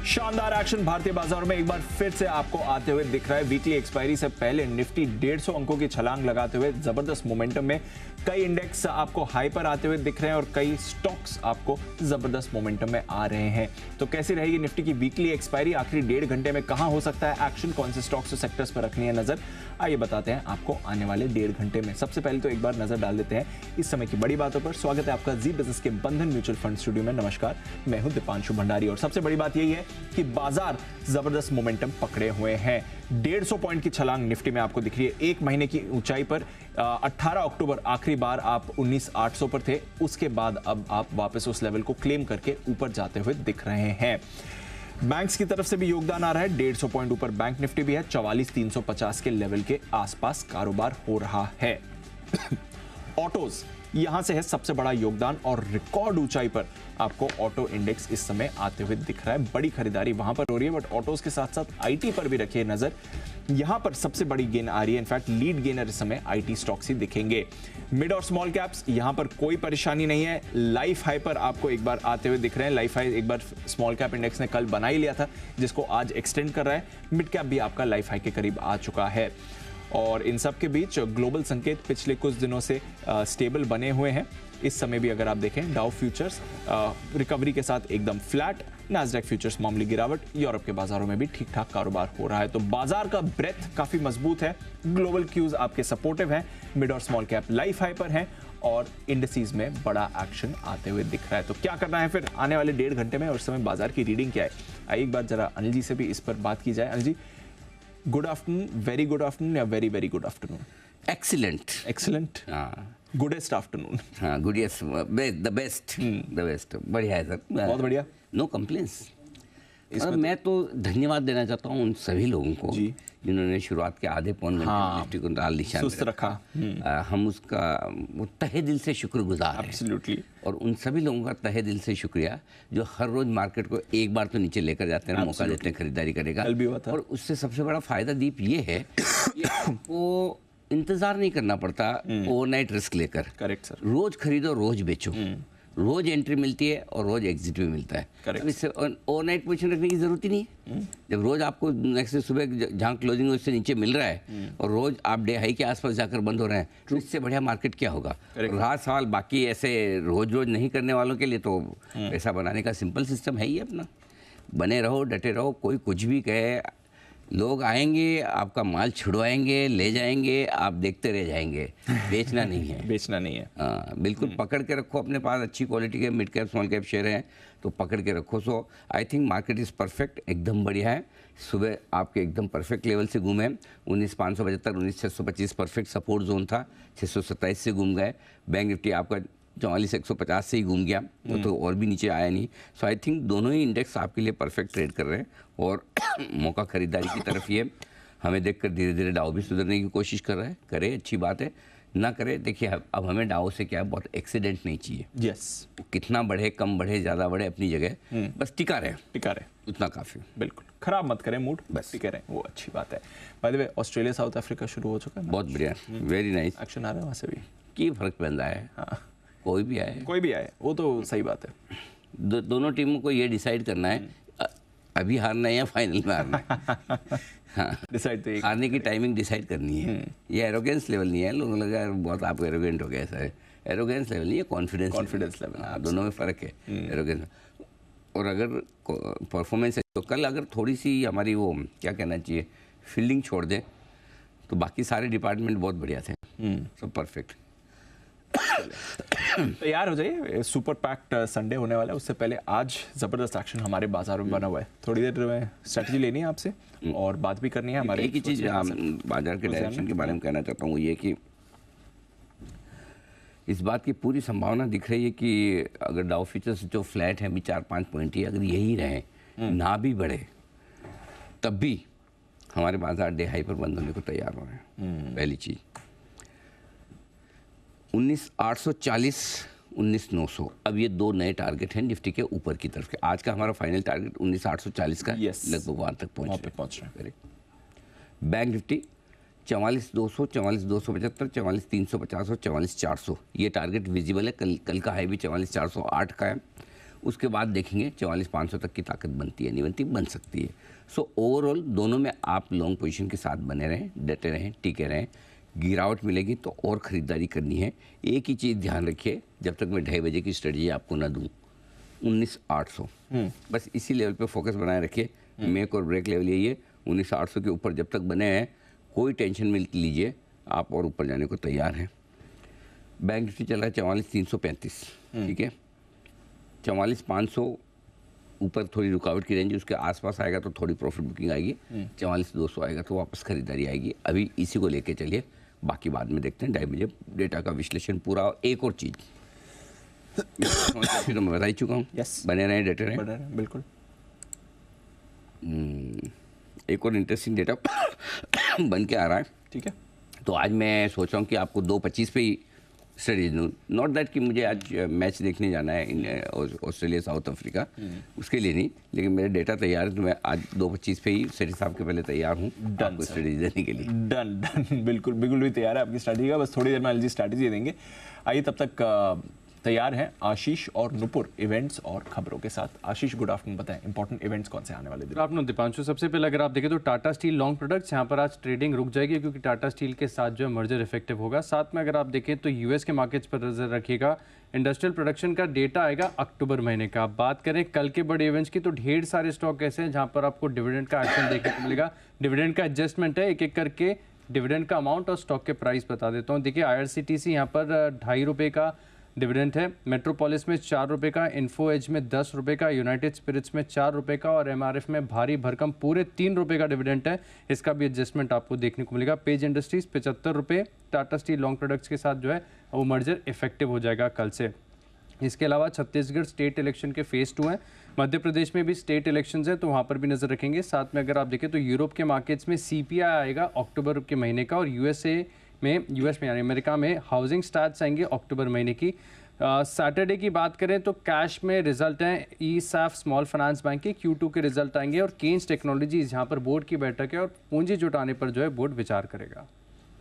शानदार एक्शन भारतीय बाजारों में एक बार फिर से आपको आते हुए दिख रहा है। वीकली एक्सपायरी से पहले निफ्टी 150 अंकों की छलांग लगाते हुए जबरदस्त मोमेंटम में, कई इंडेक्स आपको हाई पर आते हुए दिख रहे हैं और कई स्टॉक्स आपको जबरदस्त मोमेंटम में आ रहे हैं। तो कैसी रहेगी निफ्टी की वीकली एक्सपायरी, आखिरी 1.5 घंटे में कहां हो सकता है एक्शन, कौन से स्टॉक्स और सेक्टर्स पर रखनी है नजर, आइए बताते हैं आपको आने वाले 1.5 घंटे में। सबसे पहले तो एक बार नजर डाल देते हैं इस समय की बड़ी बातों पर। स्वागत है आपका जी बिजनेस के बंधन म्यूचुअल फंड स्टूडियो में। नमस्कार, मैं हूं दीपांशु भंडारी और सबसे बड़ी बात यही है कि बाजार जबरदस्त मोमेंटम पकड़े हुए हैं। 150 पॉइंट की छलांग निफ्टी में आपको दिख रही है। एक महीने की ऊंचाई पर 18 अक्टूबर आखिरी बार आप 19,800 पर थे, उसके बाद अब आप वापस उस लेवल को क्लेम करके ऊपर जाते हुए दिख रहे हैं। बैंक्स की तरफ से भी योगदान आ रहा है। 150 पॉइंट ऊपर बैंक निफ्टी भी है। 44,350 के लेवल के आसपास कारोबार हो रहा है। ऑटोज यहां से है सबसे बड़ा योगदान और रिकॉर्ड ऊंचाई पर आपको ऑटो इंडेक्स इस समय आते हुए दिख रहा है। बड़ी खरीदारी वहां पर हो रही है, बट ऑटोज के साथ साथ आईटी पर भी रखिए नजर। यहां पर सबसे बड़ी गेन आ रही है। इनफैक्ट लीड गेनर इस समय आईटी स्टॉक्स ही दिखेंगे। मिड और स्मॉल कैप्स यहां पर कोई परेशानी नहीं है। लाइफ हाई पर आपको एक बार आते हुए दिख रहे हैं। लाइफ हाई एक बार स्मॉल कैप इंडेक्स ने कल बना ही लिया था, जिसको आज एक्सटेंड कर रहा है। मिड कैप भी आपका लाइफ हाई के करीब आ चुका है। और इन सब के बीच ग्लोबल संकेत पिछले कुछ दिनों से स्टेबल बने हुए हैं। इस समय भी अगर आप देखें, डाउ फ्यूचर्स रिकवरी के साथ एकदम फ्लैट, नैस्डैक फ्यूचर्स मामूली गिरावट, यूरोप के बाजारों में भी ठीक ठाक कारोबार हो रहा है। तो बाजार का ब्रेथ काफी मजबूत है। ग्लोबल क्यूज आपके सपोर्टिव हैं। मिड और स्मॉल कैप लाइफ हाई पर हैं और इंडिसेस में बड़ा एक्शन आते हुए दिख रहा है। तो क्या करना है फिर आने वाले 1.5 घंटे में और इस समय बाजार की रीडिंग क्या है, आइए एक बार जरा अनिल जी से भी इस पर बात की जाए। Anil ji, good afternoon, very good afternoon या very very good afternoon? Excellent. Excellent, goodest afternoon. हाँ, गुडियस्ट, द बेस्ट, बढ़िया है सर, बहुत बढ़िया, नो कंप्लेंट्स। मैं तो धन्यवाद देना चाहता हूँ उन सभी लोगों को जिन्होंने शुरुआत के आधे पौन घंटे निफ्टी को लाल निशान सुस्त रखा। हम उसका वो तहे दिल से शुक्रगुजार हैं। एब्सोल्युटली। और उन सभी लोगों का तहे दिल से शुक्रिया जो हर रोज मार्केट को एक बार तो नीचे लेकर जाते हैं, मौका देते हैं खरीदारी करेगा। कल भी हुआ था। और उससे सबसे बड़ा फायदा दीप ये है कि आपको इंतजार नहीं करना पड़ता ओवरनाइट रिस्क लेकर। Correct sir. रोज खरीदो, रोज बेचो, रोज एंट्री मिलती है और रोज एग्जिट भी मिलता है। अब इससे ओवरनाइट पोजीशन रखने की जरूरत ही नहीं है। जब रोज आपको नेक्स्ट सुबह जहाँ क्लोजिंग उससे नीचे मिल रहा है और रोज आप डे हाई के आसपास जाकर बंद हो रहे हैं, तो इससे बढ़िया मार्केट क्या होगा। रहा सवाल बाकी ऐसे रोज रोज नहीं करने वालों के लिए, तो पैसा बनाने का सिंपल सिस्टम है ही अपना। बने रहो, डटे रहो, कोई कुछ भी कहे, लोग आएंगे, आपका माल छुड़वाएंगे, ले जाएंगे, आप देखते रह जाएंगे। बेचना नहीं है। बेचना नहीं है। हाँ, बिल्कुल पकड़ के रखो। अपने पास अच्छी क्वालिटी के mid cap small cap share हैं तो पकड़ के रखो। So I think market is perfect, एकदम बढ़िया है। सुबह आपके एकदम परफेक्ट लेवल से घूमे। 19,575, 19,625 परफेक्ट सपोर्ट जोन था, 627 से घूम गए। बैंक निफ्टी आपका 44,150 से ही घूम गया, तो और भी नीचे आया नहीं। सो आई थिंक दोनों ही इंडेक्स आपके लिए परफेक्ट ट्रेड कर रहे हैं और मौका खरीदारी की तरफ ये हमें देखकर धीरे धीरे डाउ भी सुधरने की कोशिश कर रहा है। करे, अच्छी बात है, ना करे, देखिए अब हमें डाउ से क्या है, बहुत एक्सीडेंट नहीं चाहिए। यस। कितना बढ़े, कम बढ़े, ज़्यादा बढ़े, अपनी जगह बस टिका रहे, उतना काफ़ी। बिल्कुल, खराब मत करें मूड, बस टिके रहें, वो अच्छी बात है। By the way, Australia south Africa शुरू हो चुका है। बहुत बढ़िया, वेरी नाइस। एक्शन आ रहा है वहाँ से भी। की फर्क बन रहा है। हाँ, कोई भी आए, वो तो सही बात है। दोनों टीमों को ये डिसाइड करना है अभी हारना है या फाइनल में हारना है। हाँ, डिसाइड तो हारने की टाइमिंग डिसाइड करनी है। ये एरोगेंस लेवल नहीं है। लोगों लगा बहुत आप एरोगेंट हो गए, ऐसा है। एरोगेंस लेवल नहीं है, कॉन्फिडेंस लेवल। हाँ, दोनों में फ़र्क है। एरोगेंस और अगर परफॉर्मेंस है तो कल अगर थोड़ी सी हमारी वो क्या कहना चाहिए फील्डिंग छोड़ दें तो बाकी सारे डिपार्टमेंट बहुत बढ़िया थे, सब परफेक्ट। तैयार हो जाइए, सुपर पैक्ड संडे होने वाला है। उससे पहले आज जबरदस्त एक्शन हमारे बाजार में बना हुआ है। थोड़ी देर में स्ट्रेटजी लेनी है आपसे और बात भी करनी है हमारे। एक ही चीज़ बाजार के डायरेक्शन के बारे में कहना चाहता हूँ, ये कि इस बात की पूरी संभावना दिख रही है कि अगर डाउ फ्यूचर्स जो फ्लैट है अभी 4-5 पॉइंट ही अगर यही रहे, ना भी बढ़े, तब भी हमारे बाजार डे हाई पर बंद होने को तैयार हो रहे हैं। पहली चीज़ 19,840, 19,900, अब ये दो नए टारगेट हैं निफ्टी के ऊपर की तरफ के। आज का हमारा फाइनल टारगेट 19,840 का, लगभग वहाँ तक पहुँच रहे हैं। बैंक निफ्टी 44,200, 44,275, 44,350 और 44,400 ये टारगेट विजिबल है। कल का हाई भी 44,408 का है। उसके बाद देखेंगे 44,500 तक की ताकत बनती है नहीं बनती, बन सकती है। सो ओवरऑल दोनों में आप लॉन्ग पोजीशन के साथ बने रहें, डटे रहें, टिके रहें। गिरावट मिलेगी तो और ख़रीदारी करनी है। एक ही चीज़ ध्यान रखिए, जब तक मैं 2:30 बजे की स्ट्रेटजी आपको ना दूँ, 19,800 बस इसी लेवल पे फोकस बनाए रखिए। मेक और ब्रेक लेवल यही है, 19,800 के ऊपर जब तक बने हैं कोई टेंशन मिल लीजिए आप और ऊपर जाने को तैयार हैं। बैंक निफ्टी चल रहा है 44,335, ठीक है। 44,500 ऊपर थोड़ी रुकावट की रेंज, उसके आसपास आएगा तो थोड़ी प्रॉफिट बुकिंग आएगी। 44,200 आएगा तो वापस खरीदारी आएगी। अभी इसी को लेके चलिए, बाकी बाद में देखते हैं। 2:30 बजे डेटा का विश्लेषण पूरा। एक और चीज़ तो मैं बता ही चुका हूँ, बने रहें, डटे रहें, बिल्कुल। एक और इंटरेस्टिंग डेटा बन के आ रहा है, ठीक है। तो आज मैं सोच रहा हूँ कि आपको 2:25 पे ही स्टडी दूँ। नॉट दैट कि मुझे आज मैच देखने जाना है इन ऑस्ट्रेलिया साउथ अफ्रीका, उसके लिए नहीं, लेकिन मेरे डेटा तैयार है तो मैं आज 2:25 पे ही सेठी साहब के पहले तैयार हूँ आपको स्ट्रेटेजी देने के लिए। डन बिल्कुल भी तैयार है आपकी स्ट्रैटेजी का। बस थोड़ी देर में एलजी स्ट्रैटेजी देंगे। आइए तब तक तैयार हैं आशीष और नुपुर इवेंट्स और खबरों के साथ। आशीष, गुड आफ्टरनून, बताएं इंपॉर्टेंट इवेंट्स कौन से आने वाले दिन? Good afternoon Deepanshu. सबसे पहले अगर आप देखें तो टाटा स्टील लॉन्ग प्रोडक्ट्स, यहाँ पर आज ट्रेडिंग रुक जाएगी क्योंकि टाटा स्टील के साथ जो है मर्जर इफेक्टिव होगा। साथ में अगर आप देखें तो यूएस के मार्केट्स पर नजर रखिएगा। इंडस्ट्रियल प्रोडक्शन का डेटा आएगा अक्टूबर महीने का। बात करें कल के बड़े इवेंट्स की तो ढेर सारे स्टॉक ऐसे हैं जहाँ पर आपको डिविडेंड का एक्शन देखने को मिलेगा। डिविडेंड का एडजस्टमेंट है, एक एक करके डिविडेंड का अमाउंट और स्टॉक के प्राइस बता देता हूँ। देखिए IRCTC यहाँ पर 2.5 रुपये का डिविडेंड है, मेट्रोपोलिस में 4 रुपये का, इन्फो एज में 10 रुपये का, यूनाइटेड स्पिरिट्स में 4 रुपये का और MRF में भारी भरकम पूरे 3 रुपये का डिविडेंड है। इसका भी एडजस्टमेंट आपको देखने को मिलेगा। पेज इंडस्ट्रीज 75 रुपये, टाटा स्टील लॉन्ग प्रोडक्ट्स के साथ जो है वो मर्जर इफेक्टिव हो जाएगा कल से। इसके अलावा छत्तीसगढ़ स्टेट इलेक्शन के फेज़ 2 हैं, मध्य प्रदेश में भी स्टेट इलेक्शंस हैं तो वहाँ पर भी नज़र रखेंगे। साथ में अगर आप देखें तो यूरोप के मार्केट्स में CPI आएगा अक्टूबर के महीने का और यूएस में यानी अमेरिका में हाउसिंग स्टार्ट्स आएंगे अक्टूबर महीने की। सैटरडे की बात करें तो कैश में रिजल्ट हैं ESAF स्मॉल फाइनेंस बैंक के Q2 के रिजल्ट आएंगे और केन्स टेक्नोलॉजीज यहाँ पर बोर्ड की बैठक है और पूंजी जुटाने पर जो है बोर्ड विचार करेगा।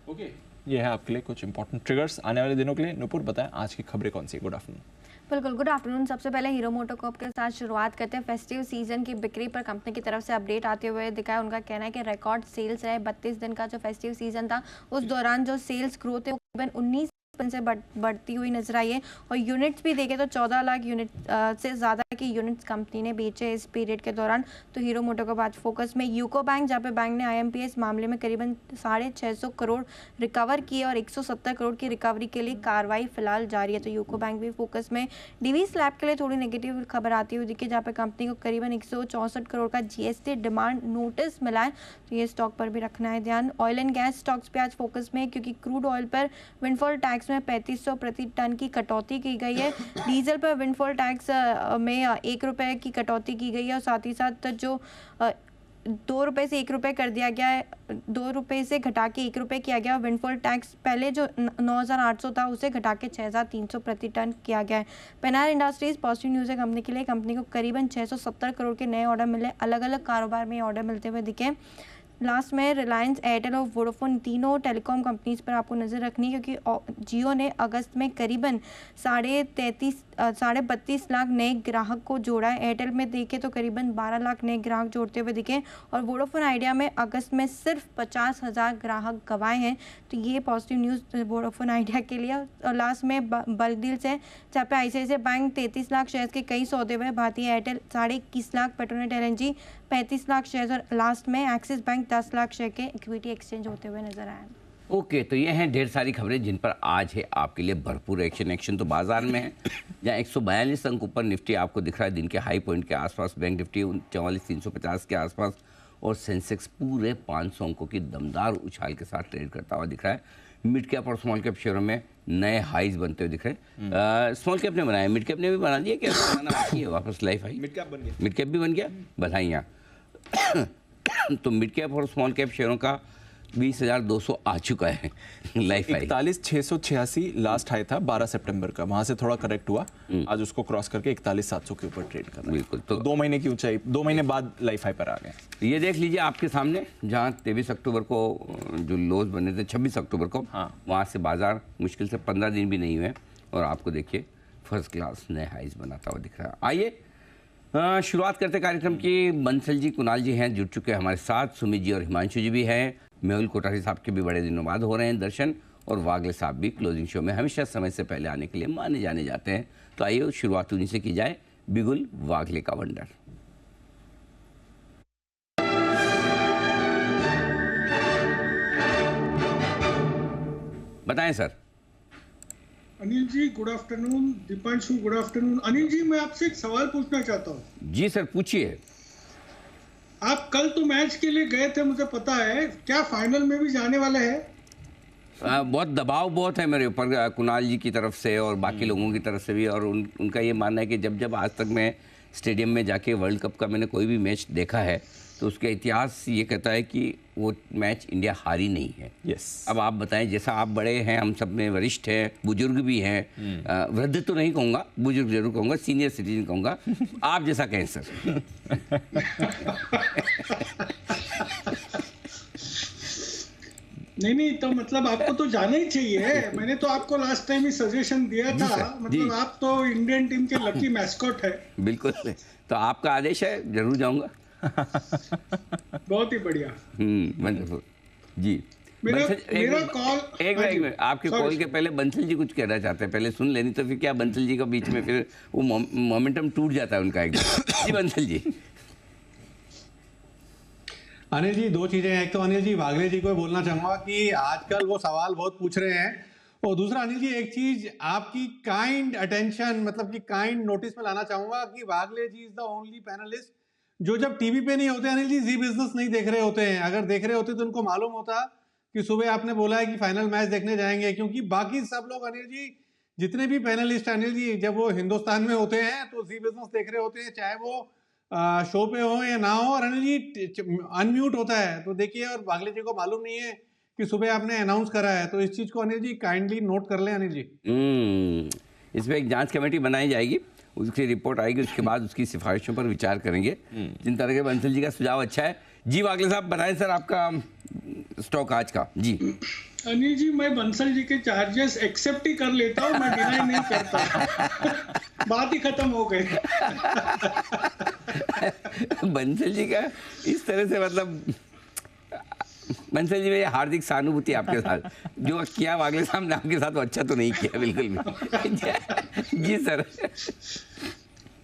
ओके, ये है आपके लिए कुछ इंपॉर्टेंट ट्रिगर्स आने वाले दिनों के लिए। नुपुर, बताएं आज की खबरें कौन सी? Good afternoon. बिल्कुल, गुड आफ्टरनून। सबसे पहले हीरो मोटोकॉर्प के साथ शुरुआत करते हैं। फेस्टिव सीजन की बिक्री पर कंपनी की तरफ से अपडेट आते हुए दिखा है। उनका कहना है कि रिकॉर्ड सेल्स रहे। 32 दिन का जो फेस्टिव सीजन था उस दौरान जो सेल्स ग्रोथ है वो करीबन 19 से बढ़ती हुई नजर आई है और यूनिट्स भी देखें तो 14 लाख यूनिट से ज़्यादा की यूनिट्स कंपनी ने बेचे इस पीरियड के दौरान। तो हीरो मोटो बाद फोकस में यूको बैंक, जहाँ पे बैंक ने IMPS मामले में करीबन 650 करोड़ रिकवर किए और 170 करोड़ की रिकवरी के लिए कार्रवाई फिलहाल जारी है। तो यूको बैंक भी फोकस में। डीवी स्लैब के लिए थोड़ी नेगेटिव खबर आती हुई दिखी, जहाँ पे कंपनी को करीबन 164 करोड़ का GST डिमांड नोटिस मिला है, तो ये स्टॉक पर भी रखना है ध्यान। ऑयल एंड गैस स्टॉक्स पे आज फोकस में क्योंकि क्रूड ऑयल पर विंडफॉल टैक्स में 3500 प्रति टन की कटौती की गई है। डीजल पर विंडफॉल टैक्स में 1 रुपये की कटौती की गई है और साथ ही साथ जो 2 रुपये से 1 रुपये कर दिया गया है, 2 रुपये से घटा के 1 रुपये किया गया। विंडफॉल टैक्स पहले जो 9,800 था उसे घटा के 6,300 प्रति टन किया गया है। पेनार इंडस्ट्रीज पॉजिटिव न्यूज़ है कंपनी के लिए। कंपनी को करीबन 670 करोड़ के नए ऑर्डर मिले। अलग अलग कारोबार में ऑर्डर मिलते हुए दिखे। लास्ट में रिलायंस, एयरटेल और वोडाफोन तीनों टेलीकॉम कंपनीज पर आपको नज़र रखनी है क्योंकि जियो ने अगस्त में करीबन 32.5 लाख नए ग्राहक को जोड़ा है। एयरटेल में देखें तो करीबन 12 लाख नए ग्राहक जोड़ते हुए दिखे और वोडाफोन आइडिया में अगस्त में सिर्फ 50,000 ग्राहक गंवाए हैं। तो ये पॉजिटिव न्यूज़ वोडाफोन आइडिया के लिए। और लास्ट में बल्क डील्स है जहाँ पे ICICI बैंक 33 लाख शेयर्स के कई सौदे हुए। भारतीय Airtel 21.5 lakh, Petronet LNG 35 lakh shares और लास्ट में एक्सिस बैंक 10 लाख शेयर के इक्विटी एक्सचेंज होते हुए नजर आए। ओके, तो ये हैं ढेर सारी खबरें जिन पर आज है आपके लिए भरपूर एक्शन तो बाजार में है। जहाँ 142 अंक ऊपर निफ्टी आपको दिख रहा है दिन के हाई पॉइंट के आसपास, बैंक निफ्टी 44,350 के आसपास और सेंसेक्स पूरे 500 अंकों की दमदार उछाल के साथ ट्रेड करता हुआ दिख रहा है। मिड कैप और स्मॉल कैप शेयरों में नए हाईज बनते हुए दिख रहे हैं। स्मॉल कैप ने बनाया, मिड कैप ने भी बना दिया, क्या बनाना बाकी है? वापस लाइफ आई, मिड कैप बन गया, मिड कैप भी बन गया, बधाइयाँ। तो मिड कैप और स्मॉल कैप शेयरों का 20,200 आ चुका है लाइफ हाई। 41,686 लास्ट हाई था 12 सितंबर का, वहां से थोड़ा करेक्ट हुआ, आज उसको क्रॉस करके 41,700 के ऊपर ट्रेड कर रहा है। बिल्कुल, तो 2 महीने की ऊंचाई, 2 महीने बाद लाइफ हाई पर आ गए। ये देख लीजिए आपके सामने, जहां 23 अक्टूबर को जो लोज बने थे 26 अक्टूबर को, हाँ, वहां से बाजार मुश्किल से 15 दिन भी नहीं हुए और आपको देखिए फर्स्ट क्लास नए हाइज बनाता हुआ दिख रहा है। आइए शुरुआत करते कार्यक्रम की। बंसल जी, कुणाल जी हैं जुड़ चुके हैं हमारे साथ, सुमित जी और हिमांशु जी भी हैं, मेहुल कोठारी साहब के भी बड़े दिनों बाद हो रहे हैं दर्शन, और वागले साहब भी क्लोजिंग शो में हमेशा समय से पहले आने के लिए माने जाने जाते हैं। तो आइए शुरुआत उन्हीं से की जाए, बिगुल वागले का वंडर। बताएं sir. Anil ji good afternoon, Deepanshu good afternoon. Anil ji मैं आपसे एक सवाल पूछना चाहता हूँ। जी सर पूछिए। आप कल तो मैच के लिए गए थे मुझे पता है, क्या फाइनल में भी जाने वाले हैं? बहुत दबाव बहुत है मेरे ऊपर कुणाल जी की तरफ से और बाकी लोगों की तरफ से भी, और उनका ये मानना है कि जब आज तक मैं स्टेडियम में जाके वर्ल्ड कप का मैंने कोई भी मैच देखा है तो उसका इतिहास ये कहता है कि वो मैच इंडिया हारी नहीं है। यस। अब आप बताएं, जैसा आप बड़े हैं, हम सब में वरिष्ठ हैं, बुजुर्ग भी हैं, वृद्ध तो नहीं कहूँगा, बुजुर्ग जरूर कहूँगा, सीनियर सिटीजन कहूँगा, आप जैसा कहें सर। नहीं तो मतलब आपको तो जाना ही चाहिए। मैंने तो आपको लास्ट टाइम ही सजेशन दिया था, मतलब आप तो इंडियन टीम के लकी मैस्कॉट है। बिल्कुल, तो आपका आदेश है, जरूर जाऊंगा। बहुत ही बढ़िया। वंडरफुल जी। मेरा एक कॉल मिनट, आपके कॉल के पहले बंसल जी कुछ कहना चाहते हैं, पहले सुन लेनी, तो फिर क्या बंसल जी का बीच में फिर वो मोमेंटम टूट जाता है उनका एकदम। जी बंसल जी। अनिल जी दो चीजें हैं। एक तो अनिल जी वागले जी को बोलना चाहूंगा कि आजकल वो सवाल बहुत पूछ रहे हैं, और दूसरा अनिल जी एक चीज आपकी काइंड अटेंशन, मतलब कि काइंड नोटिस में लाना चाहूंगा कि वागले जी इज द ओनली पैनलिस्ट जो जब टीवी पे नहीं होते अनिल जी बिजनेस नहीं देख रहे होते हैं। अगर देख रहे होते तो उनको मालूम होता कि सुबह आपने बोला है कि फाइनल मैच देखने जाएंगे, क्योंकि बाकी सब लोग अनिल जी जितने भी पैनलिस्ट अनिल जी जब वो हिंदुस्तान में होते हैं तो जी बिजनेस देख रहे होते हैं, चाहे वो शो पे हो या ना हो, और अनिल जी अनम्यूट होता है तो देखिए, और वागले जी को मालूम नहीं है कि सुबह आपने अनाउंस करा है, तो इस चीज को अनिल जी काइंडली नोट कर लें अनिल जी। इसमें एक जांच कमेटी बनाई जाएगी, उसकी रिपोर्ट आएगी, उसके बाद उसकी सिफारिशों पर विचार करेंगे। जिन तरह के बंसल जी का सुझाव अच्छा है। जी वागले साहब बताएं सर आपका स्टॉक आज का। जी अनिल जी मैं बंसल जी के चार्जेस एक्सेप्ट ही कर लेता हूँ, मैं डिनाई नहीं करता। बात ही खत्म हो गई। बंसल जी का इस तरह से, मतलब बंसल जी मेरी हार्दिक सहानुभूति आपके साथ, जो किया वागले साहब ने आपके साथ वो अच्छा तो नहीं किया बिल्कुल भी। जी सर।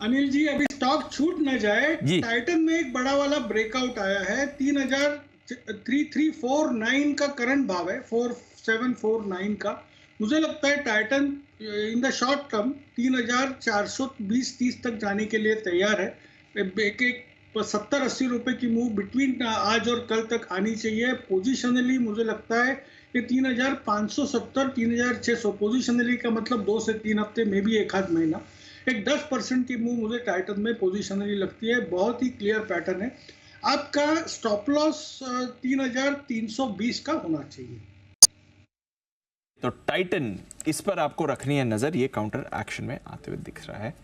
अनिल जी अभी स्टॉक छूट न जाए, टाइटन में एक बड़ा वाला ब्रेकआउट आया है, 3349 का करंट भाव है, 4749 का। मुझे लगता है Titan in the short term 3420-30 तक जाने के लिए तैयार है। एक 70-80 रुपए की मूव बिटवीन आज और कल तक आनी चाहिए। पोजिशनली मुझे लगता है कि 3570-3600 पोजिशनली का मतलब 2 से 3 हफ्ते में भी एक आध महीना, एक 10% की मूव मुझे टाइटन में पोजिशनली लगती है। बहुत ही क्लियर पैटर्न है। आपका स्टॉप लॉस 3320 का होना चाहिए। तो टाइटन, इस पर आपको रखनी है नजर, ये काउंटर एक्शन में आते हुए दिख रहा है।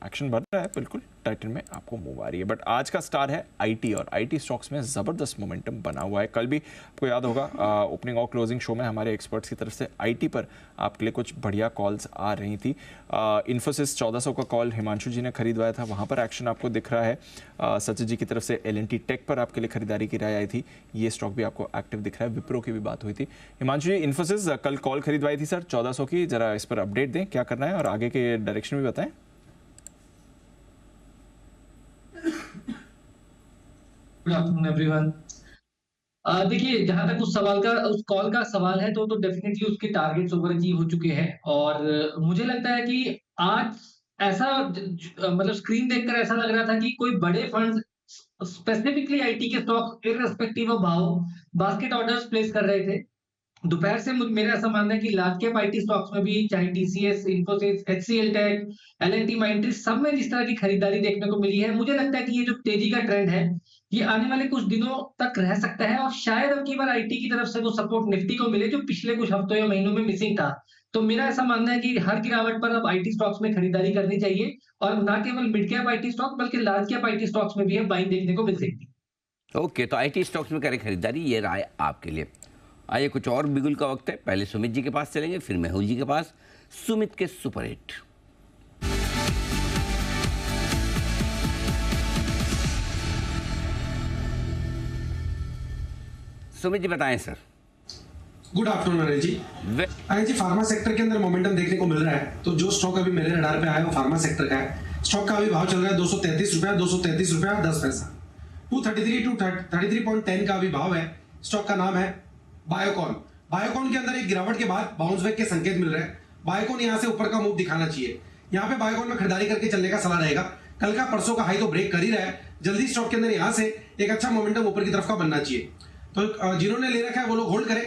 एक्शन बढ़ रहा है, बिल्कुल टाइटन में आपको मूव आ रही है। बट आज का स्टार है आईटी, और आईटी स्टॉक्स में जबरदस्त मोमेंटम बना हुआ है। कल भी आपको याद होगा ओपनिंग और क्लोजिंग शो में हमारे एक्सपर्ट्स की तरफ से आईटी पर आपके लिए कुछ बढ़िया कॉल्स आ रही थी। इन्फोसिस 1400 का कॉल हिमांशु जी ने खरीदवाया था, वहां पर एक्शन आपको दिख रहा है। सचिन जी की तरफ से एल&टी टेक पर आपके लिए खरीदारी की राय आई थी, ये स्टॉक भी आपको एक्टिव दिख रहा है। विप्रो की भी बात हुई थी। हिमांशु जी, इन्फोसिस कल कॉल खरीदवाई थी सर 1400 की, जरा इस पर अपडेट दें, क्या करना है और आगे के डायरेक्शन भी बताएं। Good afternoon everyone. देखिए, जहां तक उस कॉल का सवाल है तो डेफिनेटली उसके टारगेट्स ओवर अचीव हो चुके हैं, और मुझे लगता है कि आज ऐसा मतलब स्क्रीन देखकर ऐसा लग रहा था कि कोई बड़े फंड्स स्पेसिफिकली आईटी के स्टॉक्स इररिस्पेक्टिव ऑफ भाव बास्केट ऑर्डर्स प्लेस कर रहे थे। दोपहर से मेरा ऐसा मानना है कि लार्ज कैप आईटी स्टॉक्स में भी, चाहे TCS, Infosys, HCL tech, L and T Mindtree, सब में जिस तरह की खरीदारी देखने को मिली है, मुझे लगता है कि ये जो तेजी का ट्रेंड है ये आने वाले कुछ दिनों तक रह सकता है, और शायद अब की बार आईटी की तरफ से वो सपोर्ट निफ्टी को मिले जो पिछले कुछ हफ्तों या महीनों में मिसिंग था। तो मेरा ऐसा मानना है कि हर गिरावट पर अब आईटी स्टॉक्स में खरीदारी करनी चाहिए, और ना केवल मिड कैप आईटी स्टॉक बल्कि लार्ज कैप आईटी स्टॉक्स में भी अब बाइंग देखने को मिल सकती है। ओके, तो आईटी स्टॉक्स में करें खरीदारी, ये राय आपके लिए। आइए कुछ और बिगुल का वक्त है। पहले सुमित जी के पास चलेंगे, फिर मेहुल जी के पास। सुमित के सुपर हिट। सुमित जी बताएं सर। गुड आफ्टरनून अनिल जी। अनिल जी, फार्मा सेक्टर के अंदर मोमेंटम देखने को मिल रहा है, तो जो स्टॉक अभी मेरे रडार पे आया है वो फार्मा सेक्टर का है। स्टॉक का अभी भाव चल रहा है 233 रुपया, 233 रुपया 10 पैसा। 233 टू 33.10 का अभी भाव है। स्टॉक का नाम है बायोकॉन। बायोकॉन के अंदर एक गिरावट के बाद बाउंस बैक के संकेत मिल रहे हैं। बायोकॉन यहाँ से ऊपर का मूव दिखाना चाहिए। यहाँ पे बायोकॉन में खरीदारी करके चलने का सलाह रहेगा। कल का परसों का हाई तो ब्रेक कर ही रहा है, जल्दी स्टॉक के अंदर यहाँ से एक अच्छा मोमेंटम ऊपर की तरफ का बनना चाहिए। तो जिन्होंने ले रखा है वो लोग होल्ड करें,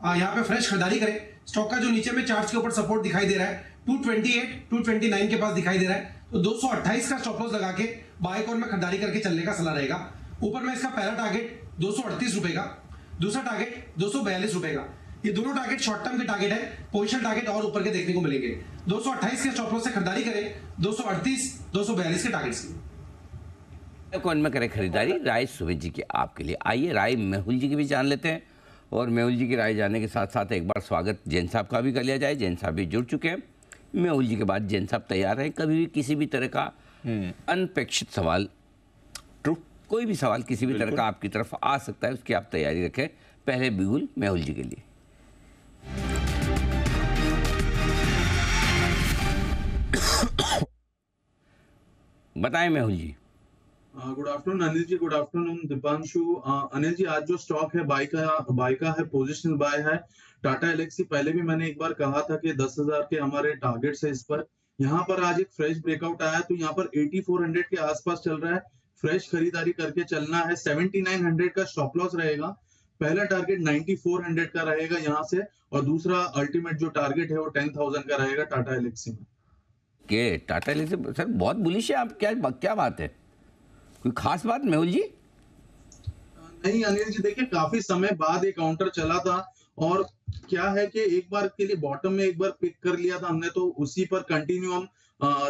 यहाँ पे फ्रेश खरीदारी करें। स्टॉक का जो नीचे में चार्ट्स के ऊपर सपोर्ट दिखाई दे रहा है 228 229 के पास दिखाई दे रहा है, तो 228 का स्टॉप लॉस लगा के बायोकॉन में खरीदारी करके चलने का सलाह रहेगा। ऊपर में इसका पहला टारगेट 238 रुपए का, दूसरा टारगेट 242 रुपए का। ये दोनों टारगेट शॉर्ट टर्म के टारगेट है, पोजिशन टारगेट और ऊपर के देखने को मिलेंगे। 228 के स्टॉप लॉस से खरीदारी करें, 238 242 के टारगेट्स की। कौन में करें खरीदारी, राय सुमित जी की आपके लिए। आइए राय मेहुल जी की भी जान लेते हैं, और मेहुल जी की राय जानने के साथ साथ एक बार स्वागत जैन साहब का भी कर लिया जाए। जैन साहब भी जुड़ चुके हैं। मेहुल जी के बाद जैन साहब तैयार हैं। कभी भी किसी भी तरह का अनपेक्षित सवाल, ट्रू कोई भी सवाल किसी भी तरह का आपकी तरफ आ सकता है, उसकी आप तैयारी रखें। पहले बिगुल मेहुल जी के लिए। बताएं मेहुल जी। Good afternoon Anil ji, good afternoon Deepanshu. Anil ji, आज जो स्टॉक है बाय का है, पोजिशनल बाय है टाटा एलेक्सी। पहले भी मैंने एक बार कहा था कि 10,000 के हमारे टारगेट्स है इस पर। यहाँ पर आज एक फ्रेश ब्रेकआउट आया, तो यहाँ पर 8400 के आसपास चल रहा है। फ्रेश खरीदारी करके चलना है। 7900 का स्टॉप लॉस रहेगा। पहला टारगेट 9400 का रहेगा यहाँ से, और दूसरा अल्टीमेट जो टारगेट है वो 10,000 का रहेगा टाटा एलेक्सी में। के टाटा एलेक्सी सर बहुत बुलिश है आप, क्या बात है, कोई खास बात मेहुल जी? नहीं अनिल जी, देखिए काफी समय बाद एक काउंटर चला था, और क्या है कि एक बार के लिए बॉटम में एक बार पिक कर लिया था हमने, तो उसी पर कंटिन्यू हम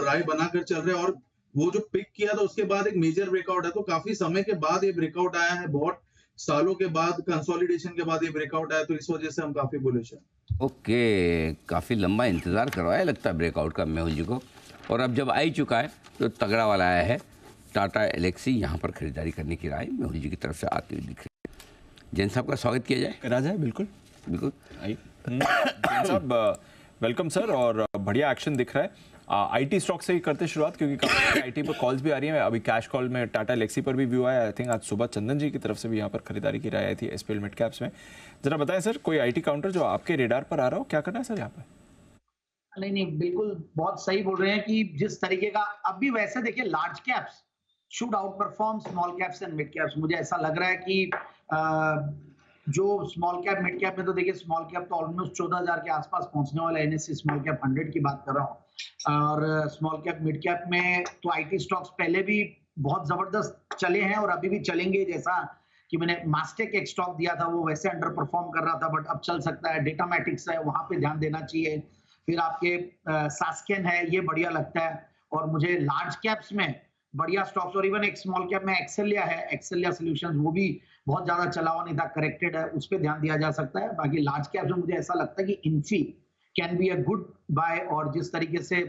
राय बनाकर चल रहे हैं। और वो जो पिक किया था उसके बाद एक मेजर ब्रेकआउट है, तो काफी समय के बाद ये ब्रेकआउट आया है, बहुत सालों के बाद, कंसोलिडेशन के बाद ये ब्रेकआउट आया, तो इस वजह से हम काफी बुलिश हैं। ओके, काफी लंबा इंतजार करवाया लगता है ब्रेकआउट का मेहुल जी को, और अब जब आ ही चुका है तो तगड़ा वाला आया है टाटा एलेक्सी। यहाँ पर खरीदारी करने की राय मेहुल जी की तरफ से आती हुई दिख रही है। जैन साहब का स्वागत किया जाए। राजा है, बिल्कुल बिल्कुल। जैन साहब वेलकम सर, और बढ़िया एक्शन दिख रहा है। आईटी स्टॉक से ही करते शुरुआत, क्योंकि काफी आईटी पर कॉल्स भी आ रही हैं। अभी कैश कॉल में टाटा एलेक्सी पर भी व्यू आया। आई थिंक आज सुबह चंदन जी की तरफ से भी यहाँ पर खरीदारी की राय आई थी एसपीएल मिड कैप्स में। जरा बताएं सर, कोई आईटी काउंटर जो आपके रेडार पर आ रहा हो, क्या करना है सर यहाँ पर? नहीं, बिल्कुल बहुत सही बोल रहे हैं कि जिस तरीके का अभी, वैसे देखिए large caps should out perform small caps and mid caps. मुझे ऐसा लग रहा है कि जो स्मॉल कैप मिड कैप में, तो देखिए स्मॉल कैप तो ऑलमोस्ट 14,000 के आसपास पहुंचने वाला है। एनएससी स्मॉल कैप 100 की बात कर रहा हूँ, और स्मॉल कैप मिड कैप में तो आईटी स्टॉक्स पहले भी बहुत जबरदस्त चले हैं और अभी भी चलेंगे। जैसा कि मैंने मास्टेक एक स्टॉक दिया था, वो वैसे अंडर परफॉर्म कर रहा था, बट अब चल सकता है। डेटामेटिक्स है, वहां पे ध्यान देना चाहिए। फिर आपके सास्केन है, ये बढ़िया लगता है। और मुझे लार्ज कैप्स में बढ़िया स्टॉक्स, और इवन एक स्मॉल कैप में एक्सेलिया है, एक्सेलिया सॉल्यूशंस, वो भी बहुत ज्यादा चला हुआ नहीं था, करेक्टेड है, उस पर ध्यान दिया जा सकता है। बाकी लार्ज कैप्स में मुझे ऐसा लगता है कि Infy can be a good buy, और जिस तरीके से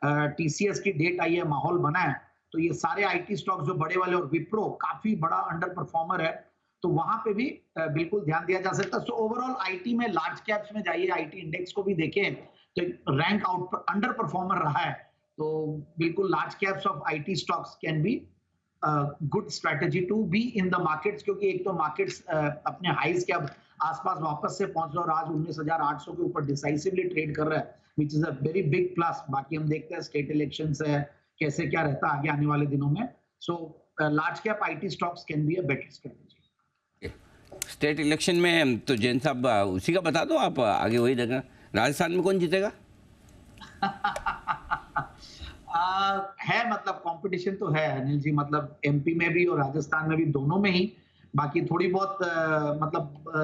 टीसीएस की डेट आई है, माहौल बना है, तो ये सारे आईटी स्टॉक्स जो बड़े वाले, और विप्रो काफी बड़ा अंडर परफॉर्मर है, तो वहां पे भी बिल्कुल ध्यान दिया जा सकता है। सो ओवरऑल आईटी में लार्ज कैप्स में जाइए, आईटी इंडेक्स को भी देखें तो रैंक आउट अंडर परफॉर्मर रहा है, तो बिल्कुल large caps of IT stocks can be good strategy to be in the markets, क्योंकि एक तो मार्केट्स अपने हाइज के अब आसपास वापस से पहुंच रहे, और आज 19,800 के ऊपर डिसाइसिवली ट्रेड कर रहा है, which is a very big plus. बाकी हम देखते हैं स्टेट इलेक्शंस है, कैसे क्या रहता है आगे आने वाले दिनों में। So large cap IT stocks can be a better strategy. State election में तो जैन साहब उसी का बता दो आप, आगे वही देखना। राजस्थान में कौन जीतेगा? है मतलब कंपटीशन तो है अनिल जी, मतलब एमपी में भी और राजस्थान में भी, दोनों में ही। बाकी थोड़ी बहुत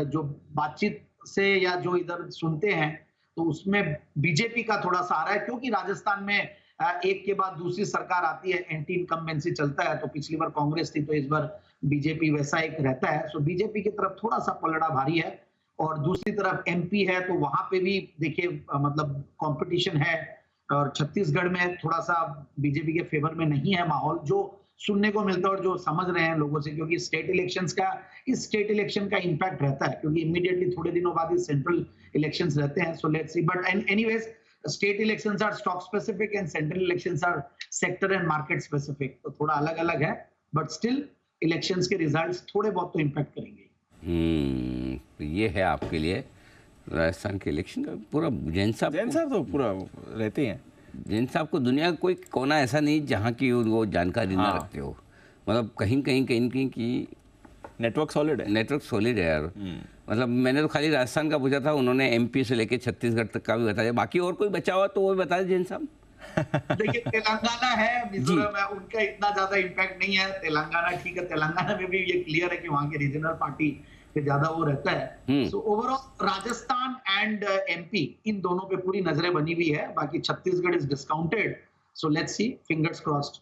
जो बातचीत से या जो इधर सुनते हैं, तो उसमें बीजेपी का थोड़ा सा आ रहा है, क्योंकि राजस्थान में एक के बाद दूसरी सरकार आती है, एंटी इनकम्बेंसी चलता है। तो पिछली बार कांग्रेस थी, तो इस बार बीजेपी, वैसा एक रहता है। सो बीजेपी की तरफ थोड़ा सा पलड़ा भारी है, और दूसरी तरफ एमपी है, तो वहां पे भी देखिए मतलब कंपटीशन है। और छत्तीसगढ़ में थोड़ा सा बीजेपी के फेवर में नहीं है माहौल, जो सुनने को मिलता है और जो समझ रहे हैं लोगों से, क्योंकि स्टेट इलेक्शन का इम्पैक्ट रहता है, क्योंकि इमीडिएटली थोड़े दिनों बाद ही सेंट्रल इलेक्शंस रहते हैं. So let's see, but anyways state elections are stock specific and central elections are sector and market specific, तो थोड़ा अलग अलग है, बट स्टिल इलेक्शंस के रिजल्ट्स थोड़े बहुत तो इम्पैक्ट करेंगे. तो ये है आपके लिए राजस्थान के इलेक्शन का पूरा. जैन साहब तो पूरा रहते हैं. जैन साहब को दुनिया का कोई कोना ऐसा नहीं जहाँ की वो जानकारी ना रखते हो. मतलब कहीं की नेटवर्क सॉलिड है यार. मतलब मैंने तो खाली राजस्थान का पूछा था, उन्होंने एमपी से लेके छत्तीसगढ़ तक का भी बताया. बाकी और कोई बचा हुआ तो वो भी बता दें जैन साहब. देखिए तेलंगाना है, मिजोरम है, उनका इतना ज्यादा इम्पैक्ट नहीं है. तेलंगाना ठीक है, तेलंगाना में भी ये क्लियर है कि वहाँ के रीजनल पार्टी पे ज्यादा वो रहता है. So overall Rajasthan and MP इन दोनों पे पूरी नजरें बनी हुई है. बाकी Chhattisgarh is discounted. So let's see, fingers crossed.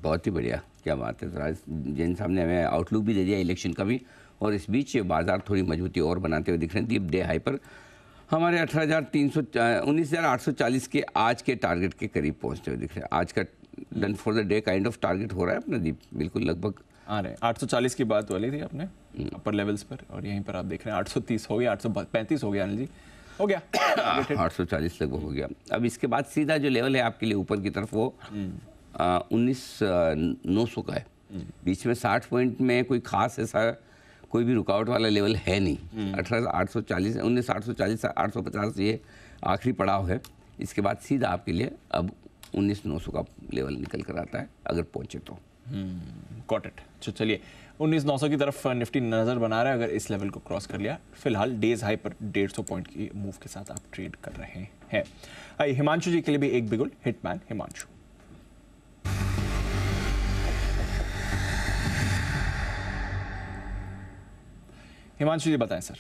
बहुत ही बढ़िया, क्या बात है. जैन साहब ने हमें आउटलुक भी दे दिया इलेक्शन का भी, और इस बीच बाजार थोड़ी मजबूती और बनाते हुए दिख रहे हैं. दीप डे हाई पर हमारे 19,840 के आज के टारगेट के करीब पहुंचते हुए दिख रहे हैं. आज का done for the day kind of target हो रहा है अपना दीप, बिल्कुल लगभग आ रहे हैं. 840 की बात वाली थी अपने अपर लेवल्स पर, और यहीं पर आप देख रहे हैं 830 हो गया, 835 हो गया. अनिल जी हो गया 840 लगभग हो गया. अब इसके बाद सीधा जो लेवल है आपके लिए ऊपर की तरफ वो 19,900 का है. बीच में 60 पॉइंट में कोई खास ऐसा कोई भी रुकावट वाला लेवल है नहीं. 18,840 19,840 850 ये आखिरी पड़ाव है. इसके बाद सीधा आपके लिए अब 19,900 का लेवल निकल कर आता है अगर पहुंचे तो. Got it. तो चलिए 19,900 की तरफ निफ्टी नजर बना रहा है. अगर इस लेवल को क्रॉस कर लिया, फिलहाल डेज हाई पर 150 पॉइंट की मूव के साथ आप ट्रेड कर रहे हैं. आइए हिमांशु जी के लिए भी एक बिगुल. हिटमैन हिमांशु. हिमांशु जी बताएं सर.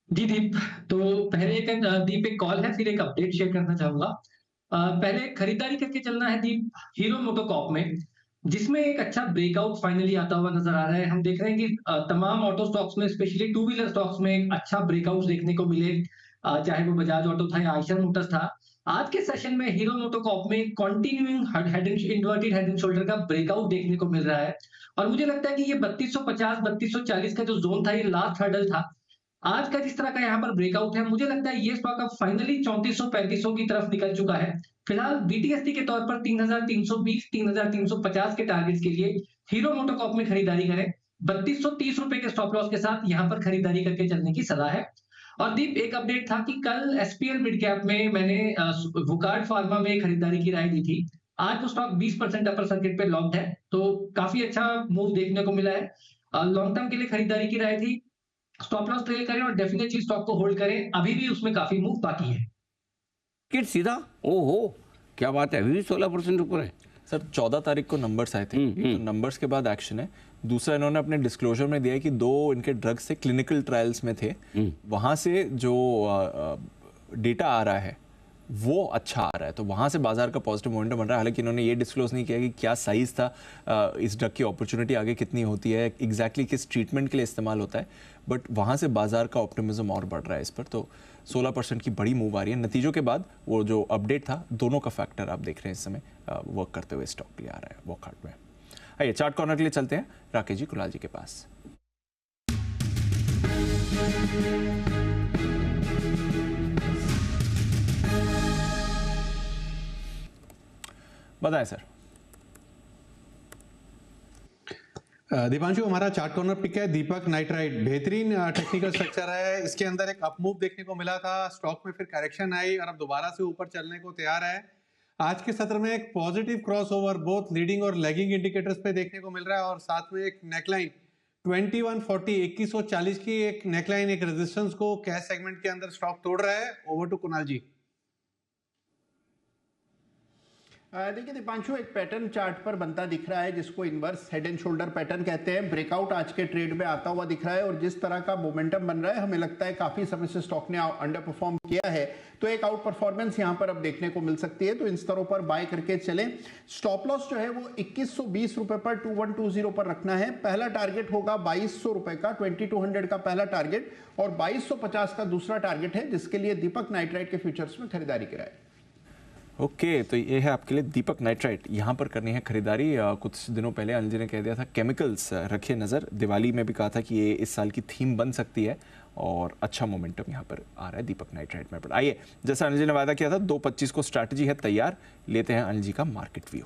जी दीप, तो पहले दीप एक कॉल है, फिर एक अपडेट शेयर करना चाहूंगा. पहले खरीदारी करके चलना है दीप हीरो मोटोकॉर्प में, जिसमें एक अच्छा ब्रेकआउट फाइनली आता हुआ नजर आ रहा है. हम देख रहे हैं कि तमाम ऑटो स्टॉक्स में, स्पेशली टू व्हीलर स्टॉक्स में एक अच्छा ब्रेकआउट देखने को मिले, चाहे वो बजाज ऑटो था या आयशर मोटर्स था. आज के सेशन में हीरो मोटोकॉर्प में continuing inverted head and shoulder का ब्रेकआउट देखने को मिल रहा है. और मुझे लगता है कि ये 3250 3240 का जो जोन था, ये लास्ट हर्डल था. आज का जिस तरह का यहाँ पर ब्रेकआउट है, मुझे लगता है ये स्टॉक अब फाइनली 3400-3500 की तरफ निकल चुका है. फिलहाल बीटीएसटी के तौर पर 3320 3350 के टारगेट्स के लिए हीरो मोटोकॉर्प में खरीदारी करें. 3230 रुपए के स्टॉप लॉस के साथ यहाँ पर खरीदारी करके चलने की सलाह है. और दीप एक अपडेट था कि कल एसपीएल मिड कैप में मैंने वुकार्ड फार्मा में खरीदारी की राय दी थी. आज वो स्टॉक 20% अपर सर्किट पे लॉक्ड है, तो काफी अच्छा मूव देखने को मिला है. लॉन्ग टर्म के लिए खरीदारी की राय थी. स्टॉप लॉस ट्रेल करें और डेफिनेटली स्टॉक को होल्ड करें. अभी भी उसमें काफी मूव बाकी है. किट सीधा ओहो, क्या बात है. अभी भी 16% ऊपर है सर. 14 तारीख को नंबर्स आए थे, तो नंबर्स के बाद एक्शन है. दूसरा इन्होंने अपने डिस्क्लोजर में दिया है कि 2 इनके ड्रग्स से क्लिनिकल ट्रायल्स में थे, वहां से जो डेटा आ रहा है वो अच्छा आ रहा है, तो वहां से बाजार का पॉजिटिव मोमेंटम बन रहा है. हालांकि इन्होंने ये डिस्क्लोज नहीं किया कि क्या साइज था, इस ड्रग की अपॉर्चुनिटी आगे कितनी होती है, एग्जैक्टली किस ट्रीटमेंट के लिए इस्तेमाल होता है, बट वहां से बाजार का ऑप्टिमिज्म और बढ़ रहा है इस पर. तो 16% की बड़ी मूव आ रही है. नतीजों के बाद वो जो अपडेट था, दोनों का फैक्टर आप देख रहे हैं इस समय वर्क करते हुए स्टॉक के लिए आ रहा है वॉकआउट में. आइए चार्ट कॉर्नर के लिए चलते हैं राकेश जी कुलाल जी के पास. बताएं सर. दीपांशु, हमारा चार्ट कॉर्नर पिक है दीपक नाइट्राइट. बेहतरीन टेक्निकल स्ट्रक्चर है. इसके अंदर एक अप मूव देखने को मिला था, स्टॉक में फिर करेक्शन आई और अब दोबारा से ऊपर चलने को तैयार है. आज के सत्र में एक पॉजिटिव क्रॉसओवर बोथ लीडिंग और लैगिंग इंडिकेटर्स पे देखने को मिल रहा है, और साथ में एक नेकलाइन 2140 2140 की एक नेकलाइन, एक रेजिस्टेंस को कैश सेगमेंट के अंदर स्टॉक तोड़ रहा है. ओवर टू कुणाल जी. देखिए दीपांशु, एक पैटर्न चार्ट पर बनता दिख रहा है जिसको inverse head and shoulder pattern कहते हैं. ब्रेकआउट आज के ट्रेड में आता हुआ दिख रहा है, और जिस तरह का मोमेंटम बन रहा है, हमें लगता है काफी समय से स्टॉक ने अंडर परफॉर्म किया है, तो एक आउट परफॉर्मेंस यहां पर अब देखने को मिल सकती है. तो इन स्तरों पर बाय करके चलें. स्टॉप लॉस जो है वो 2120 रुपए पर 2120 पर रखना है. पहला टारगेट होगा 2200 रुपए का, 2200 का पहला टारगेट, और 2250 का दूसरा टारगेट है, जिसके लिए दीपक नाइट्राइट के फ्यूचर्स में खरीदारी कराए. ओके तो ये है आपके लिए दीपक नाइट्राइट, यहाँ पर करनी है खरीदारी। कुछ दिनों पहले अनिल जी ने कह दिया था केमिकल्स रखिए नज़र, दिवाली में भी कहा था कि ये इस साल की थीम बन सकती है और अच्छा मोमेंटम यहाँ पर आ रहा है दीपक नाइट्राइट में। आइए, जैसा अनिल जी ने वादा किया था 2:25 को स्ट्रैटेजी है तैयार, लेते हैं अनिल जी का मार्केट व्यू।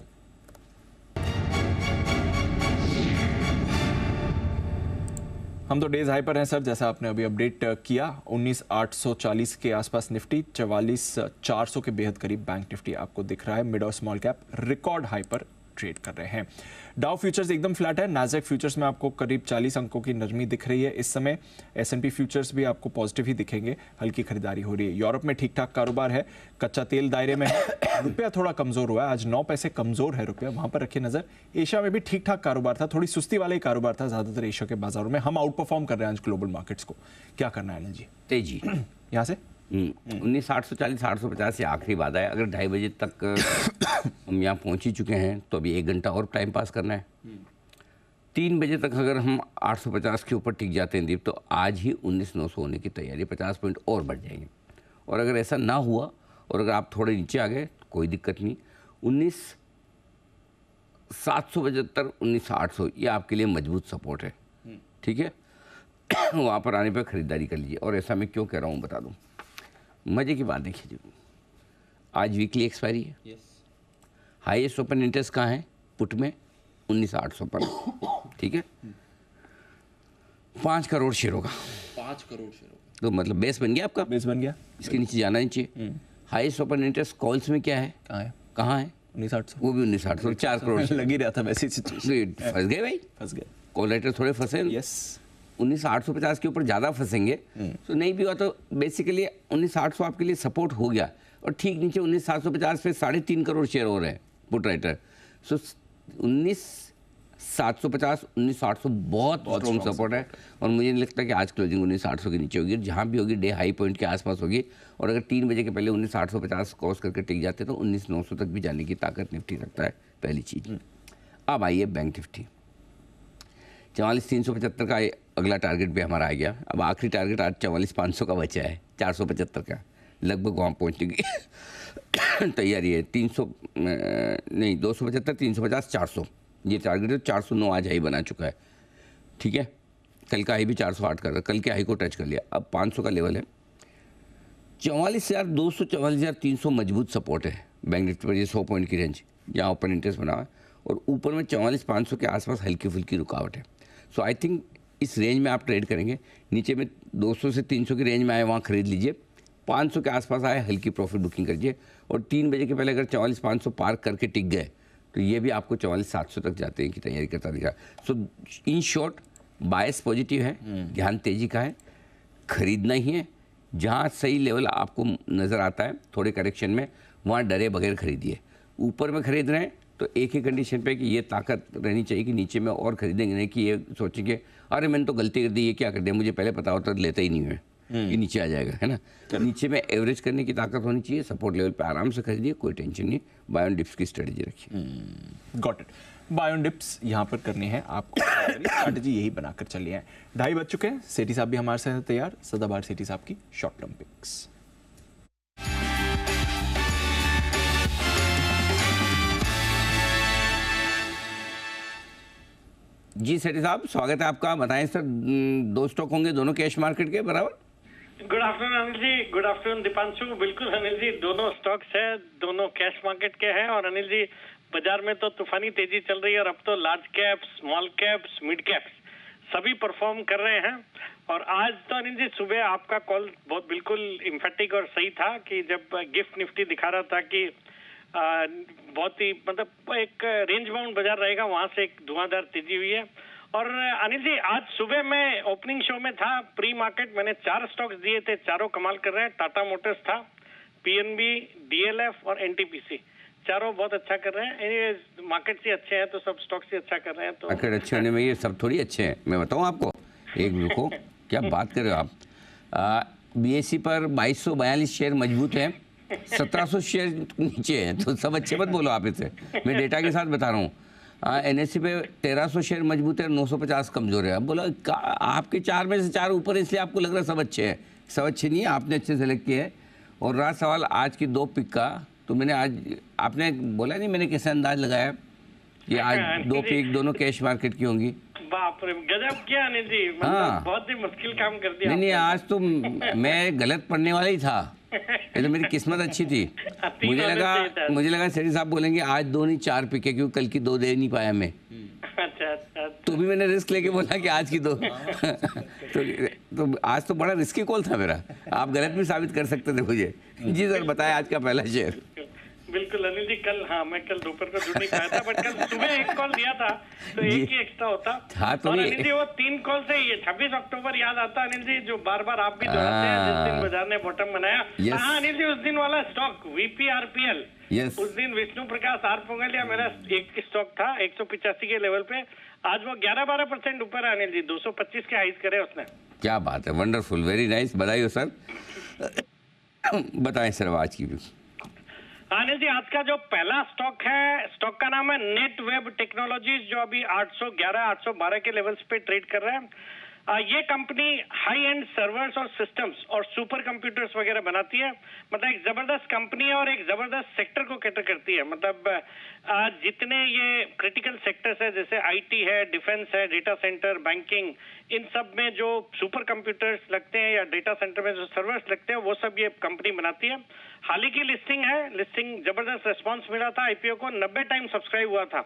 हम तो डेज हाई पर हैं सर, जैसा आपने अभी अपडेट किया। 19,840 के आसपास निफ्टी, 44,400 के बेहद करीब बैंक निफ्टी आपको दिख रहा है। मिड और स्मॉल कैप रिकॉर्ड हाई पर ट्रेड कर रहे हैं। डाउ फ्यूचर्स एकदम फ्लैट है, नाज़ेक फ्यूचर्स में आपको करीब 40 अंकों की नरमी दिख रही है इस समय। S&P फ्यूचर्स भी आपको पॉजिटिव ही दिखेंगे, हल्की खरीदारी हो रही है। यूरोप में ठीक ठाक कारोबार है, कच्चा तेल दायरे में है, रुपया थोड़ा कमजोर हुआ है, आज 9 पैसे कमजोर है रुपया, वहां पर रखिए नजर। एशिया में भी ठीक ठाक कारोबार था, थोड़ी सुस्ती वाला ही कारोबार था ज्यादातर एशिया के बाजारों में। हम आउट परफॉर्म कर रहे हैं आज ग्लोबल मार्केट्स को, क्या करना है अनिल जी? तेजी यहाँ से 19,840 850 से आखिरी वादा है। अगर 2:30 बजे तक हम यहाँ पहुँच ही चुके हैं तो अभी 1 घंटा और टाइम पास करना है। 3 बजे तक अगर हम 850 के ऊपर टिक जाते हैं दीप, तो आज ही 19,900 होने की तैयारी, 50 पॉइंट और बढ़ जाएंगे। और अगर ऐसा ना हुआ और अगर आप थोड़े नीचे आ गए कोई दिक्कत नहीं, 19,775 19,800 ये आपके लिए मजबूत सपोर्ट है, ठीक है। वहाँ पर आने पर ख़रीदारी कर लीजिए। और ऐसा मैं क्यों कह रहा हूँ बता दूँ, मज़े की बात देखिए जी, आज वीकली एक्सपायरी है। हाईएस्ट ओपन इंटरेस्ट कहाँ है पुट में? 19,800 पर, ठीक है। 5 करोड़ शेयर होगा, 5 करोड़ शेयर होगा, तो मतलब बेस बन गया आपका, बेस बन गया, इसके नीचे जाना ही चाहिए। हाईएस्ट ओपन इंटरेस्ट कॉल्स में क्या है, कहाँ है? 19,800, वो भी 19,800, 4 करोड़ लग ही रहा था वैसे। फंस गए भाई, फंस गए, कॉल राइटर थोड़े फंसे। यस, 19,850 के ऊपर ज़्यादा फंसेंगे तो नहीं भी हुआ तो बेसिकली 19,800 आपके लिए सपोर्ट हो गया। और ठीक नीचे 19,750 पे 3.5 करोड़ शेयर हो रहे हैं पुट राइटर। सो 19,750 19,800 बहुत स्ट्रॉन्ग सपोर्ट है। और मुझे नहीं लगता कि आज क्लोजिंग 19,800 के नीचे होगी, जहाँ भी होगी डे हाई पॉइंट के आसपास होगी। और अगर 3 बजे के पहले 19,850 क्रॉस करके टिक जाते तो 19,900 तक भी जाने की ताकत निफ्टी रखता है, पहली चीज़। अब आइए बैंक निफ्टी, 44,375 का अगला टारगेट भी हमारा आ गया। अब आखिरी टारगेट आज 44,500 का बचा है, 475 का, लगभग वहाँ पहुँचने की तैयारी है। 275 350 400 ये टारगेट है। 409 आज हाई बना चुका है, ठीक है। कल का हाई भी 408 कर, कल के हाई को टच कर लिया। अब 500 का लेवल है, 44,200 44,300 मजबूत सपोर्ट है बैंक निफ्टी पर। ये 100 पॉइंट की रेंज जहाँ ओपन इंटरेस्ट बना हुआ है, और ऊपर में 44,500 के आसपास हल्की फुल्की रुकावट है। सो आई थिंक इस रेंज में आप ट्रेड करेंगे। नीचे में 200 से 300 की रेंज में आए वहाँ खरीद लीजिए, 500 के आसपास आए हल्की प्रॉफिट बुकिंग करिए। और 3 बजे के पहले अगर 44,500 पार करके टिक गए तो ये भी आपको 44,700 तक जाते हैं की तैयारी करता दिखा। सो इन शॉर्ट बायस पॉजिटिव है, ध्यान तेजी का है, खरीदना ही है। जहाँ सही लेवल आपको नज़र आता है थोड़े करेक्शन में, वहाँ डरे बगैर खरीदिए। ऊपर में खरीद रहे हैं तो एक ही कंडीशन पे कि ये ताकत रहनी चाहिए कि नीचे में और खरीदेंगे नहीं कि ये सोचेंगे अरे मैंने तो गलती कर दी, ये क्या कर दिया, मुझे पहले पता होता तो लेता ही नहीं है कि नीचे आ जाएगा, है ना। नीचे में एवरेज करने की ताकत होनी चाहिए, सपोर्ट लेवल पे आराम से खरीदिए, कोई टेंशन नहीं। बाय ऑन डिप्स की स्ट्रेटजी रखिए। Got it, buy on dips यहाँ पर करनी है आपको, स्ट्रेटजी यही बनाकर चलिए हैं। 2:30 बज चुके हैं, सेठी साहब भी हमारे साथ तैयार। सदाबहार सेठी साहब की शॉर्ट टर्म पिक्स। जी सेठी साहब, स्वागत है आपका। बताएं सर, 2 स्टॉक होंगे, दोनों कैश मार्केट के बराबर? Good afternoon Anil ji, good afternoon Deepanshu. बिल्कुल अनिल जी, दोनों स्टॉक्स है, दोनों कैश मार्केट के हैं। और अनिल जी, बाजार में तो तूफानी तेजी चल रही है और अब तो large caps, small caps, mid caps सभी परफॉर्म कर रहे हैं। और आज तो अनिल जी सुबह आपका कॉल बहुत बिल्कुल इम्फेटिक और सही था कि जब गिफ्ट निफ्टी दिखा रहा था कि बहुत ही मतलब एक रेंज बाउंड बाजार रहेगा, वहां से एक धुआंधार तेजी हुई है। और अनिल जी, आज सुबह मैं ओपनिंग शो में था, प्री मार्केट मैंने 4 स्टॉक्स दिए थे, चारों कमाल कर रहे हैं। टाटा मोटर्स था, पीएनबी, डीएलएफ और एनटीपीसी, चारों बहुत अच्छा कर रहे हैं। ये मार्केट से अच्छे हैं तो सब स्टॉक से अच्छा कर रहे हैं। तो मार्केट अच्छे होने में ये सब थोड़ी अच्छे हैं, मैं बताऊं आपको, एक रुको, क्या बात कर रहे हो आप। बीएसई पर 2242 शेयर मजबूत हैं, 1700 शेयर नीचे हैं, तो सब अच्छे मत बोलो आप इसे, मैं डेटा के साथ बता रहा हूँ। एनएससी पे 1300 शेयर मजबूत है, 950 कमजोर है। अब बोला आपके 4 में से 4 ऊपर, इसलिए आपको लग रहा है सब अच्छे हैं। सब अच्छे नहीं है, आपने अच्छे सेलेक्ट किए हैं। और रहा सवाल आज की 2 पिक का, तो मैंने आज, आपने बोला नहीं मैंने कैसे अंदाज लगाया कि आज 2 पीक दोनों कैश मार्केट की होंगी। बाप रे, गजब किया अनिल जी, मतलब बहुत ही मुश्किल काम कर दिया। नहीं, आज तो मैं गलत पढ़ने वाला ही था, ये तो मेरी किस्मत अच्छी थी। मुझे लगा सेठी साहब बोलेंगे आज 2 नहीं 4 पीके, क्योंकि कल की 2 दे नहीं पाया मैं। अच्छा। तो भी मैंने रिस्क लेके बोला कि आज की 2 तो आज तो बड़ा रिस्की कॉल था मेरा, आप गलत भी साबित कर सकते थे मुझे। जी सर, बताएं आज का पहला शेयर। बिल्कुल अनिल जी, मैं कल दोपहर को जुड़ नहीं पाया था, बट कल सुबह एक कॉल दिया था तो एक ही एक्स्ट्रा होता। तो और अनिल जी वो 3 कॉल से ये 26 अक्टूबर याद आता अनिल जी, जो बार बार आप भी दोहराते हैं, जिस दिन बाजार ने बॉटम बनाया। हाँ अनिल जी, उस दिन वाला स्टॉक VPRPL, उस दिन विष्णु प्रकाश आर पोंगलिया मेरा एक स्टॉक था 185 के लेवल पे, आज वो 11-12% ऊपर है अनिल जी, 225 के हाइज करे उसने। क्या बात है, वंडरफुल, वेरी नाइस, बधाई हो सर। बताएं सर आज की भी। अनिल जी, आज का जो पहला स्टॉक है, स्टॉक का नाम है नेट वेब टेक्नोलॉजीज, जो अभी 811-812 के लेवल्स पे ट्रेड कर रहा है। ये कंपनी हाई एंड सर्वर्स और सिस्टम्स और सुपर कंप्यूटर्स वगैरह बनाती है। मतलब एक जबरदस्त कंपनी है और एक जबरदस्त सेक्टर को कैटर करती है। मतलब जितने ये क्रिटिकल सेक्टर्स है, जैसे IT है, डिफेंस है, डेटा सेंटर, बैंकिंग, इन सब में जो सुपर कंप्यूटर्स लगते हैं या डेटा सेंटर में जो सर्वर्स लगते हैं, वो सब ये कंपनी बनाती है। हाल ही की लिस्टिंग है, लिस्टिंग जबरदस्त रिस्पांस मिला था, IPO को 90 टाइम सब्सक्राइब हुआ था,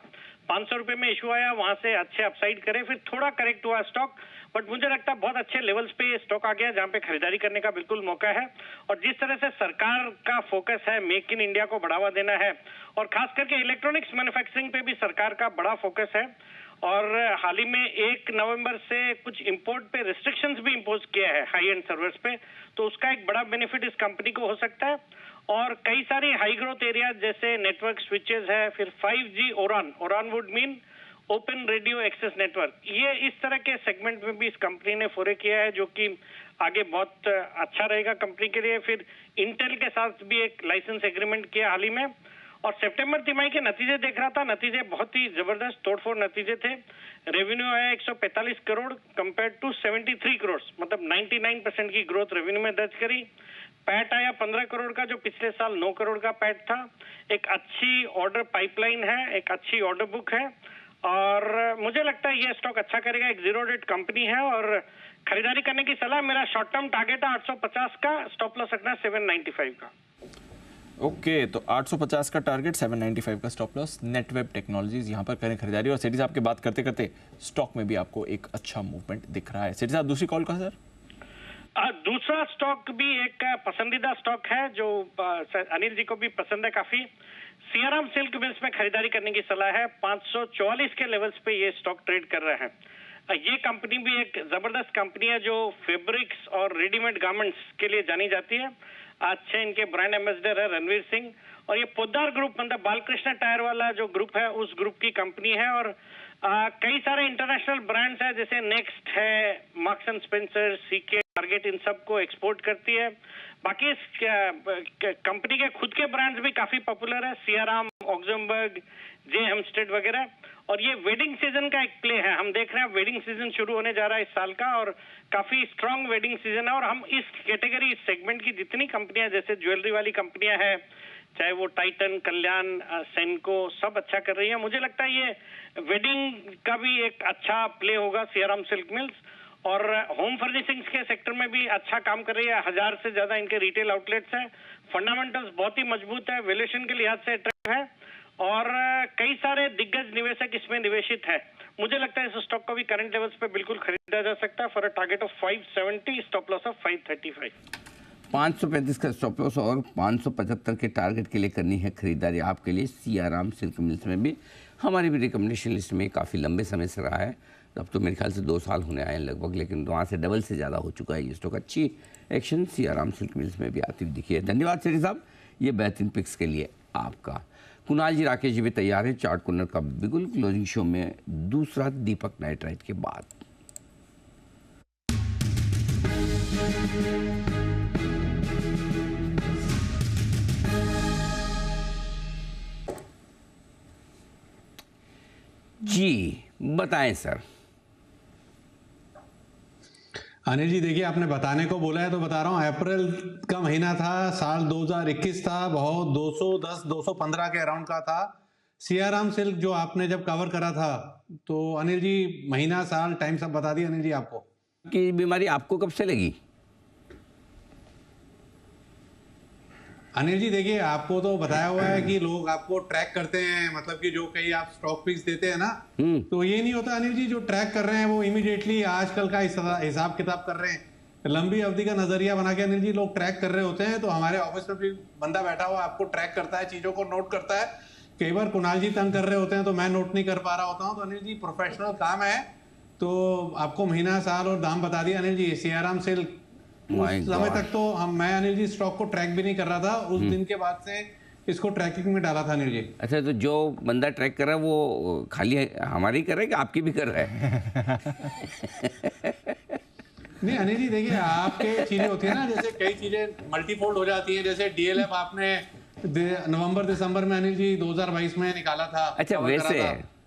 500 रुपए में इशू आया, वहां से अच्छे अपसाइड करे, फिर थोड़ा करेक्ट हुआ स्टॉक, बट मुझे लगता है बहुत अच्छे लेवल्स पे ये स्टॉक आ गया जहां पे खरीदारी करने का बिल्कुल मौका है। और जिस तरह से सरकार का फोकस है मेक इन इंडिया को बढ़ावा देना है, और खास करके इलेक्ट्रॉनिक्स मैन्युफैक्चरिंग पे भी सरकार का बड़ा फोकस है, और हाल ही में 1 नवंबर से कुछ इंपोर्ट पे रिस्ट्रिक्शंस भी इंपोज किया है हाई एंड सर्वर्स पे, तो उसका एक बड़ा बेनिफिट इस कंपनी को हो सकता है। और कई सारी हाई ग्रोथ एरिया जैसे नेटवर्क स्विचेस है, फिर 5G ORAN would mean open radio access network, ये इस तरह के सेगमेंट में भी इस कंपनी ने फोरे किया है, जो कि आगे बहुत अच्छा रहेगा कंपनी के लिए। फिर इंटेल के साथ भी एक लाइसेंस एग्रीमेंट किया हाल ही में। और सितंबर तिमाही के नतीजे देख रहा था, नतीजे बहुत ही जबरदस्त तोड़फोड़ नतीजे थे। रेवेन्यू है 145 करोड़ कंपेयर टू 73 करोड़, मतलब 99% की ग्रोथ रेवेन्यू में दर्ज करी। पैट आया 15 करोड़ का, जो पिछले साल 9 करोड़ का पैट था। एक अच्छी ऑर्डर पाइपलाइन है, एक अच्छी ऑर्डर बुक है, और मुझे लगता है ये स्टॉक अच्छा करेगा। एक जीरो डेट कंपनी है और खरीदारी करने की सलाह। मेरा शॉर्ट टर्म टारगेट है 850 का, स्टॉप लॉस रखना 795 का। ओके, तो 850 का टारगेट, 795 का स्टॉप लॉस, नेटवेब टेक्नोलॉजीज यहाँ पर करें खरीदारी। और सेठी साहब की बात करते करते स्टॉक में भी आपको एक अच्छा मूवमेंट दिख रहा है। सेठी साहब, दूसरी कॉल का सर। दूसरा स्टॉक भी एक पसंदीदा स्टॉक है जो अनिल जी को भी पसंद है काफी। सियाराम सिल्क मिल्स में खरीदारी करने की सलाह है। 544 के लेवल्स पे ये स्टॉक ट्रेड कर रहे हैं। ये कंपनी भी एक जबरदस्त कंपनी है जो फैब्रिक्स और रेडीमेड गारमेंट्स के लिए जानी जाती है। अच्छे इनके ब्रांड एम्बेसडर है रणवीर सिंह, और ये पोद्दार ग्रुप, मतलब बालकृष्ण टायर वाला जो ग्रुप है उस ग्रुप की कंपनी है। और कई सारे इंटरनेशनल ब्रांड्स है, जैसे नेक्स्ट है, Marks and Spencer, CK, Target, इन सब को एक्सपोर्ट करती है। बाकी इस कंपनी के खुद के ब्रांड्स भी काफी पॉपुलर है, सियाराम, ऑक्समबर्ग, जे हेम्स्टेड वगैरह। और ये वेडिंग सीजन का एक प्ले है, हम देख रहे हैं वेडिंग सीजन शुरू होने जा रहा है इस साल का, और काफी स्ट्रांग वेडिंग सीजन है। और हम इस कैटेगरी, इस सेगमेंट की जितनी कंपनियां, जैसे ज्वेलरी वाली कंपनियां हैं, चाहे वो टाइटन, कल्याण, सेनको, सब अच्छा कर रही है। मुझे लगता है ये वेडिंग का भी एक अच्छा प्ले होगा सियाराम सिल्क मिल्स। और होम फर्निशिंग्स के सेक्टर में भी अच्छा काम कर रही है, 1000 से ज्यादा इनके रिटेल आउटलेट्स हैं। फंडामेंटल्स बहुत ही मजबूत है, वैल्यूएशन के लिहाज से अट्रैक्टिव है, और कई सारे दिग्गज निवेशक इसमें निवेशित है। मुझे लगता है इस स्टॉक को भी करंट लेवल्स पे बिल्कुल खरीदा जा सकता है for a target of 570, stop loss of 535। 535 का स्टॉप लॉस और 575 के टारगेट के लिए करनी है खरीदारी आपके लिए सियाराम सिल्क मिल्स में भी। हमारी भी रिकमेंडेशन लिस्ट में काफ़ी लंबे समय से रहा है, अब तो मेरे ख्याल से 2 साल होने आए हैं लगभग, लेकिन वहाँ से डबल से ज़्यादा हो चुका है ये स्टॉक। अच्छी एक्शन सियाराम सिल्क मिल्स में भी आती हुई दिखी है। धन्यवाद सेठी साहब ये बेहतरीन पिक्स के लिए आपका। कुणाल जी, राकेश जी भी तैयार है चार्ट कॉर्नर का बिल्कुल क्लोजिंग शो में दूसरा दीपक नाइट राइड के बाद। जी बताएं सर। अनिल जी देखिए, आपने बताने को बोला है तो बता रहा हूँ। अप्रैल का महीना था, साल 2021 था, बहुत 210 215 के अराउंड का था। सियाराम सिल्क जो आपने जब कवर करा था, तो अनिल जी महीना साल टाइम सब बता दिया अनिल जी आपको। कि बीमारी आपको कब से लगी? अनिल जी देखिए, आपको तो बताया हुआ है कि लोग आपको ट्रैक करते हैं, मतलब कि जो कहीं आप स्टॉक पिक्स देते हैं ना, तो ये नहीं होता अनिल जी, जो ट्रैक कर रहे हैं वो इमीडिएटली आजकल का हिसाब किताब कर रहे हैं, लंबी अवधि का नजरिया बना के अनिल जी लोग ट्रैक कर रहे होते हैं। तो हमारे ऑफिस में भी बंदा बैठा हुआ आपको ट्रैक करता है, चीजों को नोट करता है। कई बार कुणाल जी तंग कर रहे होते हैं तो मैं नोट नहीं कर पा रहा होता हूँ। तो अनिल जी प्रोफेशनल काम है, तो आपको महीना साल और दाम बता दिया अनिल जी। सियाराम सिल्क उस समय तक तो मैं अनिल जी स्टॉक को ट्रैक भी नहीं कर रहा था, उस दिन के बाद से इसको ट्रैकिंग में डाला था अनिल जी। अच्छा, तो जो बंदा ट्रैक कर रहा है वो खाली हमारी कर रहा है कि आपकी भी कर रहा है? नहीं अनिल जी देखिए, आपके चीजें होती है ना, जैसे कई चीजें मल्टीफोल्ड हो जाती हैं। जैसे डीएलएफ आपने नवंबर दिसंबर में अनिल जी 2022 में निकाला था। अच्छा वैसे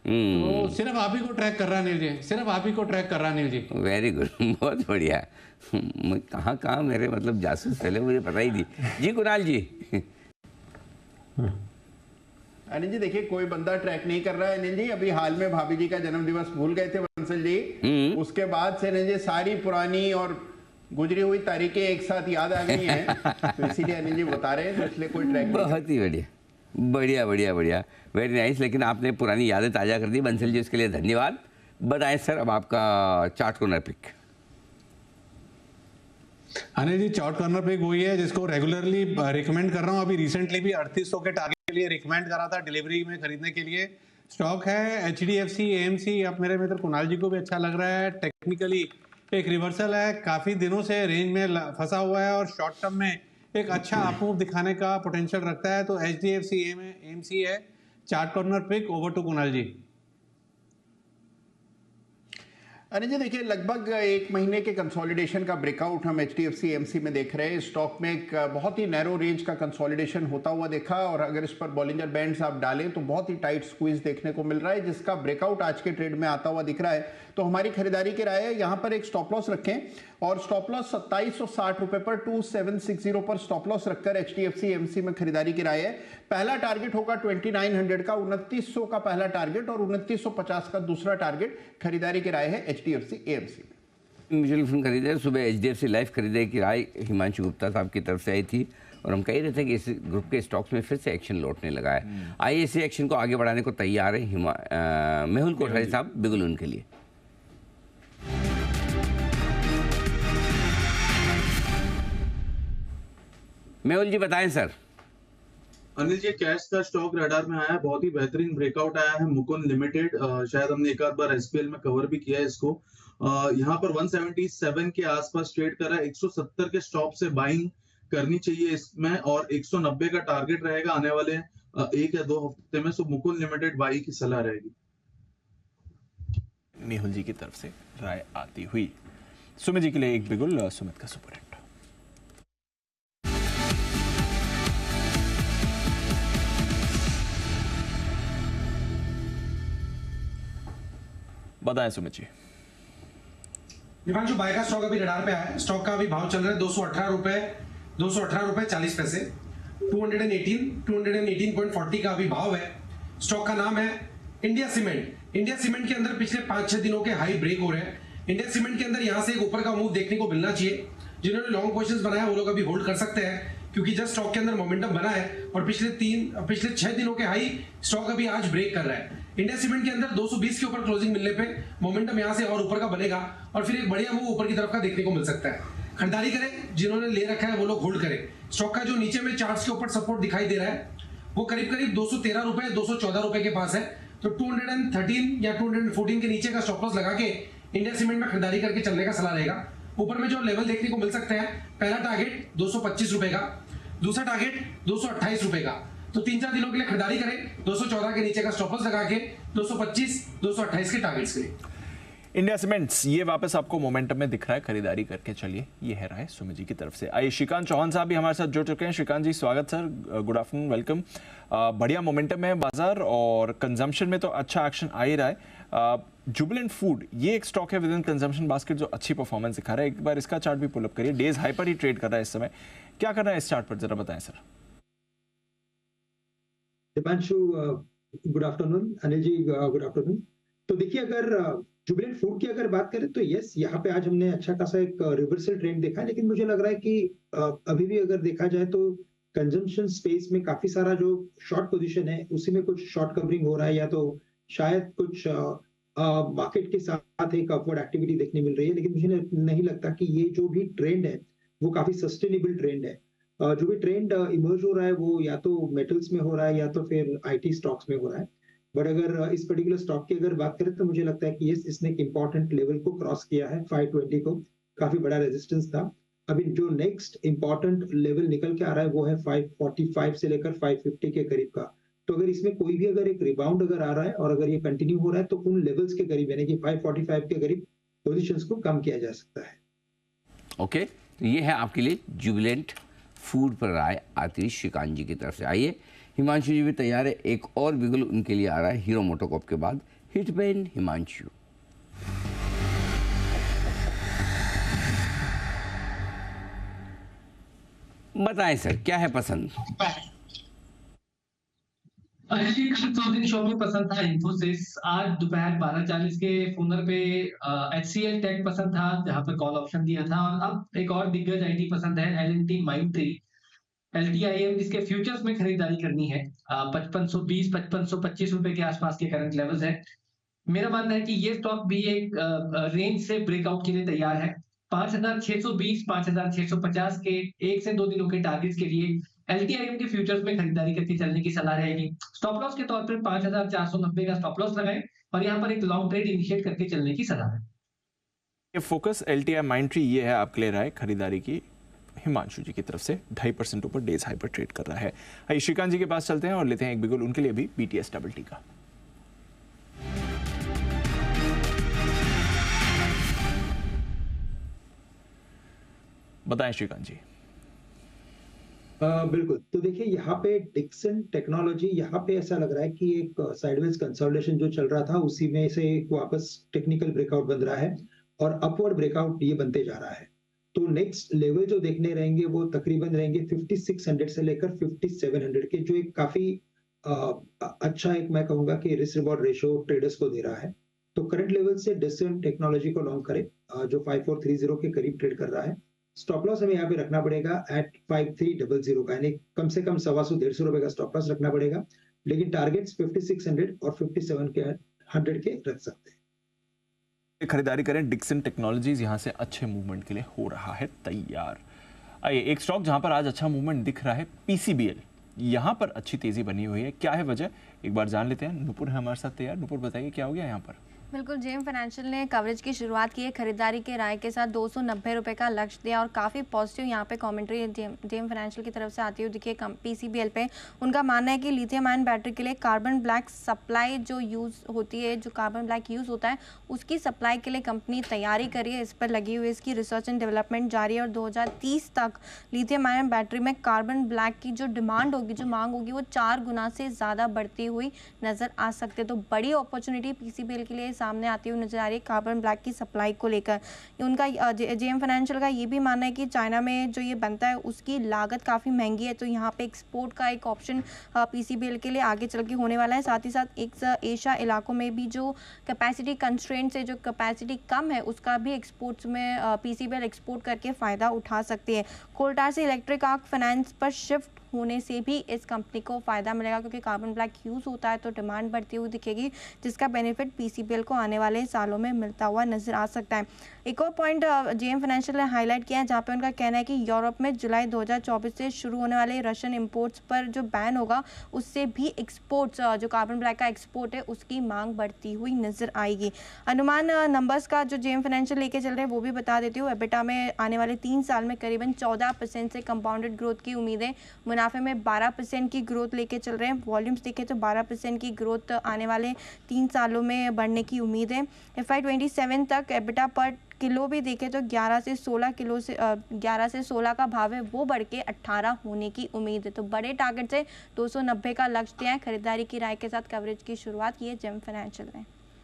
तो सिर्फ आप ही को ट्रैक कर रहा है अनिल जी, सिर्फ आप ही को ट्रैक कर रहा है अनिल जी। वेरी गुड, बहुत बढ़िया। मैं कहाँ मेरे मतलब जासूस पहले मुझे पता ही नहीं। जी कुणाल जी। अनिल जी देखिए, कोई बंदा ट्रैक नहीं कर रहा है अनिल जी। अभी हाल में भाभी जी का जन्म दिवस भूल गए थे बंसल जी, उसके बाद से अनिल जी सारी पुरानी और गुजरी हुई तारीखें एक साथ याद आ गई हैं, तो इसीलिए अनिल जी बता रहे हैं, तो इसलिए कोई ट्रैक। बहुत ही बढ़िया, बढ़िया बढ़िया बढ़िया, वेरी नाइस। लेकिन आपने पुरानी यादें ताज़ा कर दी बंसल जी, उसके लिए धन्यवाद। बताएं सर, अब आपका chart corner pick. Anil ji chart corner pick वही है जिसको रेगुलरली रिकमेंड कर रहा हूँ। अभी रिसेंटली भी 3800 के टारगेट के लिए रिकमेंड करा था डिलीवरी में खरीदने के लिए। स्टॉक है HDFC AMC। अब मेरे मित्र कुणाल जी को भी अच्छा लग रहा है। टेक्निकली एक रिवर्सल है, काफी दिनों से रेंज में फंसा हुआ है और शॉर्ट टर्म में एक अच्छा अपमूव दिखाने का पोटेंशियल रखता है। तो HDFC AMC है chart corner pick. Over to Kunal ji. Anil ji देखिए, लगभग एक महीने के कंसोलिडेशन का ब्रेकआउट हम HDFC AMC में देख रहे हैं। स्टॉक में एक बहुत ही नैरो रेंज का कंसोलिडेशन होता हुआ देखा, और अगर इस पर बॉलिंजर बैंड्स आप डालें तो बहुत ही टाइट स्क्वीज देखने को मिल रहा है, जिसका ब्रेकआउट आज के ट्रेड में आता हुआ दिख रहा है। तो हमारी खरीदारी की राय है यहाँ पर एक स्टॉप लॉस रखें, और स्टॉप लॉस 2760 रुपए पर 2760 पर स्टॉप लॉस रखकर HDFC AMC में खरीदारी की राय है। पहला टारगेट होगा 2900 का, 2900 का पहला टारगेट और 2950 का दूसरा टारगेट। खरीदारी की राय है HDFC AMC में। म्यूचुअल फंड खरीदे, सुबह HDFC लाइफ खरीदे की राय हिमांशु गुप्ता साहब की तरफ से आई थी, और हम कह रहे थे कि इस ग्रुप के स्टॉक्स में फिर से एक्शन लौटने लगा है। आइए इसी एक्शन को आगे बढ़ाने को तैयार है मेहुल कोठारी साहब बिगुल के लिए। मेहुल जी बताएं सर। अनिल जी, कैश का स्टॉक रडार में आया है, बहुत ही बेहतरीन ब्रेकआउट आया है मुकुंद लिमिटेड। शायद हमने एक आध बार SPL में कवर भी किया है इसको। यहाँ पर 177 के आसपास ट्रेड कर रहा है। 170 के स्टॉप से बाइंग करनी चाहिए इसमें, और 190 का टारगेट रहेगा आने वाले 1 या 2 हफ्ते में। सो मुकुंद लिमिटेड बाई की सलाह रहेगी। मेहुल जी की तरफ से राय आती हुई। सुमित जी के लिए एक बिगुल, सुमित का सुपर हिट। बताएं सुमित जी। दिपांशु, बाय का स्टॉक अभी रडार पे आया है। स्टॉक का अभी भाव चल रहा है 218 रुपए 40 पैसे। 218.40 का अभी भाव है। स्टॉक का नाम है इंडिया सीमेंट। इंडिया सीमेंट के अंदर पिछले 5-6 दिनों के हाई ब्रेक हो रहे हैं। इंडिया सीमेंट के अंदर यहां से एक ऊपर का मूव देखने को मिलना चाहिए। जिन्होंने लॉन्ग पोजीशंस बनाया वो लोग अभी होल्ड कर सकते हैं, क्योंकि जस्ट स्टॉक के अंदर मोमेंटम बना है और पिछले 6 दिनों के हाई स्टॉक अभी आज ब्रेक कर रहा है। इंडिया सीमेंट के अंदर 220 के ऊपर क्लोजिंग मिलने पे मोमेंटम यहां से और ऊपर का बनेगा और फिर एक बढ़िया मूव ऊपर की तरफ का देखने को मिल सकता है। खरीदारी करें, जिन्होंने ले रखा है वो लोग होल्ड करें। स्टॉक का जो नीचे में चार्ट्स के ऊपर सपोर्ट दिखाई दे रहा है वो करीब 213 रुपए 214 रुपए के पास है। तो 213 या 214 के नीचे का स्टॉप लॉस लगा के इंडिया सीमेंट में खरीदारी करके चलने का सलाह रहेगा। ऊपर में जो लेवल देखने को मिल सकते हैं, पहला टारगेट 225 रुपए का, दूसरा टारगेट 228 रुपए का। तो 3-4 दिनों के लिए खरीदारी करें 214 के नीचे का स्टॉप लॉस लगा के 225 228 के टारगेट्स के लिए। इंडिया सीमेंट्स ये वापस आपको मोमेंटम में दिख रहा है, खरीदारी करके चलिए, ये है राय सुमित जी की तरफ से। आइए श्रीकांत चौहान साहब भी हमारे साथ जुड़ चुके हैं। श्रीकांत जी स्वागत सर, गुड आफ्टरनून, वेलकम। बढ़िया मोमेंटम है बाजार और कंजम्पशन में तो अच्छा एक्शन आ ही रहा है। जुबिलेंट फूड ये एक स्टॉक है विद इन कंजम्पशन बास्केट जो अच्छी परफॉर्मेंस दिखा रहा है। एक बार इसका चार्ट भी पुल अप करिए, डेज हाई पर ही ट्रेड कर रहा है इस समय, क्या कर रहा है इस चार्ट पर जरा बताएं sir. Deepanshu good afternoon, Anil ji good afternoon. तो देखिए अगर जुबिलेंट फूड की अगर बात करें तो यस, यहाँ पे आज हमने अच्छा खासा एक रिवर्सल ट्रेंड देखा है, लेकिन मुझे लग रहा है कि अभी भी अगर देखा जाए तो कंजम्पशन स्पेस में काफी सारा जो शॉर्ट पोजीशन है उसी में कुछ शॉर्ट कवरिंग हो रहा है, या तो शायद कुछ मार्केट के साथ एक अपवर्ड एक्टिविटी देखने मिल रही है, लेकिन मुझे नहीं लगता कि ये जो भी ट्रेंड है वो काफी सस्टेनेबल ट्रेंड है। जो भी ट्रेंड इमर्ज हो रहा है वो या तो मेटल्स में हो रहा है या तो फिर आईटी स्टॉक्स में हो रहा है। बट अगर इस पर्टिकुलर स्टॉक की अगर बात करें तो मुझे लगता है कि इसने एक इंपॉर्टेंट लेवल को क्रॉस किया है, 520 को, काफी बड़ा रेजिस्टेंस था। अभी जो नेक्स्ट इंपॉर्टेंट लेवल निकल के आ रहा है वो है 545 से लेकर 550 के करीब का। तो अगर इसमें कोई भी अगर एक रिबाउंड अगर आ रहा है और अगर ये कंटिन्यू हो रहा है तो उन लेवल्स के करीब यानी कि 545 के करीब पोजीशंस को कम किया जा सकता है। ओके, तो ये है आपके लिए जुबिलेंट फूड पर राय आती हुई श्रीकांत जी की तरफ से। आइए हिमांशु जी भी तैयार है, एक और बिगल उनके लिए आ रहा है हीरो मोटोकॉर्प के बाद। हिट पेन हिमांशु। बताएं सर क्या है पसंद? दो दिन शो में पसंद था इन्फोसिस, आज दोपहर 12:40 के फोनर पे HCL टेक पसंद था जहां पर कॉल ऑप्शन दिया था, और अब एक और दिग्गज आईटी पसंद है L&T Mindtree LTIM, जिसके फ्यूचर्स में खरीदारी करनी है। 5520 5525 रुपए के आसपास के करंट लेवल्स है। मेरा मानना है कि ये स्टॉक भी एक रेंज से ब्रेकआउट के लिए तैयार है। 5620 5650 के 1 से 2 दिनों के टारगेट्स के लिए LTIM के फ्यूचर्स में खरीदारी करके चलने की सलाह रहेगी। स्टॉप लॉस के तौर पर 5490 का स्टॉप लॉस लगाएं और यहाँ पर एक लॉन्ग ट्रेड इनिशिएट करके चलने की सलाह है। ये फोकस LTI Mindtree ये है आपके लिए राय खरीदारी की हिमांशु जी की तरफ से, 2.5% ऊपर डेज हाई पर ट्रेड कर रहा है। आइए श्रीकांत जी के पास चलते हैं और लेते हैं एक बिगुल उनके लिए भी BTS Double T का। बताएं श्रीकांत जी। बिल्कुल, तो देखिए यहाँ पे डिक्सन टेक्नोलॉजी, यहाँ पे ऐसा लग रहा है कि एक साइडवेज कंसोलिडेशन जो चल रहा था उसी में से एक वापस टेक्निकल ब्रेकआउट बन रहा है और अपवर्ड ब्रेकआउट ये बनते जा रहा है। तो नेक्स्ट लेवल जो देखने रहेंगे वो तकरीबन रहेंगे 5600 से लेकर 5700 के, जो एक काफी अच्छा एक मैं कहूंगा कि रिस्क रिवॉर्ड रेशियो ट्रेडर्स को दे रहा है। तो करंट लेवल से डिक्सन टेक्नोलॉजी को लॉन्ग करें जो 5430 के करीब ट्रेड कर रहा है। स्टॉप लॉस हमें यहाँ पे रखना पड़ेगा एट 5300 का, यानी कम से कम 125 रुपए का स्टॉप लॉस रखना पड़ेगा, लेकिन टारगेट्स 5600 और 5700 के रख सकते हैं। खरीदारी करें, डिक्सन टेक्नोलॉजीज यहां से अच्छे मूवमेंट के लिए हो रहा है तैयार। आइए एक स्टॉक जहां पर आज अच्छा मूवमेंट दिख रहा है PCBL, यहां पर अच्छी तेजी बनी हुई है, क्या है वजह एक बार जान लेते हैं। नुपुर है हमारे साथ तैयार, नुपुर बताइए क्या हो गया यहाँ पर। बिल्कुल, जेम फाइनेंशियल ने कवरेज की शुरुआत की है खरीदारी के राय के साथ, 290 रुपए का लक्ष्य दिया और काफ़ी पॉजिटिव यहाँ पे कमेंट्री जेम फाइनेंशियल की तरफ से आती हुई दिखी है PCBL पे। उनका मानना है कि लिथियम आयन बैटरी के लिए कार्बन ब्लैक सप्लाई जो यूज़ होती है, जो कार्बन ब्लैक यूज़ होता है उसकी सप्लाई के लिए कंपनी तैयारी करी है, इस पर लगी हुई है, इसकी रिसर्च एंड डेवलपमेंट जारी है और 2030 तक लिथियम आयन बैटरी में कार्बन ब्लैक की जो डिमांड होगी, जो मांग होगी वो 4 गुना से ज़्यादा बढ़ती हुई नज़र आ सकते हैं। तो बड़ी अपॉर्चुनिटी PCBL के लिए सामने आती हुई नजर आ रही है कार्बन ब्लैक की सप्लाई को लेकर। उनका जेम फाइनेंशियल का ये भी मानना है कि चाइना में जो ये बनता है उसकी लागत काफ़ी महंगी है, तो यहाँ पे एक्सपोर्ट का एक ऑप्शन PCBL के लिए आगे चल के होने वाला है। साथ ही साथ एक एशिया इलाकों में भी जो कैपेसिटी कंस्ट्रेंट्स है, जो कैपेसिटी कम है, उसका भी एक्सपोर्ट्स में PCBL एक्सपोर्ट करके फ़ायदा उठा सकती है। कोल्टार से इलेक्ट्रिक आर्क फाइनेंस पर शिफ्ट होने से भी इस कंपनी को फ़ायदा मिलेगा, क्योंकि कार्बन ब्लैक यूज़ होता है तो डिमांड बढ़ती हुई दिखेगी, जिसका बेनिफिट PCBL को आने वाले सालों में मिलता हुआ नजर आ सकता है। एक और पॉइंट जेम फाइनेंशियल ने हाईलाइट किया है जहाँ पे उनका कहना है कि यूरोप में जुलाई 2024 से शुरू होने वाले रशियन इंपोर्ट्स पर जो बैन होगा उससे भी एक्सपोर्ट्स, जो कार्बन ब्लैक का एक्सपोर्ट है उसकी मांग बढ़ती हुई नजर आएगी। अनुमान नंबर्स का जो जेम फाइनेंशियल लेके चल रहे हैं वो भी बता देती हूँ। एबिटा में आने वाले 3 साल में करीबन 14% से कंपाउंडेड ग्रोथ की उम्मीदें मुनाफे में 12% की ग्रोथ लेके चल रहे हैं। वॉल्यूम्स देखें तो 12% की ग्रोथ आने वाले 3 सालों में बढ़ने की उम्मीद है। FY27 तक एबिटा पर किलो भी देखें तो 11 से 16 का भाव है, वो बढ़ के 18 होने की उम्मीद है। तो बड़े टारगेट से 290 का लक्ष्य दिया है। खरीदारी की राय के साथ कवरेज की शुरुआत की है जेम फाइनेंशियल ने।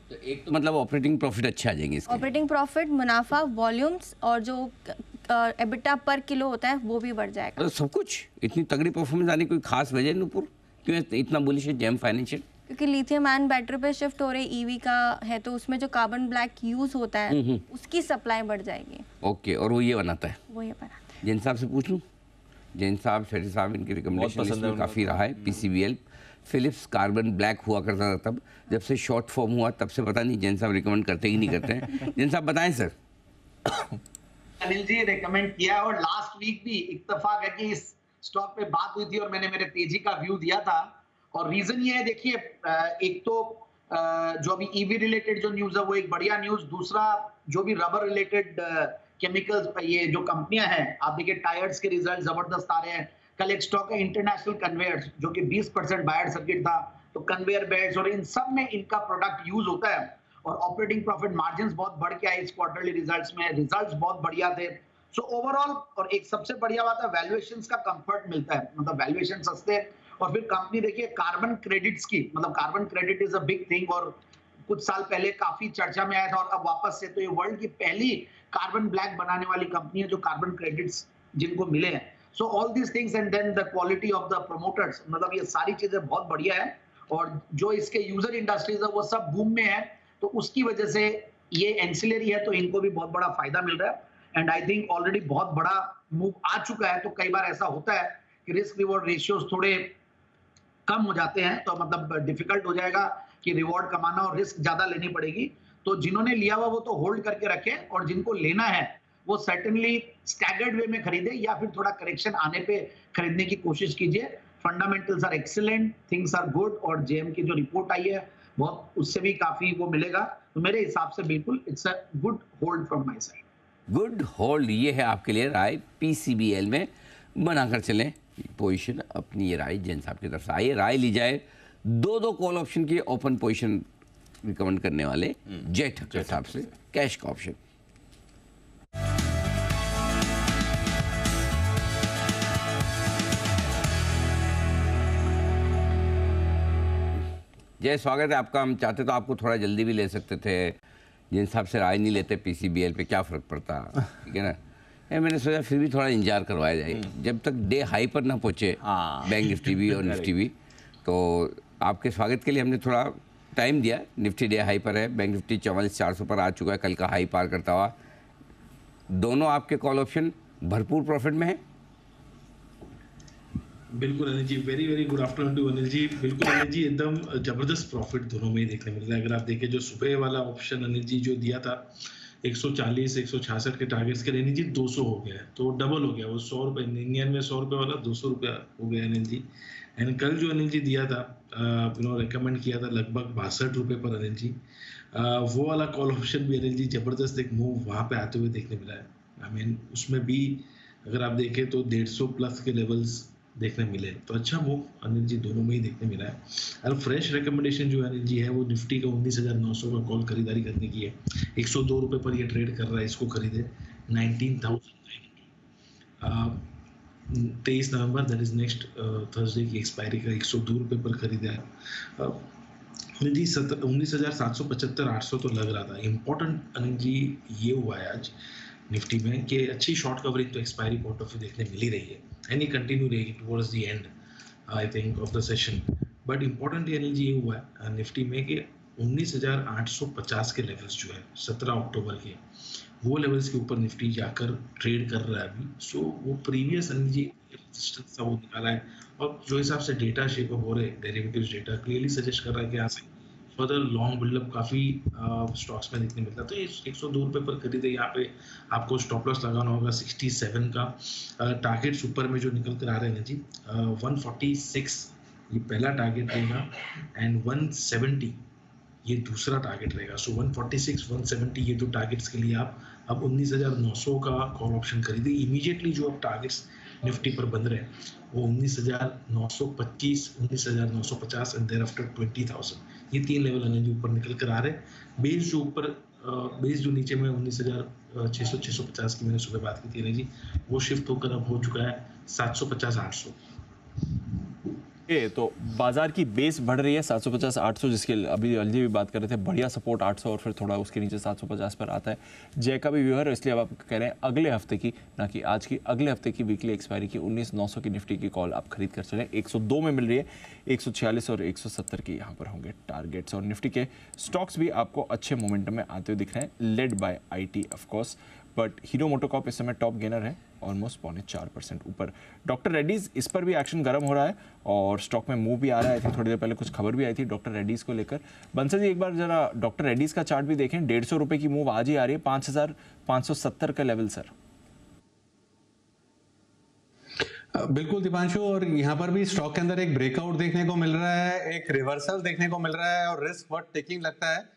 तो एक तो मतलब ऑपरेटिंग प्रॉफिट अच्छे आ जाएंगे इसके। ऑपरेटिंग प्रॉफिट, मुनाफा, वॉल्यूम्स और जो एबिटा पर किलो होता है वो भी बढ़ जाएगा। तो सब कुछ इतनी तगड़ी परफॉर्मेंस आने की कोई खास वजह नूपुर, क्यों इतना बुलिश है जेम फाइनेंशियल? क्योंकि लिथियम आयन बैटरी पे शिफ्ट हो रही ईवी का है, तो उसमें जो कार्बन ब्लैक यूज होता है उसकी सप्लाई बढ़ जाएगी। ओके, और वो ये बनाता है? वो ये बनाता है। जैन साहब से पूछ लूँ? जैन साहब, शेट्टी साहब, इनकी रिकमेंडेशन में काफ़ी रहा है। PCBL, फिलिप्स कार्बन ब्लैक हुआ करता था तब, जब से शॉर्ट फॉर्म हुआ तब से पता नहीं जैन साहब रिकमेंड करते ही नहीं करते हैं। जैन साहब बताएं सर। अनिल जी रिकमेंड किया और लास्ट वीक भी इत्तेफाक है कि इस स्टॉक पे बात हुई थी और मैंने मेरे तेजी का व्यू दिया था। और रीजन ये है, देखिए एक तो जो अभी ईवी रिलेटेड जो न्यूज है वो एक बढ़िया न्यूज, दूसरा जो भी रबर रिलेटेड केमिकल्स ये जो कंपनियां हैं, आप देखिए टायर्स के रिजल्ट जबरदस्त आ रहे हैं। कल एक स्टॉक है इंटरनेशनल कन्वेयर्स जो कि 20% बायर सर्किट था, तो कन्वेयर बेल्ट्स और इन सब में इनका प्रोडक्ट यूज होता है। और ऑपरेटिंग प्रॉफिट मार्जिन्स बहुत बढ़ के आए इस क्वार्टरली रिजल्ट्स में, रिजल्ट्स बहुत बढ़िया थे। सो ओवरऑल, और एक सबसे बढ़िया बात है वैल्यूएशंस का कंफर्ट मिलता है, मतलब वैल्यूएशन सस्ते। और फिर कंपनी देखिए कार्बन क्रेडिट्स की, मतलब carbon credit is a big thing और कुछ साल पहले काफी चर्चा में आया था और अब वापस से, तो ये वर्ल्ड की पहली कार्बन ब्लैक बनाने वाली कंपनी है जो कार्बन क्रेडिट्स जिनको मिले हैं। So all these things and then the quality of the promoters, मतलब ये सारी चीजें बहुत बढ़िया है। और जो इसके यूजर इंडस्ट्रीज है वो सब बूम में है, तो उसकी वजह से ये एंसिलरी है, तो इनको भी बहुत बड़ा फायदा मिल रहा है। एंड आई थिंक ऑलरेडी बहुत बड़ा मूव आ चुका है। तो कई बार ऐसा होता है कि रिस्क रिवॉर्ड रेशियोज थोड़े कम हो जाते हैं, तो मतलब डिफिकल्ट हो जाएगा कि रिवॉर्ड कमाना और रिस्क ज्यादा लेनी पड़ेगी। तो जिन्होंने लिया हुआ वो तो होल्ड करके रखें, और जिनको लेना है वो सर्टेनली स्टैगर्ड वे में खरीदे या फिर थोड़ा करेक्शन आने पे खरीदने की कोशिश कीजिए। Fundamentals are excellent, things are good, और जेएम की जो रिपोर्ट आई है बहुत, उससे भी काफी वो मिलेगा। तो मेरे हिसाब से बिल्कुल it's a good hold from my side. Good hold, ये है आपके लिए राय। PCBL में बनाकर चलें पोजीशन अपनी, ये राय जैन साहब की तरफ से। आइए राय ली जाए दो कॉल ऑप्शन की ओपन पोजीशन रिकमेंड करने वाले जय ठक्कर साहब से। कैश का ऑप्शन। जय, स्वागत है आपका। हम चाहते तो आपको थोड़ा जल्दी भी ले सकते थे, जिन साहब से राय नहीं लेते PCBL पे क्या फ़र्क पड़ता, ठीक है ना। मैंने सोचा फिर भी थोड़ा इंतजार करवाया जाए जब तक डे हाई पर ना पहुँचे बैंक निफ्टी भी और निफ्टी भी। तो आपके स्वागत के लिए हमने थोड़ा टाइम दिया। निफ्टी डे हाई पर है, बैंक निफ्टी 44,400 पर आ चुका है, कल का हाई पार करता हुआ। दोनों आपके कॉल ऑप्शन भरपूर प्रॉफिट में है। बिल्कुल Anil ji, very very good afternoon to Anil ji. बिल्कुल अनिल जी, एकदम जबरदस्त प्रॉफिट दोनों में ही देखने मिल रहा है। अगर आप देखें जो सुबह वाला ऑप्शन अनिल जी जो दिया था 140 166 के टारगेट्स के लिए, अनिल जी 200 हो गया है, तो डबल हो गया। वो 100 रुपये 99 100 रुपये वाला 200 रुपया हो गया अनिल जी। एंड कल जो अनिल जी दिया था, रिकमेंड किया था लगभग 62 रुपये पर अनिल जी, वो वाला कॉल ऑप्शन भी अनिल जी जबरदस्त एक मूव वहाँ पे आते हुए देखने मिला है। आई मीन उसमें भी अगर आप देखें तो 150 प्लस के लेवल्स देखने मिले, तो अच्छा मूव अनिल जी दोनों में ही देखने मिला है। और फ्रेश रिकमेंडेशन जो अनिल जी है वो निफ्टी का 19,900 का कॉल खरीदारी करने की है। 102 रुपये पर ये ट्रेड कर रहा है, इसको खरीदे 19,000 23 नवंबर दैट इज नेक्स्ट थर्सडे की एक्सपायरी का 102 रुपये पर खरीदा है। अनिल जी 19,775 800 तो लग रहा था। इम्पोर्टेंट अनिल जी ये हुआ है आज निफ्टी में कि अच्छी शॉर्ट कवरिंग तो एक्सपायरी पॉइंट ऑफ व्यू देखने मिल ही रही है, एंड ये कंटिन्यू रहेगी towards the end I think of the session. But important Anil ji ये हुआ है निफ्टी में कि 19,850 के लेवल्स जो है 17 अक्टूबर के, वो लेवल्स के ऊपर निफ्टी जाकर ट्रेड कर रहा है अभी। सो वो प्रीवियस अनिल जी रेजिस्टेंस था वो निकाला है, और जो हिसाब से डेटा शेप अप हो रहे डेरिवेटिव्स डेटा क्लियरली सजेस्ट कर रहा है कि यहाँ से फर्दर लॉन्ग बिल्डअप काफ़ी स्टॉक्स में देखने मिलता है। तो ये 102 रुपये पर खरीदे। यहाँ पे आपको स्टॉप लॉस लगाना होगा 67 का। टारगेट्स ऊपर में जो निकल कर आ रहे हैं जी 146 ये पहला टारगेट रहेगा, एंड 170 ये दूसरा टारगेट रहेगा। सो 146 170 ये दो टारगेट्स के लिए आप अब 19,900 का कॉल ऑप्शन खरीदे। इमीडिएटली जो अब टारगेट्स निफ्टी पर बन रहे हैं वो 19,925, 19,950 एंड देयर आफ्टर 20,000, ये 3 लेवल अनिल जी ऊपर निकल कर आ रहे हैं। बेस जो ऊपर बेस जो नीचे में 19,600 650 की मैंने सुबह बात की थी अनिल जी, वो शिफ्ट होकर अब हो चुका है 750 800। तो बाजार की बेस बढ़ रही है 750 800, जिसके अभी अलजी भी बात कर रहे थे, बढ़िया सपोर्ट 800 और फिर थोड़ा उसके नीचे 750 पर आता है। जय का भी व्यूअर, इसलिए अब आप कह रहे हैं अगले हफ्ते की, ना कि आज की, अगले हफ्ते की वीकली एक्सपायरी की 19,900 की निफ्टी की कॉल आप खरीद कर चलें। 102 में मिल रही है, 146 और 170 की यहाँ पर होंगे टारगेट्स। और निफ्टी के स्टॉक्स भी आपको अच्छे मोमेंटम में आते हुए दिख रहे हैं, led by IT of course, but hero MotoCorp इस समय टॉप गेनर है, ऑलमोस्ट 0.4% ऊपर। डॉक्टर रेड्डीज, इस पर भी एक्शन गर्म हो रहा है और स्टॉक में मूव भी आ रहा है। थोड़ी देर पहले कुछ खबर भी आई थी डॉक्टर रेड्डीज को लेकर। बंसल जी, एक बार जरा डॉक्टर रेड्डीज का चार्ट भी देखें, 150 रुपए की मूव आज ही आ रही है, 5,570 का लेवल सर। बिल्कुल दीपांशु, और यहाँ पर भी स्टॉक के अंदर एक ब्रेकआउट देखने को मिल रहा है, एक रिवर्सल देखने को मिल रहा है और रिस्क वर्थ टेकिंग लगता है।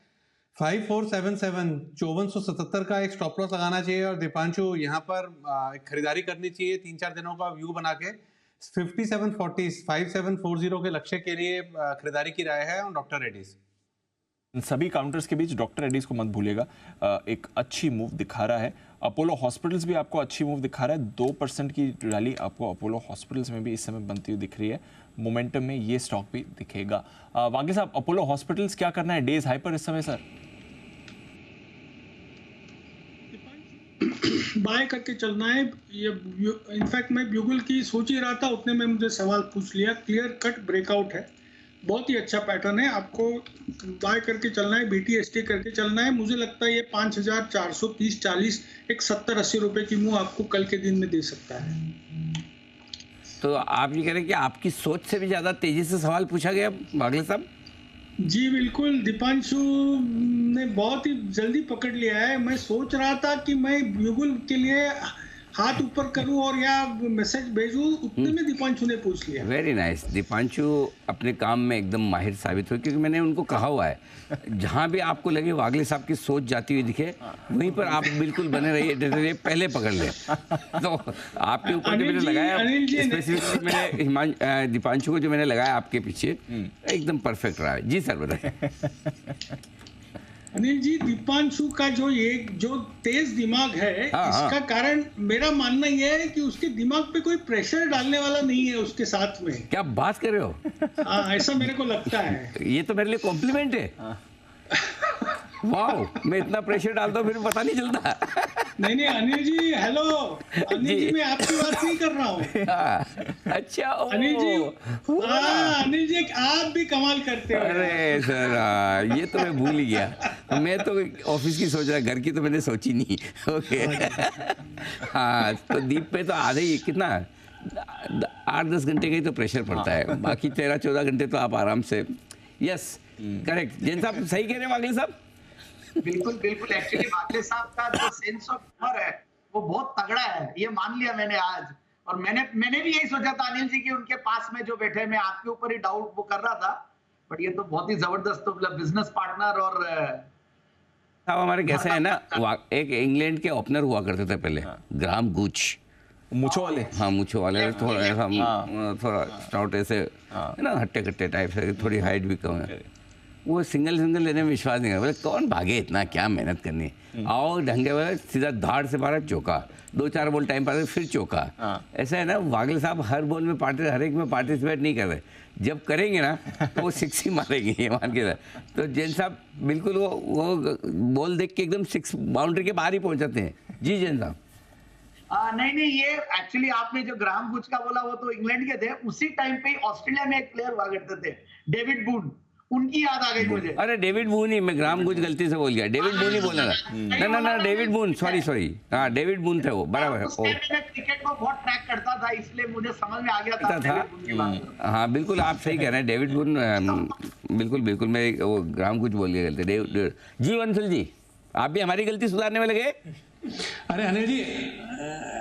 5477 5477 का एक स्टॉप लॉस लगाना चाहिए और दीपांशु यहाँ पर खरीदारी करनी चाहिए 3-4 दिनों का व्यू बना के। 5740 के लक्ष्य के लिए खरीदारी की राय है डॉक्टर रेड्डीज। सभी काउंटर्स के बीच डॉक्टर रेड्डीज को मत भूलिएगा, एक अच्छी मूव दिखा रहा है। अपोलो हॉस्पिटल्स भी आपको अच्छी मूव दिखा रहा है, 2% की रैली आपको अपोलो हॉस्पिटल्स में भी इस समय बनती हुई दिख रही है। मोमेंटम में ये स्टॉक भी दिखेगा। वागे साहब, अपोलो हॉस्पिटल्स क्या करना है, डेज हाई पर इस समय सर? बाय करके चलना है। ये इनफैक्ट मैं ब्यूगल की सोच ही रहा था, उतने में मुझे सवाल पूछ लिया। क्लियर कट ब्रेकआउट है, बहुत ही अच्छा पैटर्न है, आपको बाय करके चलना है, BTST करके चलना है। मुझे लगता है ये 5,430-40 एक 70-80 रुपए की मूव आपको कल के दिन में दे सकता है। तो आप ये कह रहे हैं कि आपकी सोच से भी ज्यादा तेजी से सवाल पूछा गया बागले साहब? जी बिल्कुल, दीपांशु ने बहुत ही जल्दी पकड़ लिया है। मैं सोच रहा था कि मैं ब्यूगल के लिए हाथ ऊपर करूं और या मैसेज भेजूं, उतने में दीपांशु ने पूछ लिया। Very nice. दीपांशु अपने काम में एकदम माहिर साबित हुए, क्योंकि मैंने उनको कहा हुआ है जहां भी आपको लगे वागले साहब की सोच जाती हुई दिखे, वहीं पर आप बिल्कुल बने रहिए, पहले पकड़ ले। तो आपके ऊपर जो मैंने लगाया, स्पेसिफिकली मैंने दीपांशु को जो मैंने लगाया आपके पीछे, एकदम परफेक्ट रहा है। जी सर बताइए। अनिल जी, दीपांशु का जो तेज दिमाग है, इसका कारण मेरा मानना यह है कि उसके दिमाग पे कोई प्रेशर डालने वाला नहीं है उसके साथ में। क्या बात कर रहे हो? हाँ, ऐसा मेरे को लगता है। ये तो मेरे लिए कॉम्प्लीमेंट है। वाओ, मैं इतना प्रेशर डालता हूँ फिर पता नहीं चलता। नहीं अनिल जी, हेलो अनिल जी, मैं आपकी बात नहीं कर रहा हूँ। अच्छा अनिल जी, अनिल जी आप भी कमाल करते हो। अरे सर, ये तो मैं भूल ही गया। मैं तो ऑफिस की सोच रहा, घर की तो मैंने सोची नहीं। ओके। हाँ, तो दीप पे तो आधे ही, कितना 8-10 घंटे का ही तो प्रेशर पड़ता है, बाकी 13-14 घंटे तो आप आराम से। यस करेक्ट, जैन साहब सही कह रहे हैं वागले साहब। बिल्कुल बिल्कुल, एक्चुअली वागले साहब का जो सेंस ऑफ ह्यूमर है वो बहुत तगड़ा है, ये मान लिया मैंने आज। और मैंने भी यही सोचा था अनिल जी कि उनके पास में जो बैठे, मैं आपके ऊपर ही डाउट वो कर रहा था, बट ये तो बहुत ही जबरदस्त, तो बिजनेस पार्टनर। और साहब हमारे कैसे है ना, एक इंग्लैंड के ओपनर हुआ करते थे पहले, ग्राहम गुच, मुछो वाले। हाँ, मुछो वाले, थोड़ा ऐसा थोड़ा स्टाउट ऐसे है ना, हट्टे कट्टे टाइप से, थोड़ी हाइट भी कम है। वो सिंगल लेने में विश्वास नहीं कर, बोले कौन भागे इतना, क्या मेहनत करनी, आओ ढंगे वाले सीधा धाड़ से मारा चौका, 2-4 बॉल टाइम पास फिर चौका। ऐसा है ना, वागले साहब हर बॉल में हर एक में पार्टिसिपेट नहीं कर रहे, जब करेंगे ना तो वो 6 ही मारेंगे, ये मान के। तो जैन साहब बिल्कुल वो बॉल देख के एकदम 6 बाउंड्री के बाहर ही पहुंच जाते हैं। जी जैन साहब। नहीं, ये एक्चुअली आपने जो ग्राहम गुच का बोला, वो तो इंग्लैंड के थे। उसी टाइम पे ऑस्ट्रेलिया में एक प्लेयर हुआ करते थे, डेविड बून, उनकी याद आ गई मुझे। अरे डेविड बून ही, मैं ग्राहम गुच गलती से बोल गया, डेविड बून ही बोला था। ना डेविड बून, सॉरी। हाँ, डेविड बून थे वो, बराबर है। मैं क्रिकेट को बहुत ट्रैक करता था, इसलिए मुझे समझ में आ गया था। हाँ बिल्कुल, आप सही कह रहे हैं, डेविड बून, बिल्कुल मैं वो ग्राहम गुच बोल गया गलती। जी वंसल जी, आप भी हमारी गलती सुधारने में लगे। अरे अनिल जी,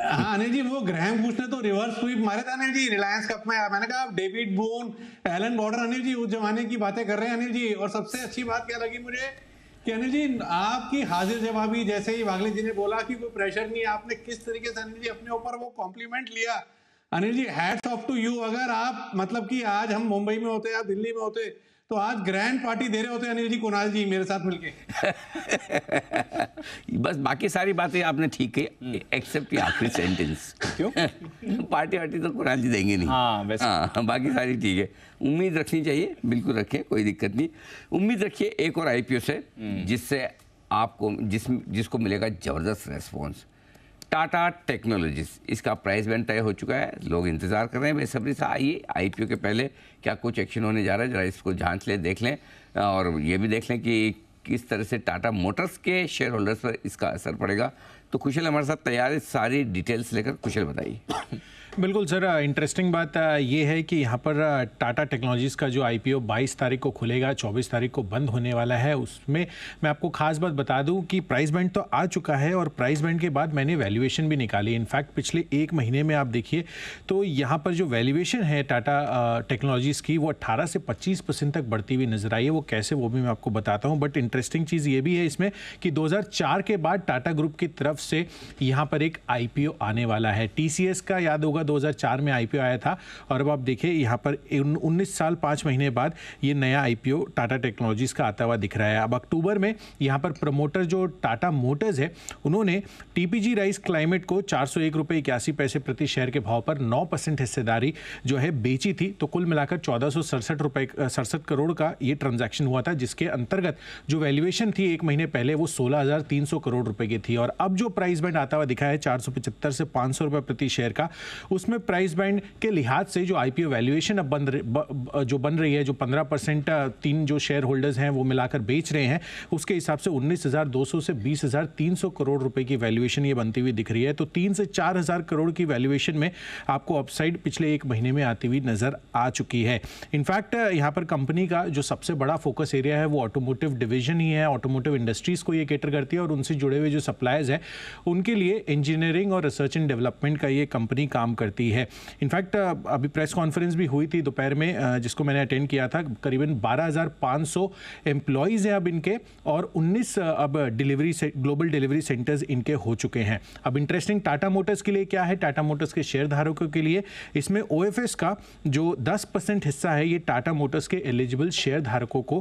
हाँ अनिल जी, वो ग्रैहम गुच ने तो रिवर्स स्वीप मारे थे अनिल जी रिलायंस कप में। मैंने कहा David Boon, Allan Border, Anil ji उस जमाने की बातें कर रहे हैं अनिल जी। और सबसे अच्छी बात क्या लगी मुझे कि अनिल जी आपकी हाजिर जवाबी, जैसे ही वागले जी ने बोला कि कोई प्रेशर नहीं, आपने किस तरीके से अनिल जी अपने ऊपर वो कॉम्प्लीमेंट लिया, Anil ji hats off to you. अगर आप मतलब कि आज हम मुंबई में होते या दिल्ली में होते तो आज ग्रैंड पार्टी दे रहे होते अनिल जी, कुणाल जी मेरे साथ मिलके। बस बाकी सारी बातें आपने ठीक की, एक्सेप्ट ये आखिरी सेंटेंस। क्यों? पार्टी वार्टी तो कुणाल जी देंगे नहीं। हाँ, बाकी सारी ठीक है। उम्मीद रखनी चाहिए, बिल्कुल रखें, कोई दिक्कत नहीं। उम्मीद रखिए एक और आईपीओ से जिससे आपको जिसको मिलेगा जबरदस्त रेस्पॉन्स। टाटा टेक्नोलॉजीज, इसका प्राइस बैंड तय हो चुका है, लोग इंतजार कर रहे हैं बेसब्री से। आइए आईपीओ के पहले क्या कुछ एक्शन होने जा रहा है, जरा इसको जांच लें, देख लें, और ये भी देख लें कि किस तरह से टाटा मोटर्स के शेयर होल्डर्स पर इसका असर पड़ेगा। तो कुशल हमारे साथ तैयार है, सारी डिटेल्स लेकर। कुशल बताइए। बिल्कुल सर, इंटरेस्टिंग बात ये है कि यहाँ पर टाटा टेक्नोलॉजीज़ का जो आईपीओ 22 तारीख को खुलेगा, 24 तारीख को बंद होने वाला है। उसमें मैं आपको खास बात बता दूं कि प्राइस बैंड तो आ चुका है और प्राइस बैंड के बाद मैंने वैल्यूएशन भी निकाली। इनफैक्ट पिछले एक महीने में आप देखिए तो यहाँ पर जो वैल्यूएशन है टाटा टेक्नोलॉजीज़ की वो 18 से 25% तक बढ़ती हुई नजर आई है। वो कैसे, वो भी मैं आपको बताता हूँ। बट इंटरेस्टिंग चीज़ ये भी है इसमें कि 2004 के बाद टाटा ग्रुप की तरफ से यहाँ पर एक आईपीओ आने वाला है। टीसीएस का याद होगा 2004 में आईपीओ आया था और अब आप देखिए यहाँ पर 19 साल 5 महीने बाद ये नया आईपीओ टाटा टेक्नोलॉजीज का आता हुआ दिख रहा है। अब अक्टूबर में यहाँ पर प्रमोटर जो टाटा मोटर्स है उन्होंने टीपीजी राइस क्लाइमेट को 401 रुपये 81 पैसे प्रति शेयर के भाव पर 9% हिस्सेदारी जो है बेची थी। तो कुल मिलाकर 1467 करोड़ का ये ट्रांजैक्शन हुआ था, जिसके अंतर्गत जो वैल्यूएशन थी एक महीने पहले वो 16,300 करोड़ रुपए की थी। और अब जो प्राइस बैंड आता हुआ दिखा है 475 से 500 रुपये प्रति शेयर का, उसमें प्राइस बैंड के लिहाज से जो आईपीओ वैल्यूएशन अब बन रही है, जो 15% तीन जो शेयर होल्डर्स हैं वो मिलाकर बेच रहे हैं, उसके हिसाब से 19,200 से 20,300 करोड़ रुपए की वैल्यूएशन ये बनती हुई दिख रही है। तो 3 से 4,000 करोड़ की वैल्यूएशन में आपको अपसाइड पिछले एक महीने में आती हुई नजर आ चुकी है। इनफैक्ट यहाँ पर कंपनी का जो सबसे बड़ा फोकस एरिया है वो ऑटोमोटिव डिवीजन ही है। ऑटोमोटिव इंडस्ट्रीज को ये कैटर करती है और उनसे जुड़े हुए जो सप्लायर्स हैं उनके लिए इंजीनियरिंग और रिसर्च एंड डेवलपमेंट का ये कंपनी काम करती है। इनफैक्ट अभी प्रेस कॉन्फ्रेंस भी हुई थी दोपहर में जिसको मैंने अटेंड किया था। करीबन 12,500 एम्प्लॉयज़ हैं अब इनके और 19 अब ग्लोबल डिलीवरी सेंटर्स इनके हो चुके हैं। अब इंटरेस्टिंग टाटा मोटर्स के लिए क्या है, टाटा मोटर्स के शेयर धारकों के लिए इसमें ओएफएस का जो 10% हिस्सा है ये टाटा मोटर्स के एलिजिबल शेयर धारकों को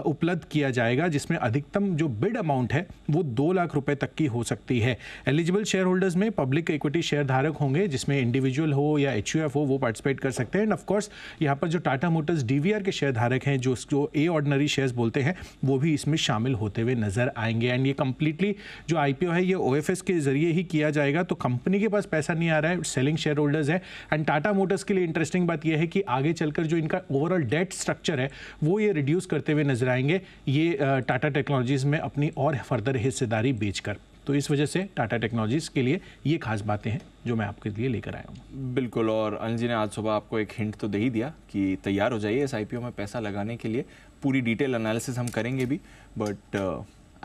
उपलब्ध किया जाएगा, जिसमें अधिकतम जो बिड अमाउंट है वो 2 लाख रुपए तक की हो सकती है। एलिजिबल शेयर होल्डर्स में पब्लिक इक्विटी शेयर धारक होंगे, जिसमें इंडिविजुअल हो या एचयूएफ हो वो पार्टिसिपेट कर सकते हैं। एंड ऑफ कोर्स यहाँ पर जो टाटा मोटर्स डीवीआर के शेयर धारक हैं, जो ए ऑर्डिनरी शेयर्स बोलते हैं, वो भी इसमें शामिल होते हुए नजर आएंगे। एंड ये कंप्लीटली जो आईपीओ है ये ओएफएस के जरिए ही किया जाएगा, तो कंपनी के पास पैसा नहीं आ रहा है, सेलिंग शेयर होल्डर्स है। एंड टाटा मोटर्स के लिए इंटरेस्टिंग बात यह है कि आगे चलकर जो इनका ओवरऑल डेट स्ट्रक्चर है वो ये रिड्यूस करते हुए नजर आएंगे, ये टाटा टेक्नोलॉजीज में अपनी और फर्दर हिस्सेदारी बेचकर। तो इस वजह से टाटा टेक्नोलॉजीज के लिए ये खास बातें हैं जो मैं आपके लिए लेकर आया हूँ। बिल्कुल, और अनिल जी ने आज सुबह आपको एक हिंट तो दे ही दिया कि तैयार हो जाइए इस आईपीओ में पैसा लगाने के लिए। पूरी डिटेल एनालिसिस हम करेंगे भी, बट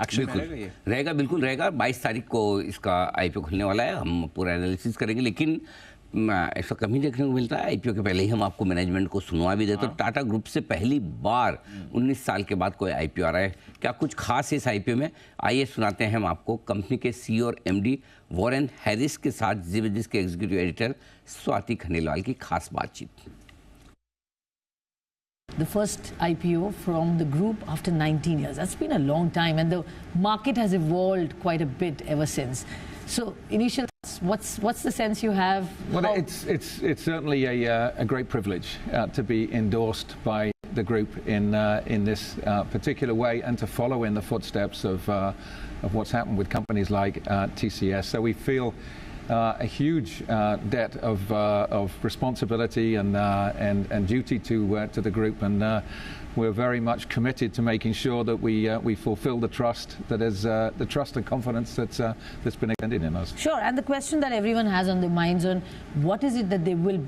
एक्शन रहेगा, बिल्कुल रहेगा। 22 तारीख को इसका आईपीओ खुलने वाला है, हम पूरा एनालिसिस करेंगे। लेकिन ऐसा कमी देखने को मिलता है, आईपीओ के पहले ही हम आपको मैनेजमेंट को सुनवा भी देते। तो टाटा ग्रुप से पहली बार 19 साल के बाद कोई आईपीओ आ रहा है। क्या कुछ खास है इस आईपीओ में, आइए सुनाते हैं हम आपको कंपनी के सीईओ और एमडी वॉरेन हैरिस के साथ जिस के एग्जीक्यूटिव एडिटर स्वाति खंडेलवाल की खास बातचीत। The first IPO from the group after 19 years. That's been a long time, and the market has evolved quite a bit ever since. So, initial, what's the sense you have? Well, it's certainly a great privilege to be endorsed by the group in this particular way, and to follow in the footsteps of what's happened with companies like TCS. So we feel a huge debt of responsibility and duty to the group, and we're very much committed to making sure that we fulfil the trust that is the trust and confidence that's been extended in us. Sure, and the question that everyone has on their minds on what is it that they will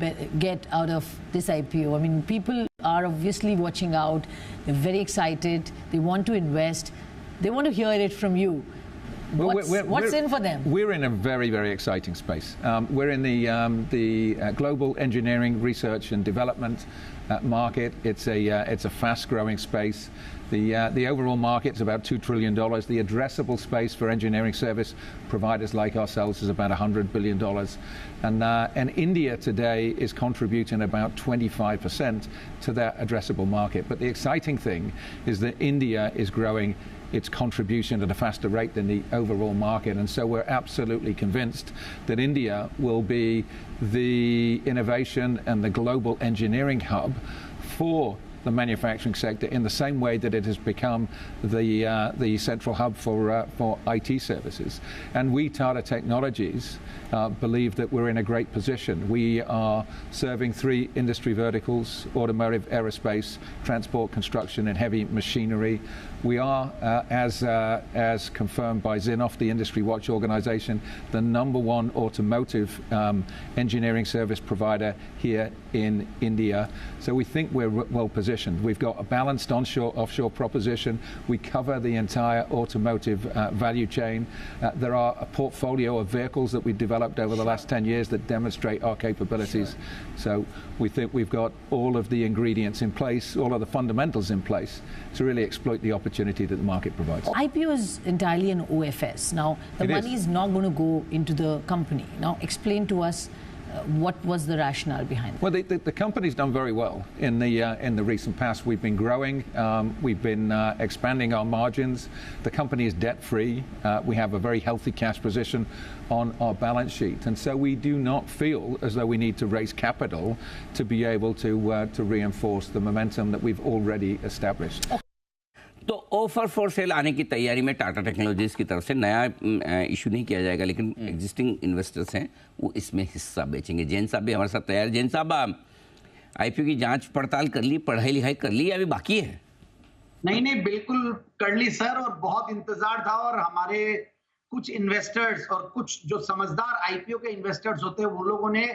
get out of this IPO. I mean, people are obviously watching out. They're very excited. They want to invest. They want to hear it from you. What's in for them? We're in a very, very exciting space. We're in the global engineering, research and development market. It's a fast-growing space. The overall market is about $2 trillion. The addressable space for engineering service providers like ourselves is about $100 billion. And India today is contributing about 25% to that addressable market. But the exciting thing is that India is growing its contribution at a faster rate than the overall market. And so we're absolutely convinced that India will be the innovation and the global engineering hub for the manufacturing sector in the same way that it has become the central hub for IT services. And we, Tata Technologies, believe that we're in a great position. We are serving 3 industry verticals: automotive, aerospace, transport, construction, and heavy machinery. We are, as confirmed by Zinnov, the industry watch organization, the #1 automotive engineering service provider here in India. So we think we're well positioned. We've got a balanced onshore-offshore proposition. We cover the entire automotive value chain. There are a portfolio of vehicles that we've developed over the last 10 years that demonstrate our capabilities. So we think we've got all of the ingredients in place, all of the fundamentals in place to really exploit the opportunity that the market provides. IPO is entirely an OFS. Now, the money is not going to go into the company. Now, explain to us what was the rationale behind it? Well, the company's done very well in the recent past. We've been growing. We've been expanding our margins. The company is debt-free. We have a very healthy cash position on our balance sheet. And so we do not feel as though we need to raise capital to be able to reinforce the momentum that we've already established. तो offer for sale आने की तैयारी में Tata technologies की तरफ से नया issue नहीं किया जाएगा, लेकिन एग्जिस्टिंग इन्वेस्टर्स हैं वो इसमें हिस्सा बेचेंगे। जैन साहब भी हमारे साथ तैयार है। जैन साहब, आईपीओ की जांच पड़ताल कर ली, पढ़ाई लिखाई कर ली या अभी बाकी है? नहीं, बिल्कुल कर ली सर, और बहुत इंतजार था। और हमारे कुछ इन्वेस्टर्स और कुछ जो समझदार आईपीओ के इन्वेस्टर्स होते हैं, वो लोगों ने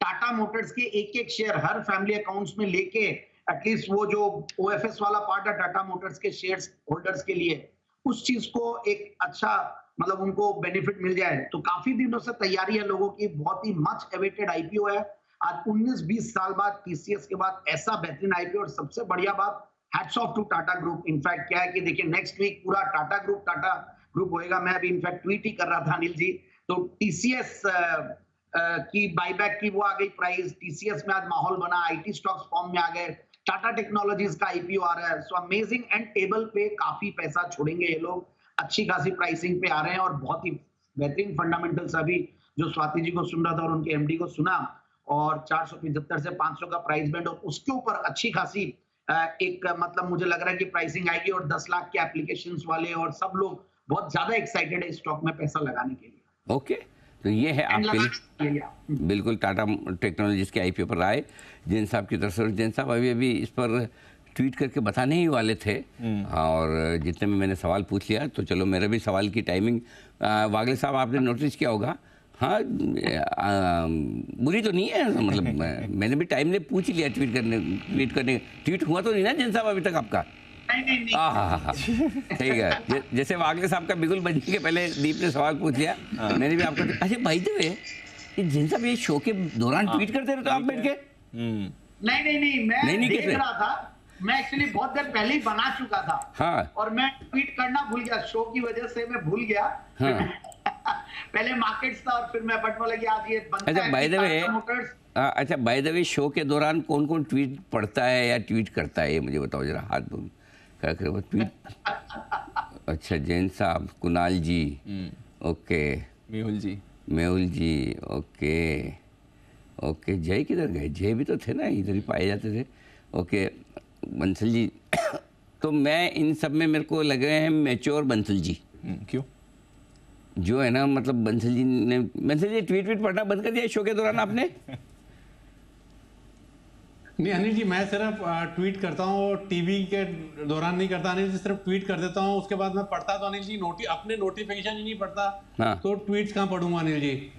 टाटा मोटर्स के एक शेयर हर फैमिली अकाउंट्स में लेके एटलीस्ट वो जो ओएफएस वाला पार्ट है टाटा मोटर्स के शेयर्स होल्डर्स के लिए, उस चीज को एक अच्छा मतलब उनको बेनिफिट मिल जाए। तो काफी दिनों से तैयारी है लोगों की, बहुत ही मच अवेटेड आईपीओ है। आज 19-20 साल बाद टीसीएस के बाद ऐसा बेहतरीन आईपीओ। और सबसे बढ़िया बात, hats off to Tata group. In fact क्या है कि देखिए नेक्स्ट वीक पूरा टाटा ग्रुप होएगा। मैं अभी इनफैक्ट ट्वीट ही कर रहा था अनिल जी, तो टीसीएस की बाईबैक की वो आ गई प्राइस, टीसीएस में आज माहौल बना, आईटी स्टॉक्स फॉर्म में आ गए, टाटा टेक्नोलॉजीज का आईपीओ आ रहा है। सो अमेजिंग, एंड टेबल पे काफी पैसा छोड़ेंगे ये लोग, अच्छी खासी प्राइसिंग पे आ रहे हैं और बहुत ही बेहतरीन फंडामेंटल्स। अभी जो स्वाति जी को सुन रहा था और उनके एमडी को सुना, और 475 से 500 का प्राइस बैंड, और उसके ऊपर अच्छी खासी एक मतलब मुझे लग रहा है कि प्राइसिंग आएगी। और 10 लाख के एप्लीकेशंस वाले और सब लोग बहुत ज्यादा एक्साइटेड है इस स्टॉक में पैसा लगाने के लिए। ओके, तो ये है आपके बिल्कुल टाटा टेक्नोलॉजीज के आईपीओ पर राय जैन साहब की तरफ से। जैन साहब अभी इस पर ट्वीट करके बताने ही वाले थे, और जितने में मैंने सवाल पूछ लिया, तो चलो मेरा भी सवाल की टाइमिंग, वागले साहब आपने नोटिस किया होगा, हाँ बुरी तो नहीं है, मतलब मैंने भी टाइम ने पूछ लिया ट्वीट हुआ तो नहीं ना जैन साहब अभी तक आपका? हाँ, ठीक है। जैसे वागले साहब का बिल्कुल बजने के पहले दीप ने सवाल पूछ लिया, मैंने भी आपको। अच्छा भाई जिन साहब ये शो के दौरान ट्वीट करते रहते हो आप बैठ के? नहीं, मैं देख रहा था। मैं एक्चुअली बहुत देर पहले ही बना चुका था। हाँ। और मैं ट्वीट करना भूल गया, शो की वजह से मैं भूल गया। हाँ। पहले मार्केट्स था और फिर मैं बटवा लगी आज ये बनता है। अच्छा बाय द वे शो के दौरान कौन कौन ट्वीट पढ़ता है या ट्वीट करता है, ये मुझे बताओ जरा, हाथ बोल क्या करे वो ट्वीट। अच्छा जैन साहब, कुणाल जी, ओके, मेहुल जी, ओके। जय किधर गए? जय भी तो थे ना, इधर ही पाए जाते थे। ओके बंसल जी, तो मैं इन सब में मेरे को लग रहे हैं मैच्योर बंसल जी। क्यों? जो है ना, मतलब बंसल जी ट्वीट पढ़ना बंद कर दिया शो के दौरान आपने? नहीं अनिल जी, मैं सिर्फ ट्वीट करता हूँ, टीवी के दौरान नहीं करता अनिल जी, सिर्फ ट्वीट कर देता हूँ, उसके बाद मैं पढ़ता तो अनिल जी अपने नोटिफिकेशन ही नहीं पढ़ता। हाँ। तो ट्वीट्स कहाँ पढ़ूंगा अनिल जी?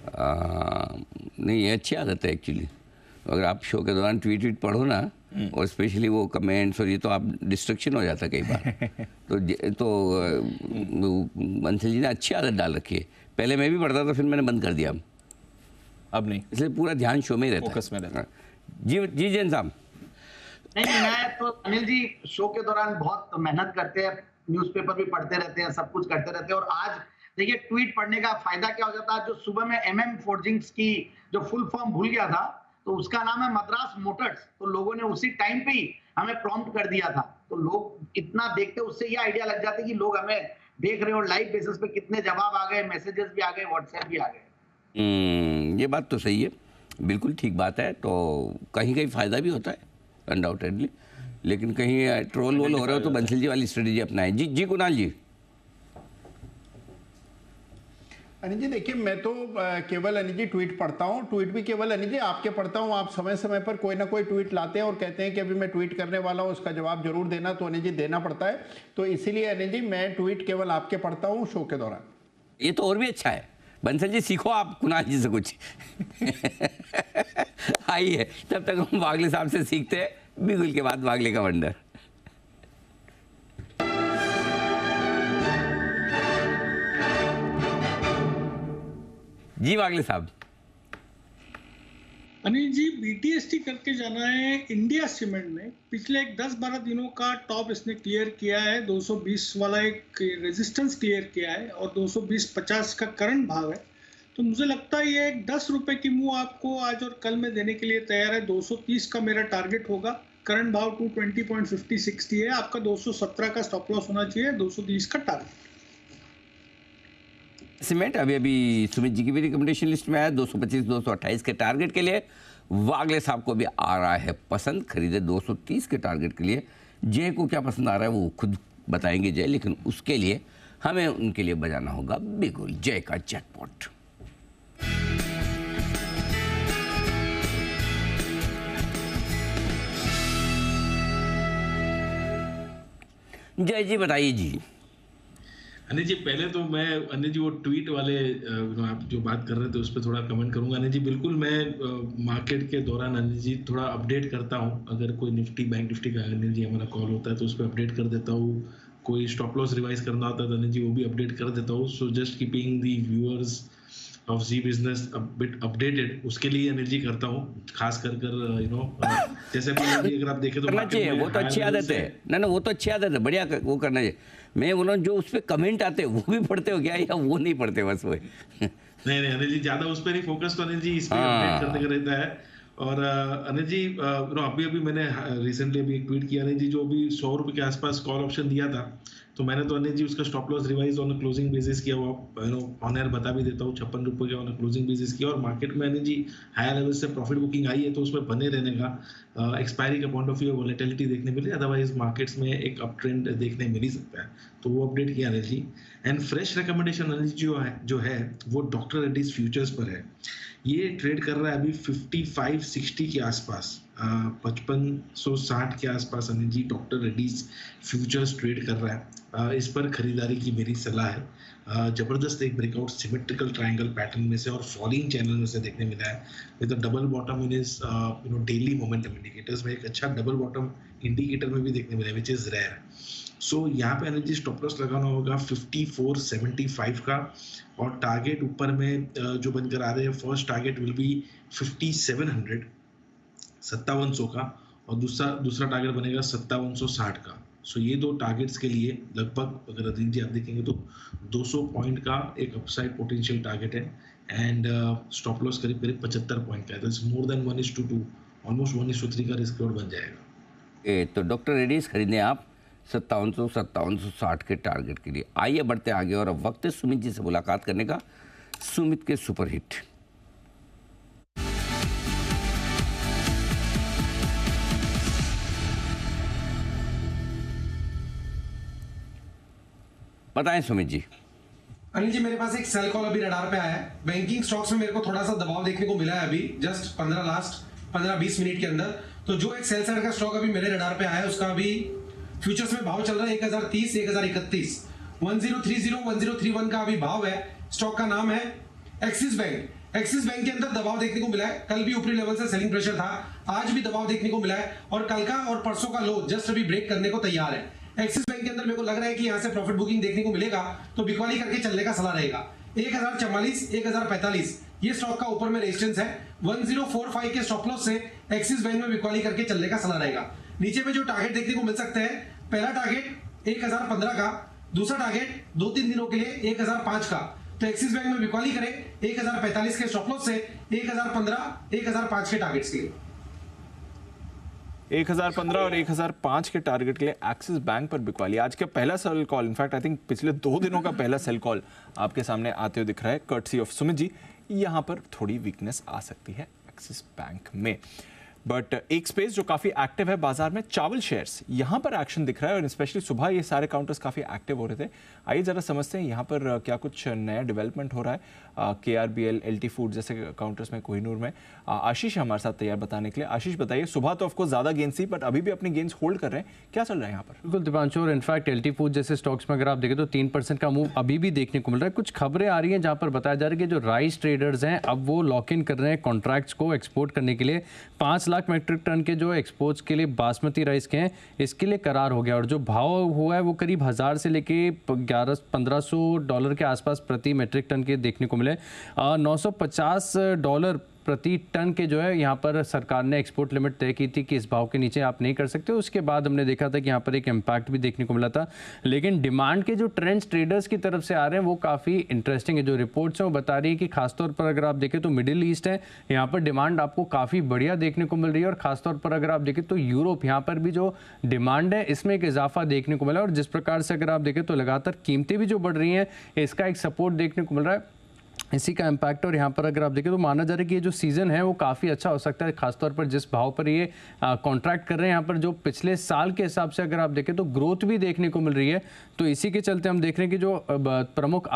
नहीं, ये अच्छी आदत है एक्चुअली। अगर आप शो के दौरान ट्वीट पढ़ो ना, और स्पेशली वो कमेंट्स और ये, तो आप डिस्ट्रक्शन हो जाता है कई बार। तो बंसल जी ने अच्छी आदत डाल रखी है। पहले मैं भी पढ़ता था, फिर मैंने बंद कर दिया, अब नहीं, इसलिए पूरा ध्यान शो में ही रहता है, फोकस में रहता है। जी जैन साहब, नहीं, मैं तो अनिल जी शो के दौरान बहुत मेहनत करते हैं, न्यूज़पेपर भी पढ़ते रहते हैं, सब कुछ करते रहते हैं। और आज देखिए ट्वीट पढ़ने का फायदा क्या हो जाता है, जो सुबह में MM फोर्जिंग्स की जो फुल फॉर्म भूल गया था, तो उसका नाम है मद्रास मोटर्स। तो लोगों ने उसी टाइम पे ही हमें प्रॉम्प्ट कर दिया था। तो लोग इतना देखते, उससे ये आइडिया लग जाता है कि लोग हमें देख रहे हो, लाइव बेसिस पे कितने जवाब आ गए, मैसेजेस भी आ गए, व्हाट्सएप भी आ गए। ये बात तो सही है, बिल्कुल ठीक बात है। तो कहीं कहीं फायदा भी होता है अनडाउटेडली, लेकिन कहीं ट्रोल वोल हो रहा हो तो बंसल जी वाली स्ट्रेटेजी अपनाएं। जी कुणाल जी। अनिल जी देखिए, मैं तो केवल अनिल जी ट्वीट पढ़ता हूँ, ट्वीट भी केवल अनिल जी आपके पढ़ता हूँ। आप समय समय पर कोई ना कोई ट्वीट लाते हैं और कहते हैं कि अभी मैं ट्वीट करने वाला हूँ, उसका जवाब जरूर देना, तो अनिल जी देना पड़ता है। तो इसीलिए अनिल जी मैं ट्वीट केवल आपके पढ़ता हूँ शो के दौरान। ये तो और भी अच्छा है। बंसल जी सीखो आप कुणाल जी से कुछ। आइए तब तक हम वागले साहब से सीखते हैं, बिगुल के बाद वागले का वंडर। जी वागले साहब। अनिल जी, BTST करके जाना है इंडिया सीमेंट ने। पिछले 10-12 दिनों का टॉप इसने क्लियर किया है, 220 वाला एक रेजिस्टेंस क्लियर किया है और 220.50 का करंट भाव है। तो मुझे लगता है ये 10 रुपए की मूव आपको आज और कल में देने के लिए तैयार है। 230 का मेरा टारगेट होगा, करंट भाव 220.50-60 है, आपका 217 का स्टॉप लॉस होना चाहिए, 230 का टारगेट। सीमेंट अभी सुमित जी की भी रिकमेंडेशन लिस्ट में आया 225-228 के टारगेट के लिए। वागले साहब को भी आ रहा है पसंद, खरीदे 230 के टारगेट के लिए। जय को क्या पसंद आ रहा है वो खुद बताएंगे जय, लेकिन उसके लिए हमें उनके लिए बजाना होगा बिगुल जय का जैकपॉट। जय जी बताइए जी। अनिल जी पहले तो मैं अनिल जी वो ट्वीट वाले आप जो बात कर रहे थे उस पर थोड़ा कमेंट करूंगा। अनिल जी बिल्कुल मैं मार्केट के दौरान अनिल जी थोड़ा अपडेट करता हूं। अगर कोई निफ्टी बैंक निफ्टी का अनिल जी हमारा कॉल होता है तो उस पर अपडेट कर देता हूं। कोई स्टॉप लॉस रिवाइज करना होता है तो अनिल जी वो भी अपडेट कर देता हूँ। So just keeping the viewers of Zee business bit updated, उसके लिए अनिल जी करता हूँ। खास कर जैसे अगर आप देखें तो वो तो अच्छी आदत है ना, वो तो अच्छी आदत है, बढ़िया वो करना चाहिए। मैं बोला जो उस पर कमेंट आते हैं वो भी पढ़ते हो क्या, या वो नहीं पढ़ते बस वो? नहीं अनिल जी ज्यादा उस पर नहीं फोकस, तो अनिल जी इस पे अपडेट करने का रहता है। और अनिल जी अभी मैंने रिसेंटली अभी एक ट्वीट किया अनिल जी, जो अभी 100 रुपए के आसपास कॉल ऑप्शन दिया था, तो मैंने तो अनिल जी उसका stop loss revise on closing basis किया। वो ऑन एयर बता भी देता हूँ, 56 रुपए के ऑन क्लोजिंग बेसिस किया। और मार्केट में अनिल जी हायर लेवल से प्रॉफिट बुकिंग आई है तो उसमें बने रहने का एक्सपायरी का पॉइंट ऑफ व्यू वोलेटिलिटी देखने मिली, अदरवाइज मार्केट्स में एक अप ट्रेंड देखने मिल ही सकता है, तो वो अपडेट किया Anil ji. And fresh recommendation Anil ji जो है वो डॉक्टर रेड्डीज फ्यूचर्स पर है। ये ट्रेड कर रहा है अभी 55-60 के आसपास, 5560 के आसपास Anil ji doctor Reddy's futures trade कर रहा है। इस पर खरीदारी की मेरी सलाह है। जबरदस्त एक ब्रेकआउट सिमेट्रिकल ट्रायंगल पैटर्न में से और फॉलिंग चैनल में से देखने मिला है, with the double bottom in is daily momentum indicators में एक अच्छा डबल बॉटम इंडिकेटर में भी देखने मिला है, विच इज रेयर। सो यहाँ पे एनर्जी स्टॉप लॉस लगाना होगा 54.75 का, और टारगेट ऊपर में जो बनकर आ रहे हैं, फर्स्ट टारगेट विल बी 5700 5700 का, और दूसरा टारगेट बनेगा 5760 का। सो ये दो टारगेट्स के लिए लगभग अगर अदिल जी आप देखेंगे तो 200 पॉइंट का एक अपसाइड पोटेंशियल टारगेट है, एंड स्टॉप लॉस करीब 75 पॉइंट का है। तो इट्स मोर देन 1:2, ऑलमोस्ट 1:3 का रिस्क बन जाएगा। तो डॉक्टर रेड्डीज खरीदने आप 5760 के टारगेट के लिए। आइए बढ़ते आगे, और अब वक्त है सुमित जी से मुलाकात करने का। सुमित के सुपरहिट। बताएं सुमित जी। अनिल जी मेरे पास एक सेल कॉल अभी रडार पे आया है। बैंकिंग स्टॉक्स में मेरे को थोड़ा सा दबाव देखने को मिला है अभी जस्ट 15-20 मिनट के अंदर। तो जो एक सेल साइड का स्टॉक अभी मेरे रडार पे आया है उसका अभी फ्यूचर्स में भाव चल रहा है 1030, 1031, 1030, 1031 का अभी भाव है। स्टॉक का नाम है एक्सिस बैंक। एक्सिस बैंक के अंदर दबाव देखने को मिला है। कल भी ऊपरी लेवल से सेलिंग प्रेशर था, आज भी दबाव देखने को मिला है, और कल का और परसों का लो जस्ट अभी ब्रेक करने को तैयार है। एक्सिस बैंक के अंदर मेरे को लग रहा है कि यहाँ से प्रॉफिट बुकिंग देखने को मिलेगा, तो बिकवाली करके चलने का सलाह रहेगा। 1044, 1045 ये स्टॉक का ऊपर में रेजिस्टेंस है। 1045 के स्टॉप लॉस से एक्सिस बैंक में बिकवाली करके चलने का सलाह रहेगा। नीचे में जो टारगेट देखने को मिल सकते हैं, पहला टारगेट 1015 का, दूसरा टारगेट 2-3 दिनों के लिए 1005 का। तो एक्सिस बैंक में बिकवाली करें 1045 के स्टॉप लॉस से 1015, 1005 के टारगेट्स के लिए। 1015 और 1005 के टारगेट के लिए एक्सिस बैंक पर बिकवाली। आज का पहला sale call, in fact I think पिछले 2 दिनों का पहला सेल कॉल आपके सामने आते हुए दिख रहा है, कर्टसी ऑफ सुमित जी। यहाँ पर थोड़ी वीकनेस आ सकती है एक्सिस बैंक में, बट एक स्पेस जो काफी एक्टिव है बाजार में, चावल शेयर्स, यहां पर एक्शन दिख रहा है और स्पेशली सुबह ये सारे काउंटर्स काफी एक्टिव हो रहे थे। आइए जरा समझते हैं यहां पर क्या कुछ नया डेवलपमेंट हो रहा है। KRBL, LT फूड जैसे काउंटर्स में, कोहिनूर में आशीष हमारे साथ तैयार बताने के लिए। आशीष बताइए, सुबह तो ऑफकोर्स ज्यादा गेंस थी बट अभी भी अपनी गेंस होल्ड कर रहे हैं, क्या चल रहा है यहाँ पर? बिल्कुल दीपांशु, और इनफैक्ट LT फूड जैसे स्टॉक्स में अगर आप देखें तो 3% का मूव अभी भी देखने को मिल रहा है। कुछ खबरें आ रही हैं जहां पर बताया जा रहा है कि जो राइस ट्रेडर्स हैं अब वो लॉक इन कर रहे हैं कॉन्ट्रैक्ट्स को एक्सपोर्ट करने के लिए। 5 लाख मेट्रिक टन के जो एक्सपोर्ट्स के लिए बासमती राइस के हैं, इसके लिए करार हो गया और जो भाव हुआ है वो करीब 1000 से लेके $1100-1500 के आसपास प्रति मेट्रिक टन के देखने को मिले। $950 प्रति टन के जो है यहाँ पर सरकार ने एक्सपोर्ट लिमिट तय की थी कि इस भाव के नीचे आप नहीं कर सकते। उसके बाद हमने देखा था कि यहाँ पर एक इम्पैक्ट भी देखने को मिला था, लेकिन डिमांड के जो ट्रेंड्स ट्रेडर्स की तरफ से आ रहे हैं वो काफ़ी इंटरेस्टिंग है। जो रिपोर्ट्स हैं वो बता रही है कि खासतौर पर अगर आप देखें तो मिडिल ईस्ट है, यहाँ पर डिमांड आपको काफ़ी बढ़िया देखने को मिल रही है और खासतौर पर अगर आप देखें तो यूरोप, यहाँ पर भी जो डिमांड है इसमें एक इजाफा देखने को मिला और जिस प्रकार से अगर आप देखें तो लगातार कीमतें भी जो बढ़ रही हैं, इसका एक सपोर्ट देखने को मिल रहा है, इसी का इम्पैक्ट। और यहाँ पर अगर आप देखें तो माना जा रहा है कि ये जो सीज़न है वो काफ़ी अच्छा हो सकता है, खासतौर पर जिस भाव पर ये कॉन्ट्रैक्ट कर रहे हैं। यहाँ पर जो पिछले साल के हिसाब से अगर आप देखें तो ग्रोथ भी देखने को मिल रही है। तो इसी के चलते हम देख रहे हैं कि जो प्रमुख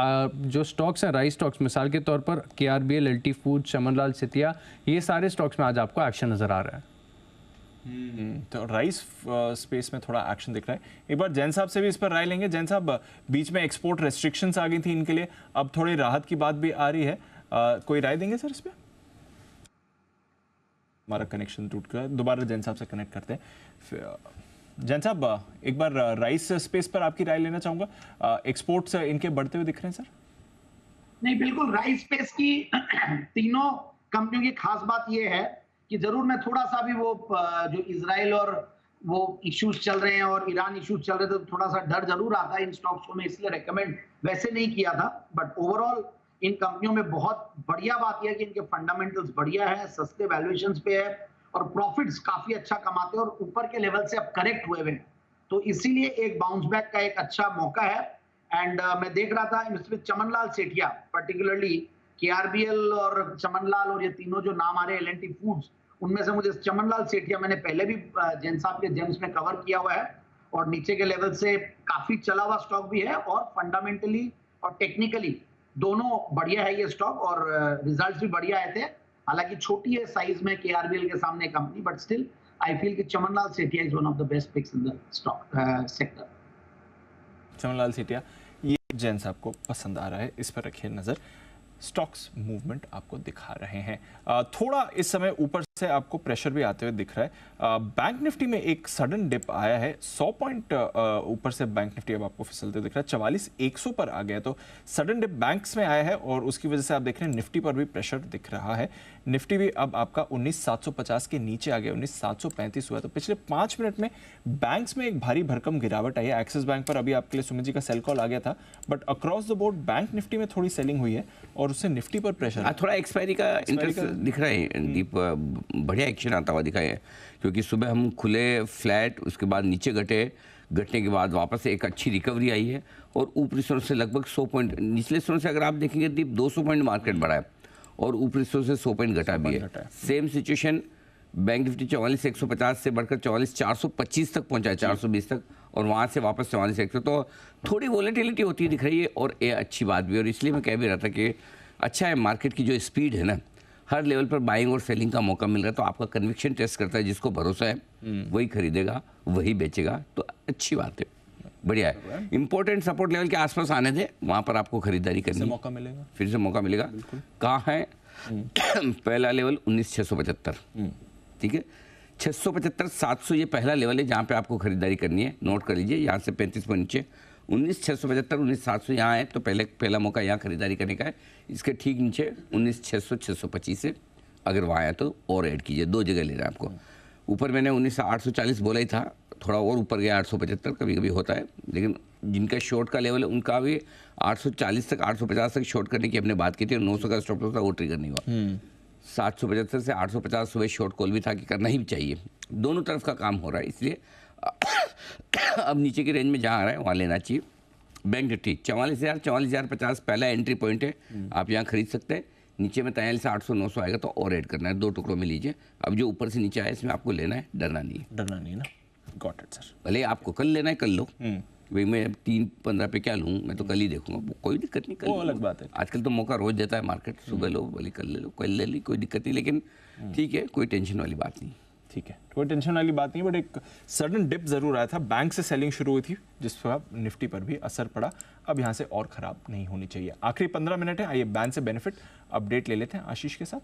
जो स्टॉक्स हैं, राइस स्टॉक्स, मिसाल के तौर पर KRBL, LT food, Chamanlal Sethia, ये सारे स्टॉक्स में आज आपको एक्शन नज़र आ रहा है। तो राइस स्पेस में थोड़ा एक्शन दिख रहा है। एक बार जैन साहब से भी इस पर राय लेंगे। जैन साहब, बीच में एक्सपोर्ट रेस्ट्रिक्शंस आ गई थी इनके लिए, अब थोड़ी राहत की बात भी आ रही है, कोई राय देंगे सर इस पे? हमारा कनेक्शन टूट गया, दोबारा जैन साहब से कनेक्ट करते हैं। जैन साहब, एक बार राइस स्पेस पर आपकी राय लेना चाहूंगा। एक्सपोर्ट्स इनके बढ़ते हुए दिख रहे हैं सर? नहीं, बिल्कुल राइस स्पेस की तीनों कंपनियों की खास बात यह है कि जरूर मैं थोड़ा सा भी वो जो इजराइल और वो इश्यूज चल रहे हैं और ईरान इश्यूज चल रहे थे, तो थोड़ा सा डर जरूर आता है इन स्टॉक्स को, मैं इसलिए रेकमेंड वैसे नहीं किया था। बट ओवरऑल इन कंपनियों में बहुत बढ़िया बात यह है कि इनके फंडामेंटल्स बढ़िया है, सस्ते वैल्यूएशंस पे है और प्रॉफिट्स काफी अच्छा कमाते हैं और ऊपर के लेवल से अब करेक्ट हुए हैं, तो इसीलिए एक बाउंस बैक का एक अच्छा मौका है। एंड मैं देख रहा था इसमें चमनलाल सेठिया पर्टिकुलरली, KRBL और चमनलाल और ये तीनों जो नाम आ रहे हैं, LT फूड्स, उनमें से मुझे चमनलाल सेठिया मैंने पहले भी जैन साहब के जेम्स में कवर किया हुआ है और नीचे के लेवल से काफी चला हुआ स्टॉक भी है और फंडामेंटली और टेक्निकली दोनों बढ़िया है ये स्टॉक और रिजल्ट्स भी बढ़िया आए थे। हालांकि छोटी है साइज में KRBL के सामने company, but still I feel कि Chamanlal Sethia is one of the best picks in the stock sector. Chamanlal Sethia, ये जैन साहब को पसंद आ रहा है, इस पर रखिए नजर। स्टॉक्स मूवमेंट आपको दिखा रहे हैं। थोड़ा इस समय ऊपर से आपको प्रेशर भी आते हुए दिख रहा है। बैंक निफ्टी में एक सडन डिप आया है, 100 पॉइंट ऊपर से बैंक निफ्टी अब आपको फिसलते दिख रहा है, 44,100 पर आ गया। तो सडन डिप बैंक्स में आया है और उसकी वजह से आप देख रहे हैं निफ्टी पर भी प्रेशर दिख रहा है। निफ्टी भी अब आपका 19,750 के नीचे आ गया, 19,735 हुआ। तो पिछले 5 मिनट में बैंक्स में एक भारी भरकम गिरावट आई है। एक्सिस बैंक पर अभी आपके लिए सुमित जी का सेल कॉल आ गया था, but across the board bank Nifty में थोड़ी सेलिंग हुई है और उससे निफ्टी पर प्रेशर थोड़ा एक्सपायरी का इंटरेस्ट दिख रहा है। दीप बढ़िया एक्शन आता हुआ दिखा है, क्योंकि सुबह हम खुले फ्लैट, उसके बाद नीचे घटने के बाद वापस एक अच्छी रिकवरी आई है और ऊपरी स्तर से लगभग 100 पॉइंट, निचले स्तर से अगर आप देखेंगे दीप 200 पॉइंट मार्केट बढ़ा है और ऊपरी स्तर से 100 पॉइंट घटा भी है। सेम सिचुएशन बैंक निफ्टी 44,150 से बढ़कर 44,425 तक पहुंचा है, 420 तक, और वहाँ से वापस 44,100। तो थोड़ी वॉलेटिलिटी होती दिख रही है और ये अच्छी बात भी है। और इसलिए मैं कह भी रहा था कि अच्छा है, मार्केट की जो स्पीड है ना, हर लेवल पर बाइंग और सेलिंग का मौका मिल रहा है, तो आपका कन्विक्शन टेस्ट करता है। जिसको भरोसा है वही खरीदेगा, वही बेचेगा, तो अच्छी बात है, बढ़िया है। इंपॉर्टेंट सपोर्ट लेवल के आसपास आने दे, वहाँ पर आपको खरीदारी करनी है, मौका मिलेगा, फिर से मौका मिलेगा। कहाँ है पहला लेवल? 19,675, ठीक है, 675-700 ये पहला लेवल है जहाँ पे आपको खरीदारी करनी है। नोट कर लीजिए, यहाँ से 35 पॉइंट नीचे 19,675, 19,700 यहाँ है, तो पहला मौका यहाँ खरीदारी करने का है। इसके ठीक नीचे 19,600, 625 है, अगर वहाँ आया तो और ऐड कीजिए, 2 जगह ले रहा है आपको। ऊपर मैंने 19,840 बोला ही था, थोड़ा और ऊपर गया 875, कभी कभी होता है, लेकिन जिनका शॉर्ट का लेवल है उनका भी 840 तक 850 तक शॉर्ट करने की हमने बात की थी, और 900 का स्टॉप लॉस था, वो ट्रिगर नहीं हुआ। 775 से 850 सुबह शॉर्ट कॉल भी था कि करना ही चाहिए, दोनों तरफ का काम हो रहा है, इसलिए अब नीचे की रेंज में जहाँ आ रहा है वहाँ लेना चाहिए। बैंक निफ्टी 44,050 पहला एंट्री पॉइंट है, आप यहाँ खरीद सकते हैं। नीचे में 43,800-900 आएगा तो और ऐड करना है, 2 टुकड़ों में लीजिए। अब जो ऊपर से नीचे आया इसमें आपको लेना है, डरना नहीं है ना। Got it sir. भले आपको कल लेना है कल लो, भाई मैं 3-15 पे क्या लूँ, मैं तो कल ही देखूंगा, कोई दिक्कत नहीं, कल अलग बात है। आजकल तो मौका रोज देता है मार्केट, सुबह लो भले कल ले लो, कल ले ली, कोई दिक्कत नहीं, लेकिन ठीक है, कोई टेंशन वाली बात नहीं। ठीक है, कोई टेंशन वाली बात नहीं, बट एक सडन डिप जरूर आया था, बैंक से सेलिंग शुरू हुई थी जिस पर निफ्टी पर भी असर पड़ा। अब यहाँ से और खराब नहीं होनी चाहिए। आखिरी 15 मिनट है, आइए बैंक से बेनिफिट अपडेट ले लेते हैं आशीष के साथ।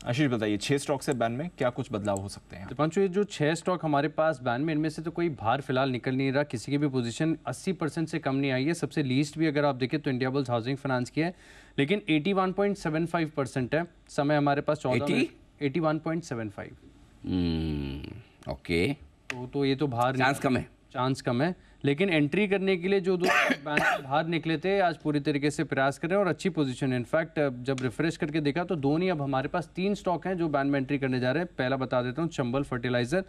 आशीष बताइए, 6 स्टॉक से बैन में क्या कुछ बदलाव हो सकते हैं? दीपांशु, ये जो 6 स्टॉक हमारे पास बैन में, इनमें से तो कोई बाहर फिलहाल निकल नहीं रहा, किसी की भी पोजीशन 80% से कम नहीं आई है। सबसे लीस्ट भी अगर आप देखें तो इंडिया बुल्स हाउसिंग फाइनेंस की है, लेकिन 81.75% है। समय हमारे पास 81.75। ओके, तो ये तो बाहर चांस कम है, लेकिन एंट्री करने के लिए जो दो बैंक बाहर निकले थे आज पूरी तरीके से प्रयास कर रहे हैं और अच्छी पोजीशन है। इनफैक्ट जब रिफ्रेश करके देखा तो 2 नहीं, अब हमारे पास 3 स्टॉक हैं जो बैन में एंट्री करने जा रहे हैं। पहला बता देता हूँ, चंबल फर्टिलाइजर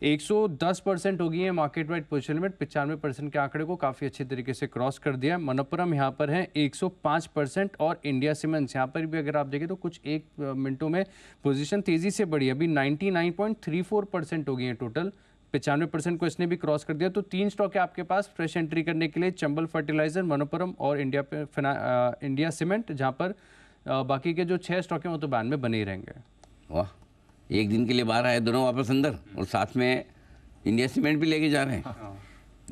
110% हो गई है मार्केट वाइड पोजीशन लिमिट, 95% के आंकड़े को काफ़ी अच्छे तरीके से क्रॉस कर दिया है। मनप्पुरम यहाँ पर है 105% और इंडिया सीमेंट्स यहाँ पर भी अगर आप देखें तो कुछ 1 मिनटों में पोजीशन तेज़ी से बढ़ी, अभी 99.34% हो गई है टोटल, 95% को इसने भी क्रॉस कर दिया। तो 3 स्टॉक है आपके पास फ्रेश एंट्री करने के लिए, चंबल फर्टिलाइजर, मनप्पुरम और इंडिया सीमेंट, जहाँ पर बाकी के जो 6 स्टॉक हैं वो तो बैन में बने ही रहेंगे। वाह, एक दिन के लिए बाहर आए दोनों वापस अंदर, और साथ में इंडिया सीमेंट भी लेके जा रहे हैं।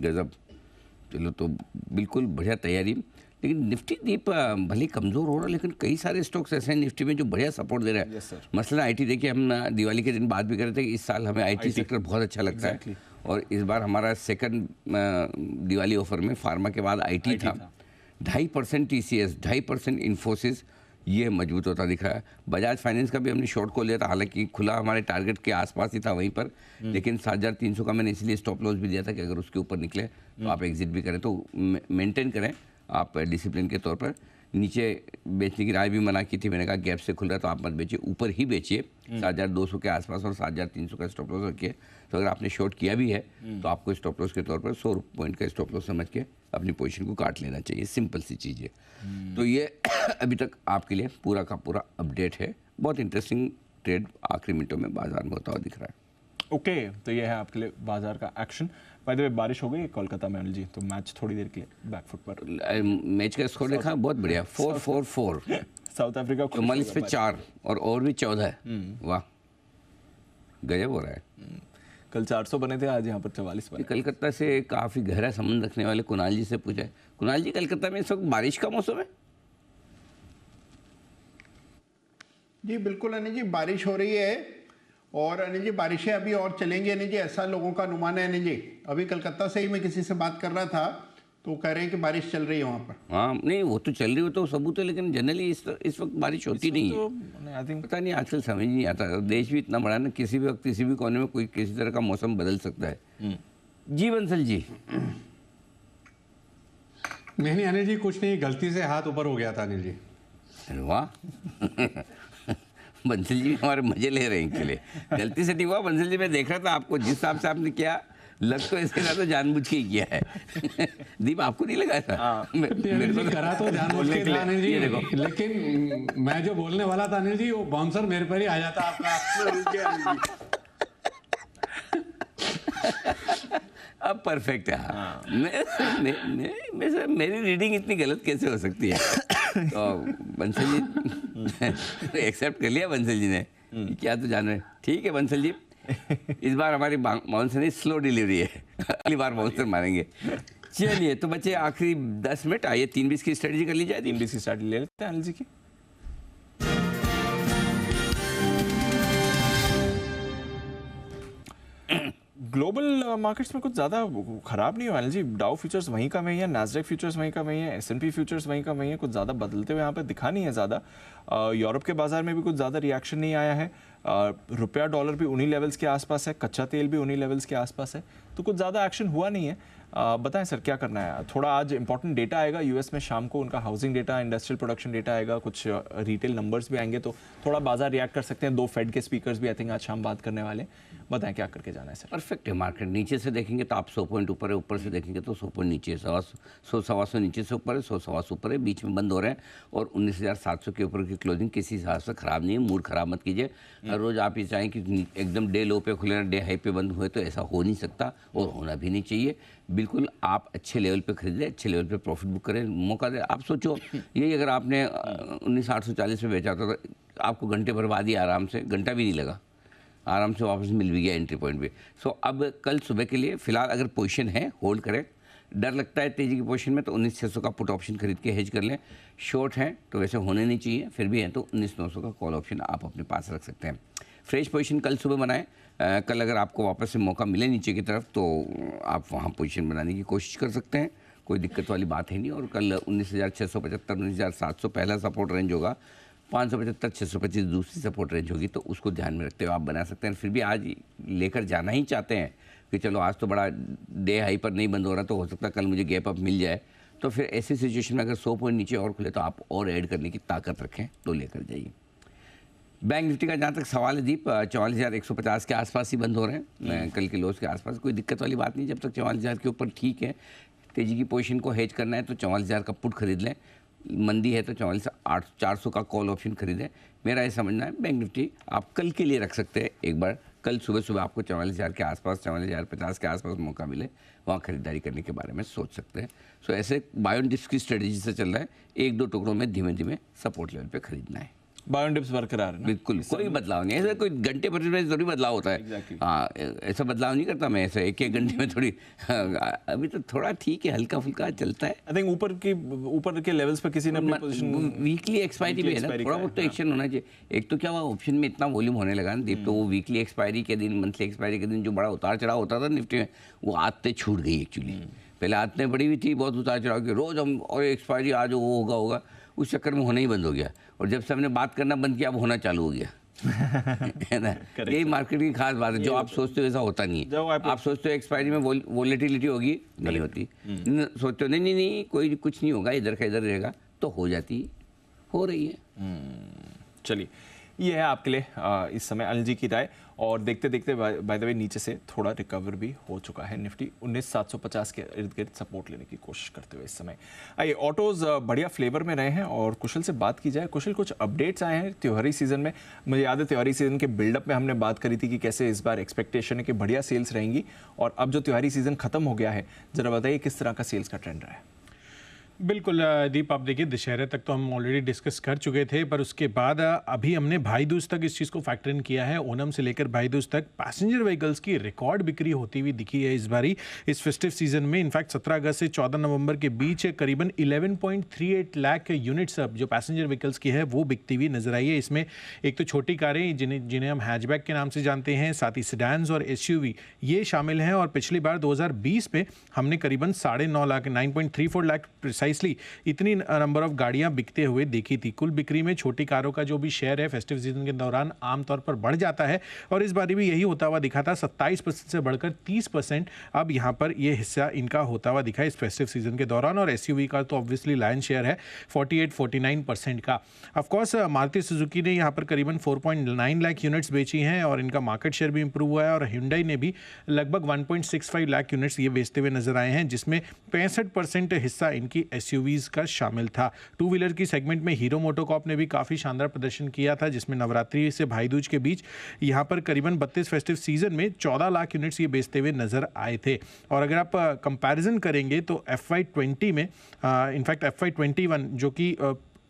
गजब, चलो तो बिल्कुल बढ़िया तैयारी। लेकिन निफ्टी दीप भले कमज़ोर हो रहा है, लेकिन कई सारे स्टॉक्स ऐसे हैं निफ्टी में जो बढ़िया सपोर्ट दे रहे हैं। मसलन आईटी देखिए, हम दिवाली के दिन बात भी कर रहे थे कि इस साल हमें आईटी सेक्टर बहुत अच्छा लगता है, और इस बार हमारा सेकंड दिवाली ऑफर में फार्मा के बाद आईटी था। 2.5% टीसीएस, 2.5% इन्फोसिस, ये मजबूत होता दिख रहा है। बजाज फाइनेंस का भी हमने शॉर्ट कॉल लिया था, हालांकि खुला हमारे टारगेट के आसपास ही था वहीं पर, लेकिन 7,300 का मैंने इसलिए स्टॉप लॉस भी दिया था कि अगर उसके ऊपर निकले तो आप एग्जिट भी करें, तो मेंटेन करें आप डिसिप्लिन के तौर पर। नीचे बेचने की राय भी मना की थी, मैंने कहा गैप से खुल रहा है तो आप मत बेचिए, ऊपर ही बेचिए 7,200 के आसपास, और 7,300 का स्टॉप लॉस रखिए। तो अगर आपने शॉर्ट किया भी है तो आपको स्टॉप लॉस के तौर पर 100 पॉइंट का स्टॉप लॉस समझ के अपनी पोजीशन को काट लेना चाहिए, सिंपल सी चीज़ है। तो ये अभी तक आपके लिए पूरा का पूरा अपडेट है। बहुत इंटरेस्टिंग ट्रेड आखिरी मिनटों में बाजार में होता हुआ दिख रहा है। ओके, तो ये है आपके लिए बाजार का एक्शन। बाय द वे, बारिश हो गई कोलकाता में अनिल जी, तो मैच थोड़ी देर के लिए बैकफुट पर। मैच का स्कोर देखा, बहुत बढ़िया, 4-4-4 साउथ अफ्रीका 44 पे 4 और भी 14। वाह, गजब हो रहा है। कल 400 बने थे, आज यहाँ पर 44 बने। कलकत्ता से काफ़ी गहरा संबंध रखने वाले कुणाल जी से पूछा है, कुणाल जी कलकत्ता में इस वक्त बारिश का मौसम है? जी बिल्कुल अनिल जी, बारिश हो रही है, और अनिल जी बारिशें अभी और चलेंगी अनिल जी, ऐसा लोगों का अनुमान है अनिल जी। अभी कलकत्ता से ही मैं किसी से बात कर रहा था तो कह रहे हैं कि बारिश चल रही है वहाँ पर। हाँ, नहीं वो तो चल रही हो तो सबूत है, लेकिन जनरली इस वक्त बारिश होती नहीं है। पता नहीं, आजकल समझ नहीं आता, देश भी इतना बड़ा है ना, किसी भी वक्त किसी भी कोने में कोई किसी तरह का मौसम बदल सकता है। जी बंसल जी। नहीं अनिल जी, कुछ नहीं, गलती से हाथ ऊपर हो गया था अनिल जी। वाह बंसल जी हमारे मजे ले रहे हैं इनके लिए, गलती से नहीं हुआ बंसल जी, मैं देख रहा था आपको, जिस हिसाब से आपने किया लग तो ऐसे रहा तो जानबूझ के ही किया है। दीप, आपको नहीं लगा था? मेरे को करा तो जानबूझ के था अनिल जी, लेकिन मैं जो बोलने वाला था अनिल जी, वो बाउंसर मेरे पर ही आ जाता आपका। अब परफेक्ट है। हाँ। मेरी रीडिंग इतनी गलत कैसे हो सकती है? तो बंसल जी एक्सेप्ट कर लिया बंसल जी ने, क्या तो जान रहे। ठीक है बंसल जी, इस बार हमारी बाउंसर नहीं, स्लो डिलीवरी है, अगली बार बाउंसर मारेंगे। चलिए तो बच्चे, आखिरी 10 मिनट, आइए 3-20 की स्ट्रेटजी कर ली जाए। 3-20 की स्ट्रेटजी ले लेते हैं अनिल जी की। ग्लोबल मार्केट्स में कुछ ज़्यादा खराब नहीं हुआ जी। डाउ फ्यूचर्स वहीं का वहीं है, नैस्डैक फ्यूचर्स वहीं का वहीं है, S&P फ्यूचर्स वहीं का वहीं है, कुछ ज़्यादा बदलते हुए यहाँ पर दिखा नहीं है ज़्यादा। यूरोप के बाजार में भी कुछ ज़्यादा रिएक्शन नहीं आया है। रुपया डॉलर भी उन्हीं लेवल्स के आसपास है, कच्चा तेल भी उन्हीं लेवल्स के आसपास है, तो कुछ ज़्यादा एक्शन हुआ नहीं है। बताएं सर क्या करना है? थोड़ा आज इंपॉर्टेंट डेटा आएगा यूएस में शाम को, उनका housing data, industrial production data आएगा, कुछ रिटेल नंबर्स भी आएंगे, तो थोड़ा बाजार रिएक्ट कर सकते हैं। 2 फेड के स्पीकर्स भी आई थिंक आज शाम बात करने वाले। बताएं क्या करके जाना है सर? परफेक्ट है मार्केट। नीचे से देखेंगे तो आप 100 पॉइंट ऊपर है, ऊपर से देखेंगे तो 100 पॉइंट नीचे है, 100-125 नीचे से ऊपर है, 100-125 ऊपर है, बीच में बंद हो रहे हैं और 19,700 के ऊपर की क्लोजिंग किसी हिसाब से खराब नहीं है। मूड खराब मत कीजिए। हर रोज आप ये चाहें कि एकदम डे लो पे खुले डे हाई पे बंद हुए, तो ऐसा हो नहीं सकता और होना भी नहीं चाहिए। बिल्कुल आप अच्छे लेवल पे खरीदें, अच्छे लेवल पे प्रॉफिट बुक करें, मौका दें। आप सोचो यही अगर आपने 19,840 पे बेचा था तो आपको घंटे भर बाद ही आराम से, घंटा भी नहीं लगा, आराम से वापस मिल भी गया एंट्री पॉइंट पे। सो अब कल सुबह के लिए फिलहाल अगर पोजीशन है होल्ड करें। डर लगता है तेजी की पोजीशन में तो 19,600 का पुट ऑप्शन खरीद के हेज कर लें। शॉर्ट हैं तो वैसे होने नहीं चाहिए, फिर भी हैं तो 19,900 का कॉल ऑप्शन आप अपने पास रख सकते हैं। फ्रेश पोजीशन कल सुबह बनाएं। कल अगर आपको वापस से मौका मिले नीचे की तरफ तो आप वहाँ पोजीशन बनाने की कोशिश कर सकते हैं, कोई दिक्कत वाली बात है नहीं। और कल 19,675 19,700 पहला सपोर्ट रेंज होगा, 575 625 दूसरी सपोर्ट रेंज होगी, तो उसको ध्यान में रखते हुए आप बना सकते हैं। फिर भी आज लेकर जाना ही चाहते हैं कि चलो आज तो बड़ा डे हाई पर नहीं बंद हो रहा, तो हो सकता है कल मुझे गैप अप मिल जाए, तो फिर ऐसी सिचुएशन में अगर 100 पॉइंट नीचे और खुले तो आप और ऐड करने की ताकत रखें तो लेकर जाइए। बैंक निफ्टी का जहाँ तक सवाल है दीप, 44,150 के आसपास ही बंद हो रहे हैं, कल के लोज के आसपास। कोई दिक्कत वाली बात नहीं, जब तक 44,000 के ऊपर ठीक है। तेजी की पोजीशन को हेज करना है तो 44,000 का पुट खरीद लें, मंदी है तो 44,400 का कॉल ऑप्शन खरीदें। मेरा ये समझना है बैंक निफ्टी आप कल के लिए रख सकते हैं। एक बार कल सुबह सुबह आपको 44,000 के आसपास, 44,050 के आसपास मौका मिले, वहाँ खरीदारी करने के बारे में सोच सकते हैं। सो ऐसे बाय ऑन डिप्स की स्ट्रेटेजी से चल रहा है, 1-2 टुकड़ों में धीमे धीमे सपोर्ट लेवल पे खरीदना है। बाय ऑन डिप्स बरकरार है, बिल्कुल कोई बदलाव नहीं। ऐसा कोई घंटे पर थोड़ी बदलाव होता है। हाँ, ऐसा बदलाव नहीं करता मैं, ऐसे 1-1 घंटे में थोड़ी। अभी तो थोड़ा ठीक है, हल्का फुल्का चलता है। आई थिंक ऊपर के लेवल्स पर किसी ने अपनी पोजीशन, वीकली एक्सपायरी भी है ना, थोड़ा बहुत तो एक्शन होना चाहिए। एक तो क्या हुआ, ऑप्शन में इतना वॉल्यूम होने लगा ना दीप, तो वो वीकली एक्सपायरी के दिन, मंथली एक्सपायरी के दिन जो बड़ा उतार चढ़ाव होता था निफ्टी में, वो आदतें छूट गई एक्चुअली। पहले आदतें बड़ी हुई थी बहुत उतार चढ़ाव की, रोज हम और एक्सपायरी आज वो होगा, उस चक्कर में होना ही बंद हो गया। और जब से हमने बात करना बंद किया, अब होना चालू हो गया। है ना, यही मार्केट की खास बात है। जो आप सोचते हो वैसा होता नहीं है। आप सोचते हो एक्सपायरी में वोलेटिलिटी होगी, नहीं होती। सोचते हो नहीं कोई कुछ नहीं होगा, इधर का इधर रहेगा, तो हो जाती, हो रही है। चलिए, ये है आपके लिए इस समय अनिल जी की राय। और देखते देखते बाय द वे नीचे से थोड़ा रिकवर भी हो चुका है निफ्टी, 19,750 के इर्द गिर्द सपोर्ट लेने की कोशिश करते हुए इस समय। आइए, ऑटोज बढ़िया फ्लेवर में रहे हैं और कुशल से बात की जाए। कुशल, कुछ अपडेट्स आए हैं त्योहारी सीजन में। मुझे याद है त्योहारी सीजन के बिल्डअप में हमने बात करी थी कि कैसे इस बार एक्सपेक्टेशन है कि बढ़िया सेल्स रहेंगी, और अब जो त्योहारी सीजन खत्म हो गया है, जरा बताइए किस तरह का सेल्स का ट्रेंड रहा है? बिल्कुल दीप, आप देखिए दशहरे तक तो हम ऑलरेडी डिस्कस कर चुके थे, पर उसके बाद अभी हमने भाई दूज तक इस चीज़ को फैक्टर इन किया है। ओणम से लेकर भाई दूज तक पैसेंजर व्हीकल्स की रिकॉर्ड बिक्री होती हुई दिखी है इस बारी इस फेस्टिव सीजन में। इनफैक्ट 17 अगस्त से 14 नवंबर के बीच करीबन 11.38 लाख यूनिट्स अब जो पैसेंजर व्हीकल्स की है वो बिकती हुई नजर आई है। इसमें एक तो छोटी कारें जिन्हें हम हैचबैक के नाम से जानते हैं, साथ ही सेडान्स और SUV ये शामिल हैं। और पिछली बार 2020 में हमने करीबन 9.5 लाख 9.34 लाख इतनी नंबर ऑफ गाड़ियां बिकते हुए देखी थी। कुल बिक्री में छोटी कारों का जो भी शेयर है फेस्टिव सीजन के दौरान आमतौर पर बढ़ जाता है, और इस बार भी यही होता हुआ दिखा था। 27% से बढ़कर 30% अब यहां पर यह हिस्सा इनका होता हुआ दिखा इस फेस्टिव सीजन के दौरान। और SUV का तो ऑब्वियसली लायन शेयर है 48-49% का। ऑफकोर्स मारुति सुजुकी ने यहां पर करीबन 4.9 लाख यूनिट्स बेची हैं और इनका मार्केट शेयर भी इंप्रूव हुआ है। और Hyundai ने भी लगभग 1.65 लाख यूनिट्स ये बेचते हुए नजर आए हैं, जिसमें 65% हिस्सा इनकी SUVs का शामिल था। टू व्हीलर की सेगमेंट में हीरो मोटोकॉर्प ने भी काफी शानदार प्रदर्शन किया था, जिसमें नवरात्रि से भाई दूज के बीच यहां पर करीबन 32 फेस्टिव सीजन में 14 लाख यूनिट्स ये बेचते हुए नजर आए थे। और अगर आप कंपैरिजन करेंगे तो FY20 में इनफैक्ट FY21 जो कि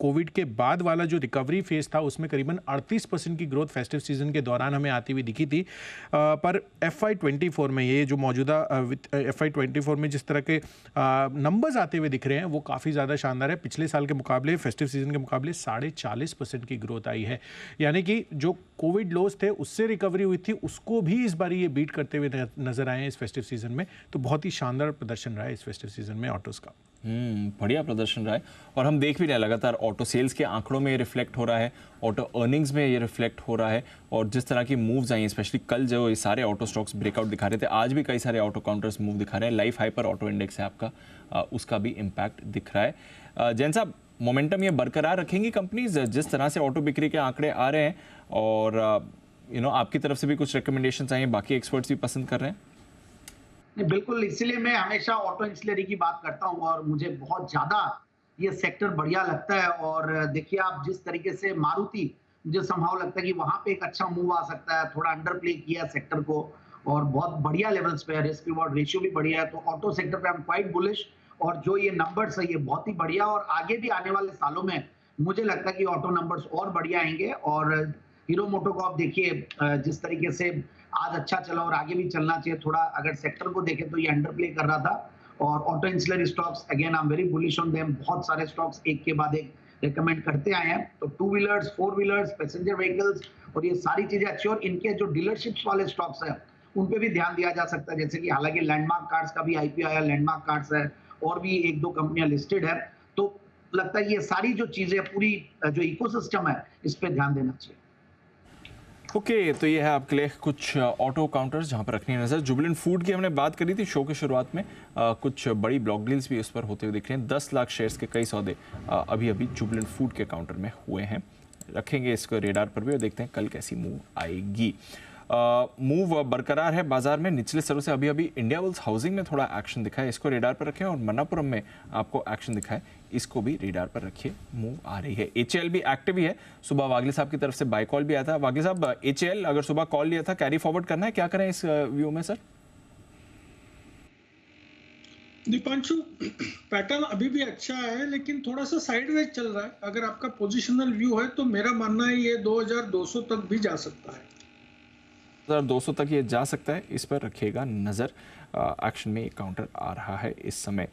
कोविड के बाद वाला जो रिकवरी फेज था उसमें करीबन 38% की ग्रोथ फेस्टिव सीजन के दौरान हमें आती हुई दिखी थी। पर FY24 में ये जो मौजूदा FY24 में जिस तरह के नंबर्स आते हुए दिख रहे हैं वो काफ़ी ज़्यादा शानदार है। पिछले साल के मुकाबले, फेस्टिव सीजन के मुकाबले 40.5% की ग्रोथ आई है, यानी कि जो कोविड लॉस थे उससे रिकवरी हुई थी उसको भी इस बार ये बीट करते हुए नजर आए हैं इस फेस्टिव सीजन में। तो बहुत ही शानदार प्रदर्शन रहा है इस फेस्टिव सीजन में ऑटोज का। बढ़िया प्रदर्शन रहा है और हम देख भी रहे हैं लगातार ऑटो सेल्स के आंकड़ों में ये रिफ्लेक्ट हो रहा है, ऑटो अर्निंग्स में ये रिफ्लेक्ट हो रहा है और जिस तरह की मूव्स आई हैं, स्पेशली कल जो ये सारे ऑटो स्टॉक्स ब्रेकआउट दिखा रहे थे, आज भी कई सारे ऑटो काउंटर्स मूव दिखा रहे हैं। लाइफ हाई पर ऑटो इंडेक्स है आपका, उसका भी इम्पैक्ट दिख रहा है। जैन साहब, मोमेंटम ये बरकरार रखेंगी कंपनीज जिस तरह से ऑटो बिक्री के आंकड़े आ रहे हैं और आपकी तरफ से भी कुछ रिकमेंडेशंस आई हैं, बाकी एक्सपर्ट्स भी पसंद कर रहे हैं? बिल्कुल, इसीलिए मैं हमेशा ऑटो इंसुलरी की बात करता हूँ और मुझे बहुत ज्यादा ये सेक्टर बढ़िया लगता है। और देखिए आप जिस तरीके से मारुति, मुझे संभव लगता है कि वहां पे एक अच्छा मूव आ सकता है, थोड़ा अंडर प्ले किया सेक्टर को और बहुत बढ़िया लेवल्स पे है, रिस्क रिवॉर्ड रेशियो भी बढ़िया है। तो ऑटो सेक्टर पे आई एम क्वाइट बुलिश और जो ये नंबर्स है ये बहुत ही बढ़िया और आगे भी आने वाले सालों में मुझे लगता है कि ऑटो नंबर्स और बढ़िया आएंगे। और हीरो मोटोकॉर्प देखिए जिस तरीके से आज अच्छा चला और आगे भी चलना चाहिए, थोड़ा अगर सेक्टर को देखें तो ये अंडर प्ले कर रहा था। और auto ancillary stocks again I am very bullish on them, बहुत सारे स्टॉक्स एक के बाद एक रिकमेंड करते आए हैं। तो 2 व्हीलर्स, 4 व्हीलर्स, पैसेंजर व्हीकल्स और ये सारी चीजें अच्छी, और इनके जो डीलरशिप्स वाले स्टॉक्स हैं उन पे भी ध्यान दिया जा सकता है। जैसे कि हालांकि लैंडमार्क कार्ड्स का भी IPO आया, लैंडमार्क कार्ड्स है और भी 1-2 कंपनियां लिस्टेड है। तो लगता है ये सारी जो चीजें, पूरी जो इकोसिस्टम है, इस पे ध्यान देना चाहिए। ओके, तो ये है आपके लिए कुछ ऑटो काउंटर्स जहां पर रखनी है नजर। जुबिलेंट फूड की हमने बात करी थी शो के शुरुआत में, कुछ बड़ी ब्लॉक डील्स भी उस पर होते हुए दिख रहे हैं। 10 लाख शेयर्स के कई सौदे अभी जुबिलेंट फूड के काउंटर में हुए हैं। रखेंगे इसको रेडार पर भी और देखते हैं कल कैसी मूव आएगी। मूव बरकरार है बाजार में, निचले स्तरों से अभी इंडियाबुल्स हाउसिंग में थोड़ा एक्शन दिखा है, इसको रेडार पर रखें। और मन्नापुरम में आपको एक्शन दिखा है, इसको भी रेडार पर रखिए, मूव आ रही है। HAL भी एक्टिव ही है, सुबह वागले साहब की तरफ से बाय कॉल भी आया था। वागले साहब, HAL अगर सुबह कॉल लिया था, कैरी फॉरवर्ड करना है, क्या करें इस व्यू में सर? दीपांशु, पैटर्न अभी भी अच्छा है लेकिन थोड़ा सा साइडवेज चल रहा है। अगर आपका पोजिशनल व्यू है तो मेरा मानना है ये 2200 तक भी जा सकता है। 2200 तक ये जा सकता है, इस पर रखिएगा नजर। एक्शन में एक काउंटर आ रहा है इस समय।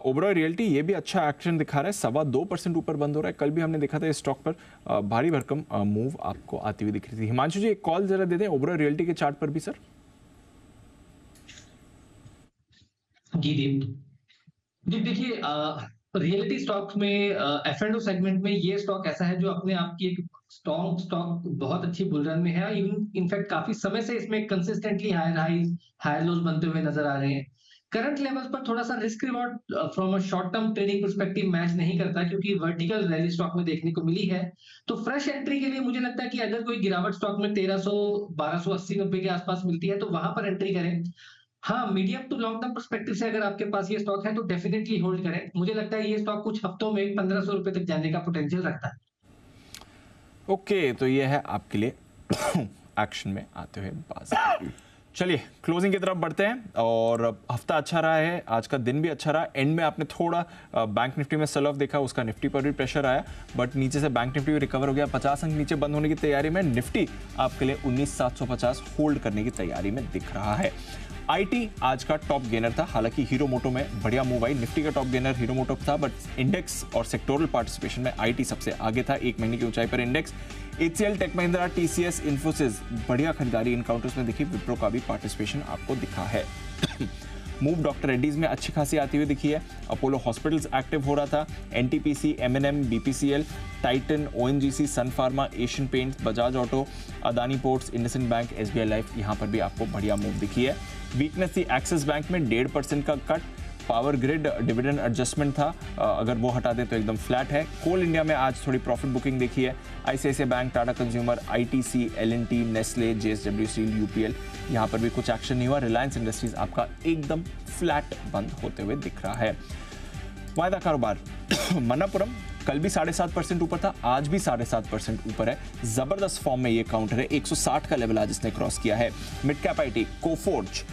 ओबरॉय रियल्टी ये भी अच्छा एक्शन दिखा रहा है, 2.25% ऊपर बंद हो रहा है। कल भी हमने देखा था इस स्टॉक पर भारी भरकम मूव आपको आती हुई दिख रही थी। हिमांशु जी, एक कॉल जरा दे दें ओबरॉय रियल्टी के चार्ट पर भी सर। जी देखिए रियलिटी स्टॉक्स में F&O सेगमेंट में ये स्टॉक ऐसा है जो अपने आप की एक स्ट्रॉन्ग स्टॉक बहुत अच्छी बुल रन में है। इनफैक्ट काफी समय से इसमें consistently higher highs higher lows बनते हुए नजर आ रहे हैं। करंट लेवल्स पर थोड़ा सा risk reward from a short term trading perspective match नहीं करता क्योंकि वर्टिकल रैली स्टॉक में देखने को मिली है। तो फ्रेश एंट्री के लिए मुझे लगता है कि अगर कोई गिरावट स्टॉक में 1300, 1280-90 के आसपास मिलती है तो वहां पर एंट्री करें। हाँ, medium to long term perspective से अगर आपके पास ये स्टॉक है तो डेफिनेटली होल्ड करें। मुझे लगता है ये स्टॉक कुछ हफ्तों में 1500 रुपए तक जाने का पोटेंशियल रखता है। ओके, तो ये है आपके लिए एक्शन में आते हुए बाजार। चलिए क्लोजिंग की तरफ बढ़ते हैं और हफ्ता अच्छा रहा है, आज का दिन भी अच्छा रहा। एंड में आपने थोड़ा बैंक निफ्टी में सेल ऑफ देखा, उसका निफ्टी पर भी प्रेशर आया, बट नीचे से बैंक निफ्टी भी रिकवर हो गया। 50 अंक नीचे बंद होने की तैयारी में, निफ्टी आपके लिए 19,750 होल्ड करने की तैयारी में दिख रहा है। IT आज का टॉप गेनर था, हालांकि हीरो मोटो में बढ़िया मूव आई। निफ्टी का टॉप गेनर हीरो मोटो था, बट इंडेक्स और सेक्टोरल पार्टिसिपेशन में IT सबसे आगे था। 1 महीने की ऊंचाई पर index. HCL, tech Mahindra, TCS, Infosys बढ़िया खरीदारी इन काउंटर्स में दिखी। विप्रो का भी पार्टिसिपेशन आपको दिखा है। मूव डॉक्टर रेड्डीज में अच्छी खासी आती हुई दिखी है। अपोलो हॉस्पिटल्स एक्टिव हो रहा था। NTPC, M&M, BPCL, Titan, ONGC, Sun Pharma, Asian Paints, Bajaj Auto, Adani Ports, IndusInd Bank, SBI Life, यहाँ पर भी आपको बढ़िया मूव दिखी है। वीकनेस थी एक्सिस बैंक में 1.5% का cut. Power grid dividend adjustment था, अगर वो हटा दे तो एकदम फ्लैट है। कोल इंडिया में आज थोड़ी प्रॉफिट बुकिंग देखी है। ICICI bank, Tata consumer, ITC, L&T, Nestle, JSW steel, UPL, यहाँ पर भी कुछ एक्शन नहीं हुआ। रिलायंस इंडस्ट्रीज आपका एकदम फ्लैट बंद होते हुए दिख रहा है। वायदा कारोबार मन्नापुरम कल भी 7.5% ऊपर था, आज भी 7.5% ऊपर है। जबरदस्त फॉर्म में ये काउंटर है, 160 का लेवल आज इसने क्रॉस किया है। Mid cap IT, Coforge,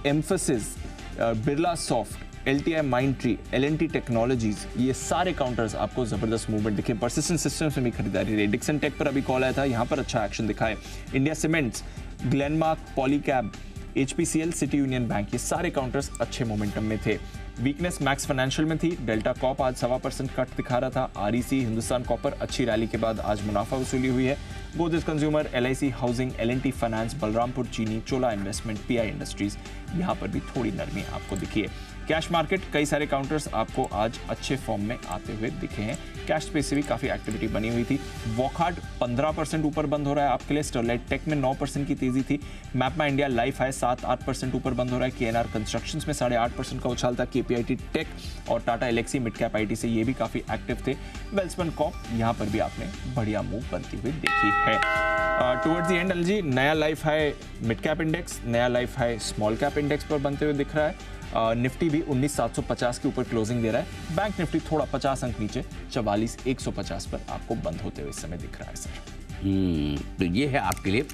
emphasis, Birla soft, LTI Mindtree, L&T technologies, ये सारे काउंटर्स आपको जबरदस्त मूवमेंट दिखे। परसिस्टेंट सिस्टम्स में भी खरीदारी रही। डिक्सन टेक पर अभी कॉल आया था, यहाँ पर अच्छा एक्शन दिखा है। India cements, Glenmark, Polycab, HPCL, city union bank, ये सारे काउंटर्स अच्छे मोमेंटम में थे। वीकनेस मैक्स फाइनेंशियल में थी। डेल्टा कॉप आज 1.25% कट दिखा रहा था। REC, हिंदुस्तान कॉपर अच्छी रैली के बाद आज मुनाफा वसूली हुई है। Godrej consumer, LIC housing, L&T finance, Balrampur चीनी, चोला इन्वेस्टमेंट, PI इंडस्ट्रीज, यहाँ पर भी थोड़ी नरमी आपको दिखी है। कैश मार्केट, कई सारे काउंटर्स आपको आज अच्छे फॉर्म में आते हुए दिखे हैं। कैश स्पेस से भी काफी एक्टिविटी बनी हुई थी। वॉकहार्ड 15% ऊपर बंद हो रहा है आपके लिए। स्टरलाइट टेक में 9% की तेजी थी। मैपमा इंडिया लाइफ हाई 7-8% ऊपर बंद हो रहा है। KNR कंस्ट्रक्शंस में 8.5% का उछाल था। KPIT टेक और Tata Elxsi mid cap IT से ये भी काफी एक्टिव थे। वेल्सपन कॉप, यहाँ पर भी आपने बढ़िया मूव बनती हुई देखी है। Towards the end Anil ji, नया life high mid cap index, नया life high small cap index पर बनते हुए दिख रहा है। निफ्टी भी 19,750 के ऊपर क्लोजिंग दे रहा है। बैंक निफ्टी थोड़ा 50 अंक नीचे 44,150 पर आपको बंद होते हुए इस समय दिख रहा है सर। तो ये है आपके लिए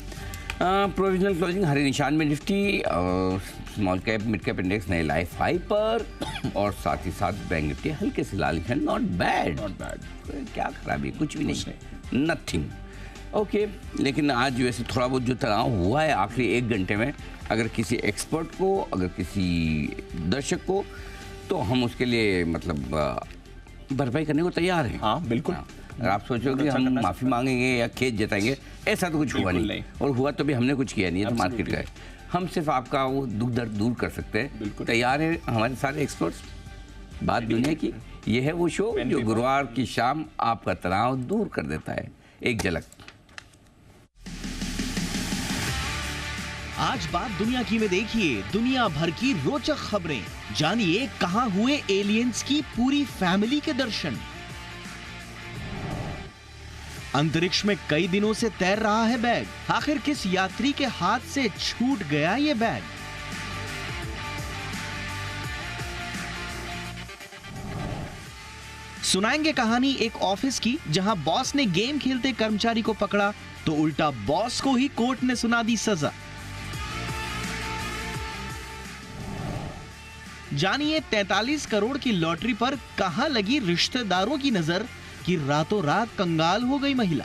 प्रोविजनल क्लोजिंग। हरे निशान में Nifty, small cap mid cap index नए लाइफ हाई पर, और साथ ही साथ बैंक निफ्टी हल्के से लाल निशान। नॉट बैड, क्या खराबी, कुछ भी नहीं, नथिंग। ओके, लेकिन आज वैसे थोड़ा बहुत जो तनाव हुआ है आखिरी 1 घंटे में, अगर किसी एक्सपर्ट को, अगर किसी दर्शक को, तो हम उसके लिए मतलब भरपाई करने को तैयार हैं। हाँ बिल्कुल। अगर आप सोचो कि हम माफ़ी मांगेंगे या खेत जताएंगे, ऐसा तो कुछ हुआ नहीं, और हुआ तो भी हमने कुछ किया नहीं है, तो मार्केट का है। हम सिर्फ आपका वो दुख दर्द दूर कर सकते हैं। तैयार है हमारे सारे एक्सपर्ट्स। बात दुनिया की, ये है वो शो जो गुरुवार की शाम आपका तनाव दूर कर देता है। एक झलक। आज बात दुनिया की में देखिए दुनिया भर की रोचक खबरें। जानिए कहां हुए एलियंस की पूरी फैमिली के दर्शन। अंतरिक्ष में कई दिनों से तैर रहा है बैग, आखिर किस यात्री के हाथ से छूट गया ये बैग? सुनाएंगे कहानी एक ऑफिस की, जहां बॉस ने गेम खेलते कर्मचारी को पकड़ा तो उल्टा बॉस को ही कोर्ट ने सुना दी सजा। जानिए 43 करोड़ की लॉटरी पर कहां लगी रिश्तेदारों की नजर कि रातों रात कंगाल हो गई महिला।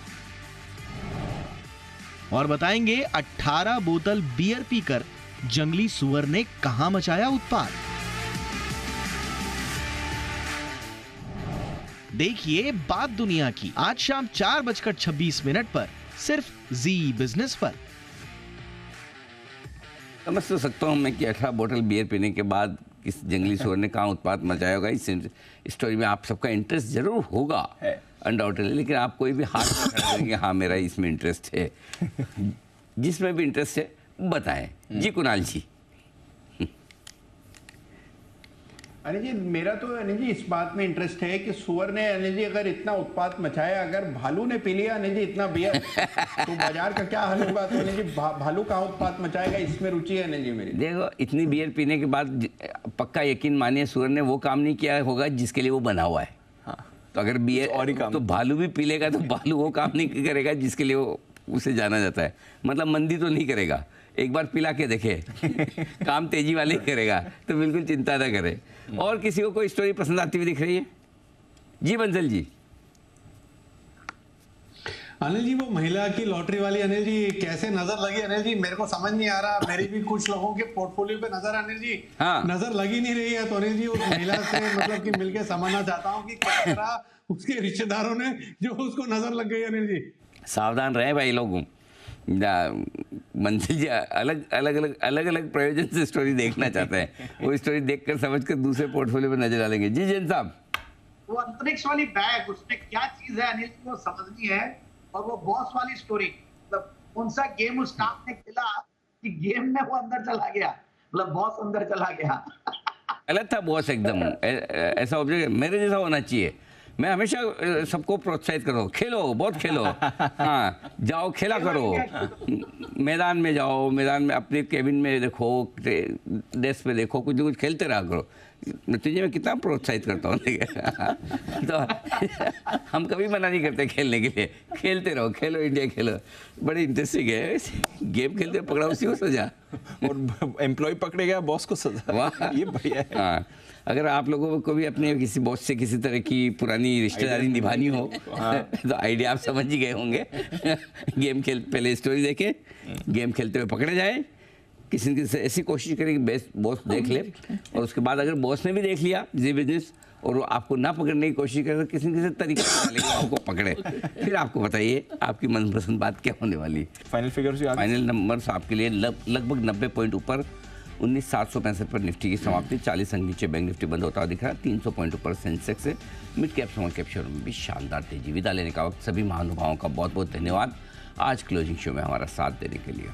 और बताएंगे 18 बोतल बियर पीकर जंगली सुअर ने कहां मचाया उत्पात। देखिए बात दुनिया की आज शाम 4:26 पर, सिर्फ जी बिजनेस पर। समझ तो सकता हूं मैं कि 18 बोतल बियर पीने के बाद किस जंगली सुअर ने कहाँ उत्पात मचाया होगा। इस स्टोरी में आप सबका इंटरेस्ट जरूर होगा अनडाउटेडली, लेकिन आप कोई भी हाथ में खड़ा करेंगे हाँ मेरा इसमें इंटरेस्ट है। जिसमें भी इंटरेस्ट है बताएं जी। कुणाल जी। अनिल जी, मेरा तो अनिल जी इस बात में इंटरेस्ट है कि सुअर ने अनिल जी अगर इतना उत्पात मचाया, अगर भालू ने पी लिया अनिल जी इतना बियर, तो बाजार का क्या हाल होगा? तो अनिल जी भालू कहाँ उत्पात मचाएगा, इसमें रुचि है अनिल जी मेरी। देखो इतनी बियर पीने के बाद पक्का यकीन मानिए सुअर ने वो काम नहीं किया होगा जिसके लिए वो बना हुआ है। हाँ। तो अगर बियर और तो भालू भी पी लेगा तो भालू वो काम नहीं करेगा जिसके लिए वो उसे जाना जाता है। मतलब मंदी तो नहीं करेगा, एक बार पिला के देखे काम तेजी वाले ही करेगा, तो बिल्कुल चिंता ना करें। और किसी को कोई स्टोरी पसंद आती हुई दिख रही है? जी बंसल जी। अनिल जी, वो महिला की लॉटरी वाली अनिल जी कैसे नजर लगी अनिल जी, मेरे को समझ नहीं आ रहा। मेरी भी कुछ लोगों के पोर्टफोलियो पे नजर अनिल जी नजर लगी नहीं रही है। तो अनिल जी उस महिला से मतलब कि मिलके समझना चाहता हूँ कि क्या करा उसके रिश्तेदारों ने जो उसको नजर लग गई अनिल जी। सावधान रहे भाई लोगों। मंजिल जी अलग अलग प्रयोजन से स्टोरी देखना चाहते हैं, वो स्टोरी देखकर समझकर दूसरे पोर्टफोलियो पे नजर डालेंगे। जी जैन साहब। वो अंतरिक्ष वाली बैग, उसमें क्या चीज है अनिल को समझनी है। और वो बॉस वाली स्टोरी, मतलब कौन सा गेम उस काम ने खेला कि गेम में वो अंदर चला गया, मतलब बॉस अंदर चला गया। गलत था बॉस एकदम। ऐसा ऑब्जेक्ट मेरे जैसा होना चाहिए। मैं हमेशा सबको प्रोत्साहित करो, खेलो बहुत खेलो। हाँ जाओ खेला करो, मैदान में जाओ, मैदान में अपने केबिन में देखो, डेस्क पे देखो, कुछ ना कुछ खेलते रहा करो। नतीजे में कितना प्रोत्साहित करता हूँ तो हम कभी मना नहीं करते खेलने के लिए, खेलते रहो, खेलो इंडिया खेलो, बड़ी इंटरेस्टिंग है। गेम खेलते पकड़ा उसी को सजा, और एम्प्लॉय पकड़े गया बॉस को सजा, ये बढ़िया है। हाँ, अगर आप लोगों को भी अपने किसी बॉस से किसी तरह की पुरानी रिश्तेदारी निभानी हो तो आइडिया आप समझ ही गए होंगे। गेम खेल, पहले स्टोरी देखे, गेम खेलते हुए पकड़े जाए, किसी न किसी ऐसी कोशिश करें कि बेस्ट बॉस देख ले, और उसके बाद अगर बॉस ने भी देख लिया जी बिजनेस और वो आपको ना पकड़ने की कोशिश करे तो किसी न किसी तरीके से आपको पकड़े, फिर आपको बताइए आपकी मनपसंद बात क्या होने वाली। फाइनल फिगर्स, फाइनल नंबर्स आपके लिए लगभग 90 पॉइंट ऊपर 19,765 पर निफ्टी की समाप्ति, 40 अंक नीचे बैंक निफ्टी बंद होता हुआ दिख रहा है, 300 पॉइंट ऊपर सेंसेक्स से। Mid cap small cap share में भी शानदार तेजी। विदा लेने का वक्त सभी महानुभावों का बहुत बहुत धन्यवाद आज क्लोजिंग शो में हमारा साथ देने के लिए।